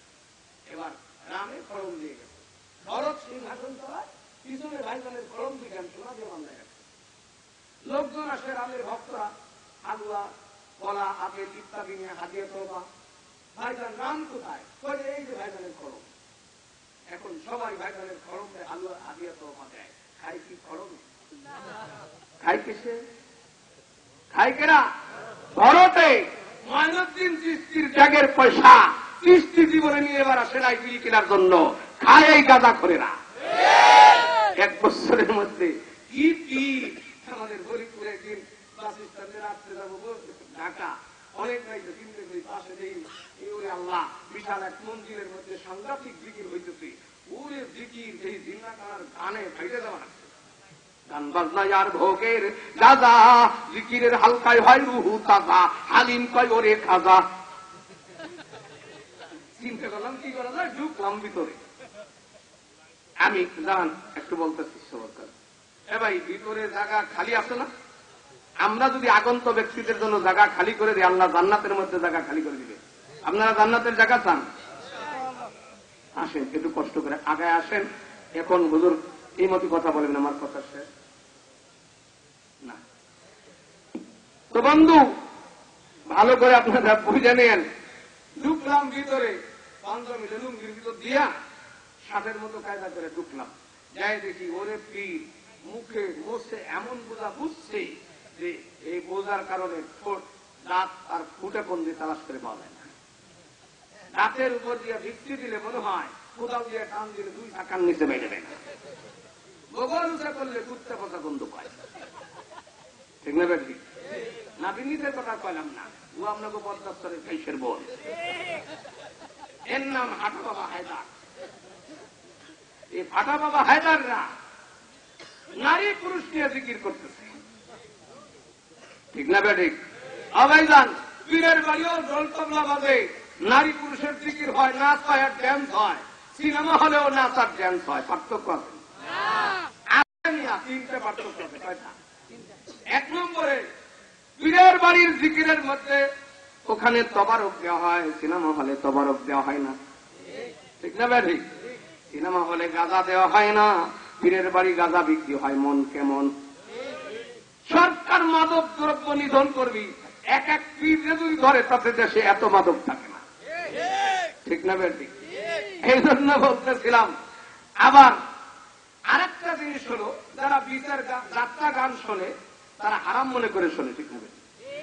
এবার রামে ফলন দিয়ে গেছে। ভরত সিংহাসন চলায়, পিছনে ভাইজানের ফলন দিলেন, সোনা দিয়ে বান্ধায় গেছে। লোকজন আসে, রামের ভক্তরা হালুয়া, কলা, আপেল ইত্যাদি নিয়ে হাতিয়ে তোবা। ভাইজান রাম কোথায়? এই যে ভাইজানের ফলন। এখন সবাই ভাইজানের ফলনে হালুয়া হাতিয়ে তোবা দেয়। খাই কি ফলন? খাই কিসে? খাই কেনা? ভরতে মঈনুদ্দিন চিশতির ত্যাগের পয়সা চিশতি জীবনে নিয়ে এবার সেলাই বিড়ি কেনার জন্য খায় এই গাঁজা খোরেরা। এক বছরের মধ্যে কি কি আমাদের হরিপুরে একদিন বাস স্ট্যান্ডে রাত্রে যাবো ঢাকা, অনেক রাইতে চিন্তা করি, পাশে দেই আল্লাহ বিশাল এক মন্দিরের মধ্যে সাংঘাতিক জিকির হইতেছে। ওরে জিকির এই জিন্নাকার গানে ফাইটে যাওয়া আছে, গান বাজনা আর ভোগের গাজা, জিকিরের হালকায় হয় রুহু তাজা, হালিম কয় ওরে খাজা। চিন্তা করলাম কি করা যায়, ঢুকলাম ভিতরে। আমি জান একটু বলতেছি সরকার, এ ভাই ভিতরে জায়গা খালি আছে না? আমরা যদি আগন্ত ব্যক্তিদের জন্য জায়গা খালি করে দিই, আল্লাহ জান্নাতের মধ্যে জায়গা খালি করে দিবে। আপনারা জান্নাতের জায়গা চান? আসেন একটু কষ্ট করে আগায় আসেন। এখন হুজুর এই মতো কথা বলবেন, আমার কথা শেষ না তো। বন্ধু ভালো করে আপনারা বুঝে নেন। ঢুকলাম ভিতরে, 5 মিনিট লুঙ্গির ভিতর দিয়া ষাটের মতো কায়দা করে ঢুকলাম। যাই দেখি ওরে পীর মুখে বসে এমন বোঝা বুঝছে যে এই বোঝার কারণে ঠোঁট, দাঁত আর ফুটে পন্দি তালাশ করে পাওয়া যায় না। দাঁতের উপর দিয়ে ভিত্তি দিলে মনে হয় কোথাও দিয়ে টান দিলে 2 টাকার নিচে বেড়ে না। গোবর উঁচা করলে কুত্তে পচা গন্ধ পায়, ঠিক না বেটি? নাবিনীদের কথা কইলাম না, ও আপনাকে পদ্মাস্তরের ভাইসের বোন, এর নাম হাটা বাবা হায়দার। এই ফাটা বাবা হায়দাররা নারী পুরুষ নিয়ে জিকির করতেছে, ঠিক না বেটি? আবাইজান পীরের বাড়িও ঢোল তবলা বাজে, নারী পুরুষের জিকির হয়, নাচ হয় আর ড্যান্স হয়। সিনেমা হলেও নাচ আর ড্যান্স হয়, পার্থক্য আছে? 3টে পার্থক্য আছে। কয়টা? 1 নম্বরে পীরের বাড়ির জিকিরের মধ্যে ওখানে তবারক দেওয়া হয়, সিনেমা হলে তবারক দেওয়া হয় না, ঠিক না বেটি? সিনেমা হলে গাঁজা দেওয়া হয় না, পীরের বাড়ি গাঁজা বিক্রি হয় মন কেমন। সরকার মাদক দ্রব্য নিধন করবি, এক এক পীর যদি ধরে তাতে দেশে এত মাদক থাকে না, ঠিক না বেটি? এই জন্য বলতেছিলাম। আবার আরেকটা জিনিস হলো, যারা বিচার যাত্রা গান শোনে তারা হারাম মনে করে শোনে, ঠিক না বেটি?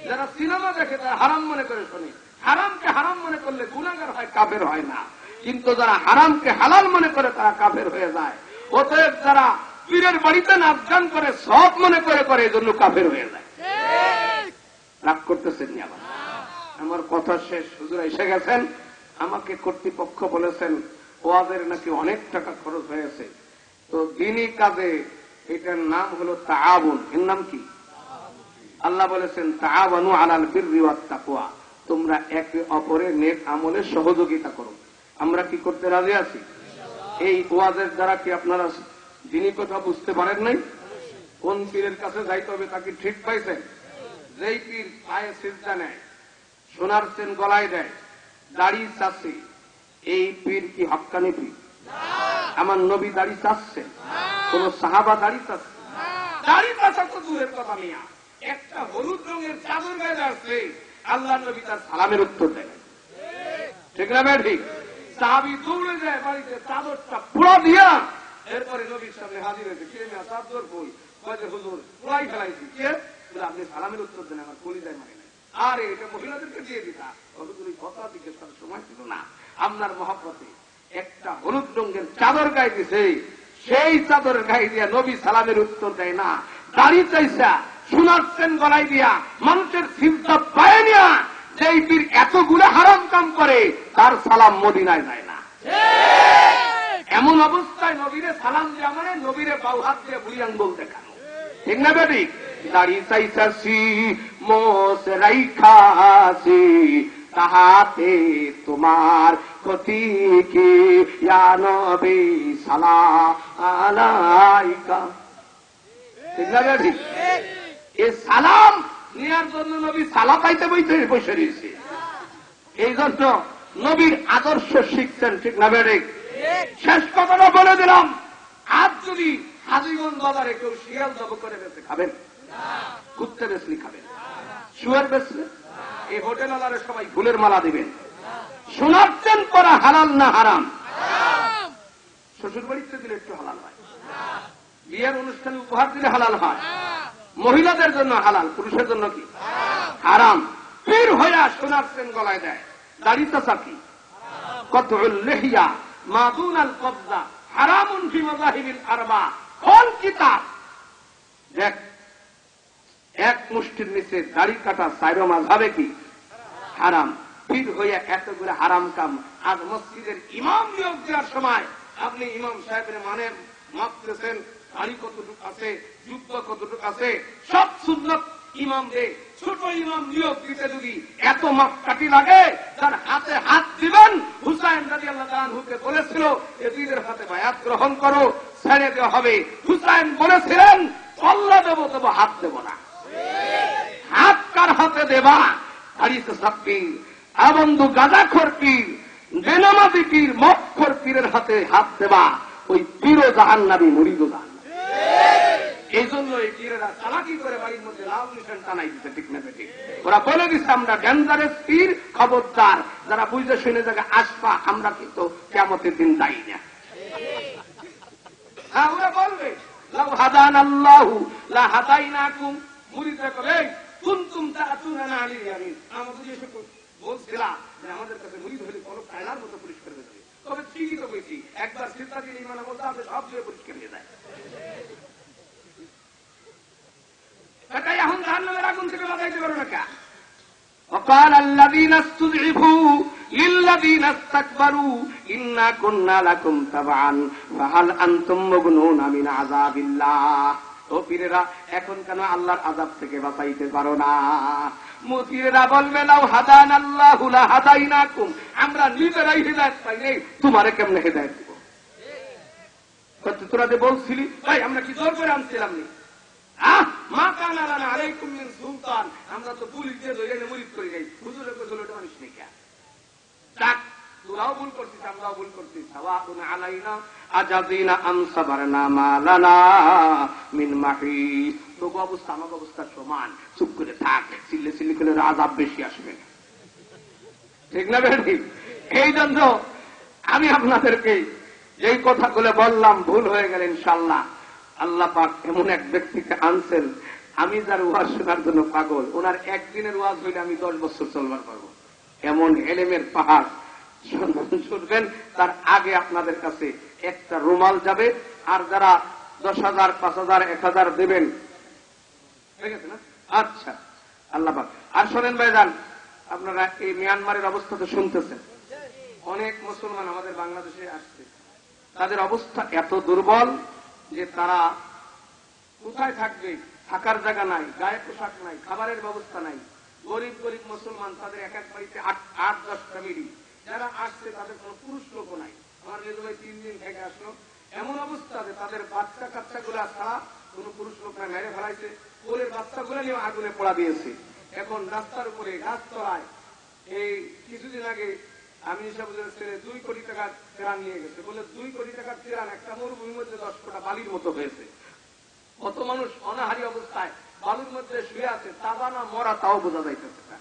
যারা সিনেমা দেখে তারা হারাম মনে করে শোনে। হারামকে হারাম মনে করলে গুনাহগার হয়, কাফের হয় না। কিন্তু যারা হারামকে হালাল মনে করে তারা কাফের হয়ে যায়। অতএব যারা পীরের বাড়িতে নাচ গান করে সব মনে করে করে, এই জন্য কাফের হয়ে যায়। রাগ করতেছেন নি? আবার আমার কথা শেষ। হুজুর এসে গেছেন, আমাকে কর্তৃপক্ষ বলেছেন ওয়াজের নাকি অনেক টাকা খরচ হয়েছে। তো দিনই কাজে এটার নাম হলো তাআবুন। এর নাম কি? আল্লাহ বলেছেন তাআওয়ানু আলাল বিররি ওয়াত তাকওয়া, তোমরা একে অপরের নেক আমলে সহযোগিতা করো। আমরা কি করতে রাজি আছি? এই ওয়াজের দ্বারা কি আপনারা দিনই কথা বুঝতে পারেন নাই? কোন পীরের কাছে যাইতে হবে তাকে ঠিক পাইছেন? যেই পীর পায়ে সিজদা নেয়, সোনার চেন গলায় দেয়, দাড়ি চাষে, এই পীর কি হক্কানি পীর? আমার নবী দাড়ি চাচ্ছেন? কোন সাহাবা দাড়ি চাচ্ছে? দাড়ি চাচা তো দূরের কথা নিয়া, একটা হলুদ রঙের চাদর গায়ে আসছে, আল্লাহ নবী তার সালামের উত্তর দেয়। ঠিক না ভাই? ঠিক। সাহাবী দৌড়ে যায় বাড়িতে, চাদরটা পুরো দিয়া এরপরে নবীর সামনে হাজির হয়েছে। কে না চাদর কই? কয়েছে হুজুর পুরাই ফেলাইছি। কে? আপনি সালামের উত্তর দেন, আমার কলিজায় মারে নাই। আরে এটা মহিলাদেরকে দিয়ে দিতা, হুজুর এই কথা জিজ্ঞেস করার সময় ছিল না। আপনার মহব্বতে একটা হলুদ রঙের চাদর গায়ে দিছে, সেই চাদরের গায়ে দিয়া নবী সালামের উত্তর দেয় না, দাড়ি চাইছা শোনাচ্ছেন গলায় দিয়া মানুষের চিন্তা পায় না। যেই পীর এতগুলো হারাম কাম করে তার সালাম মদিনায় যায় না। এমন অবস্থায় নবীরে সালাম দেওয়া মানে নবীরে বাউ হাত দিয়ে বুড়ি আঙ্গুল দেখানো। ঠিক না বেটি? দাড়ি চাইছি মোস রাইখাছি, তাহাতে তোমার ক্ষতি কি ইয়া নবী সালাম আলাইকা। ঠিক না বেটি? এই সালাম নেওয়ার জন্য নবী সালা পাইতে বসে রয়েছে। এই জন্য নবীর আদর্শ শিখছেন। ঠিক না বেটি? শেষ কথাটা বলে দিলাম, আজ যদি হাজিগঞ্জ বাজারে কেউ শিয়াল জব করে বেঁচে খাবেন? কুত্তে বেচলি খাবেন? শুয়ার বেচলে? এই হোটেল আলারে সবাই ফুলের মালা দিবেন। শোনাচ্ছেন করা হালাল না হারাম? শ্বশুর বাড়িতে দিলে একটু হালাল হয়, বিয়ের অনুষ্ঠানে উপহার দিলে হালাল হয়, মহিলাদের জন্য হালাল, পুরুষের জন্য কি হারাম। পীর হইয়া শোনাচ্ছেন গলায় দেয়, দাড়িটা চাকি কতউল লিহিয়া মা দুনাল কবজা হারামুন ফি মাযাহিবিল আরবা। কোন কিতাব? দেখ, এক মুষ্টির নিচে দাড়ি কাটা চাইরো মাযহাবে কি হারাম। পীর হইয়া এতগুলো হারাম কাম। আজ মসজিদের ইমাম নিয়োগ দেওয়ার সময় আপনি ইমাম সাহেবের মানে মাপতেছেন, দাড়ি কতটুকু আছে, যুদ্ধ কতটুকু আছে, সব সুন্নত ইমাম দে। ছোট ইমাম নিয়োগ দিতে যদি এত মাপকাঠি লাগে, তার হাতে হাত দিবেন। হুসাইন রাদিয়াল্লাহু আনহুকে বলেছিল এজিদের হাতে বায়াত গ্রহণ করো, ছেড়ে দেওয়া হবে। হুসাইন বলেছিলেন কল্লা দেবো তবু হাত দেব না। হাত কার হাতে দেবা? দাড়িতে সাপ্পীর, আবন্ধু গাঁজাখোর পীর, বেনামাজি পীর, মক্খর পীরের হাতে হাত দেবা, ওই পীরও জাহান্নামী, মুরিদও জাহান্নামী। এই জন্য এই পীরেরা চালাকি করে বাড়ির মধ্যে লাল নিশান টানাই দিতে। ঠিক না বেঠিক? ওরা বলে দিচ্ছে আমরা ডেঞ্জারাস পীর, খবরদার যারা বুঝে শুনে জায়গা আসবা, আমরা কিন্তু কিয়ামতের দিন দায়ী না। হ্যাঁ, ওরা বলবে লাউ হাদান আল্লাহু লা হাদাইনাকুম। মুরিদরা করে কুনতুম তাতুনা আলিল ইয়ামিন। আমাদের যে বলছিলাম যে আমাদের কাছে মুরিদ হলে কোনো কায়লার মতো পরিষ্কার হয়ে যাবে। তবে ঠিকই তো বলছি, একবার চিন্তা দিয়ে ইমানে বলতে আপনি সব দিয়ে পরিষ্কার হয়ে যায়। এখন জাহান্নামের আগুন থেকে বাঁচাইতে পারো না কে? وقال الذين استضعفوا للذين استكبروا إنا كنا لكم تبعا فهل أنتم مغنون من عذاب الله। ও পীরেরা, এখন কেন আল্লাহর আযাব থেকে বাঁচাইতে পারো না? মুফতিরা বলবে লাউ হাদান আল্লাহু লা হাদাইনাকুম। আমরা নিজেরাই হিদায়াত পাই নাই, তোমারে কেমনে হিদায়াত দেব? তোরা যে বলছিলি ভাই আমরা কি জোর করে আনছিলাম নি? মা কানা লানা আলাইকুম মিন সুলতান। আমরা তো পুলিশ দিয়ে ধরে মুরিদ করে যাই, হুজুরের কাছে ওটা মানুষ নেই। যাক, তোরাও ভুল করছিস, আমরাও ভুল করছিস। সাওয়াউন আলাইনা আজাযিনা আম সাবারনা মা লানা মিন মাহিস। তোর অবস্থা আমার অবস্থা সমান, চুপ করে থাক। চিল্লে চিল্লি করে আযাব বেশি আসবে। ঠিক না বেটি? এই জন্য আমি আপনাদেরকে যেই কথাগুলো বললাম ভুল হয়ে গেল ইনশাআল্লাহ। আল্লাহ পাক এমন এক ব্যক্তিকে আনছেন, আমি যার ওয়াজ শোনার জন্য পাগল। ওনার একদিনের ওয়াজ হইলে আমি 10 বছর চলবার পারবো। এমন এলেমের পাহাড় শুনবেন। তার আগে আপনাদের কাছে একটা রুমাল যাবে, আর যারা 10,000, 5,000, 1,000 দেবেন, ঠিক আছে না? আচ্ছা, আল্লাহ পাক। আর শোনেন ভাইজান, আপনারা এই মিয়ানমারের অবস্থা তো শুনতেছেন। অনেক মুসলমান আমাদের বাংলাদেশে আসছে, তাদের অবস্থা এত দুর্বল যে তারা কোথায় থাকবে, থাকার জায়গা নাই, গায়ে পোশাক নাই, খাবারের ব্যবস্থা নাই। গরিব গরিব মুসলমান, তাদের এক এক বাড়িতে 8-10 ফ্যামিলি। যারা আসছে তাদের কোন পুরুষ লোক নাই। আমার মেজো ভাই 3 দিন থেকে আসলো। এমন অবস্থা যে তাদের বাচ্চা কাচ্চা গুলা ছাড়া কোন পুরুষ লোক না, মেরে ফেলাইছে। কোলের বাচ্চাগুলা নিয়ে আগুনে পোড়া দিয়েছে। এখন রাস্তার উপরে, গাছতলায়, এই কিছুদিন আগে আমি সাহেবের ছেলে 2 কোটি টাকার ত্রাণ নিয়ে গেছে, বলে 2 কোটি টাকার ত্রাণ একটা মরুভূমির মধ্যে 10 ফোঁটা বালির মতো হয়েছে। কত মানুষ অনাহারী অবস্থায় বালুর মধ্যে শুয়ে আছে, তাজা না মরা তাও বোঝা যাইতেছে না।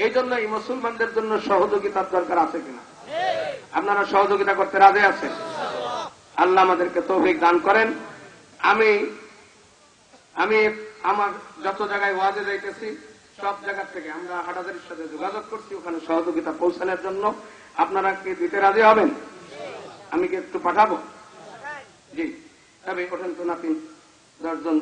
এই জন্য এই মুসলমানদের জন্য সহযোগিতার দরকার আছে কিনা? আপনারা সহযোগিতা করতে রাজি আছেন? আল্লাহ আমাদেরকে তৌফিক দান করেন। আমি আমার যত জায়গায় ওয়াজে যাইতেছি সব জায়গা থেকে আমরা হাটাজারির সাথে যোগাযোগ করছি ওখানে সহযোগিতা পৌঁছানোর জন্য। আপনারা কি দিতে রাজি হবেন? আমি কি একটু পাঠাবো? জি, তবে ওঠেন তো নাতিন 10 জন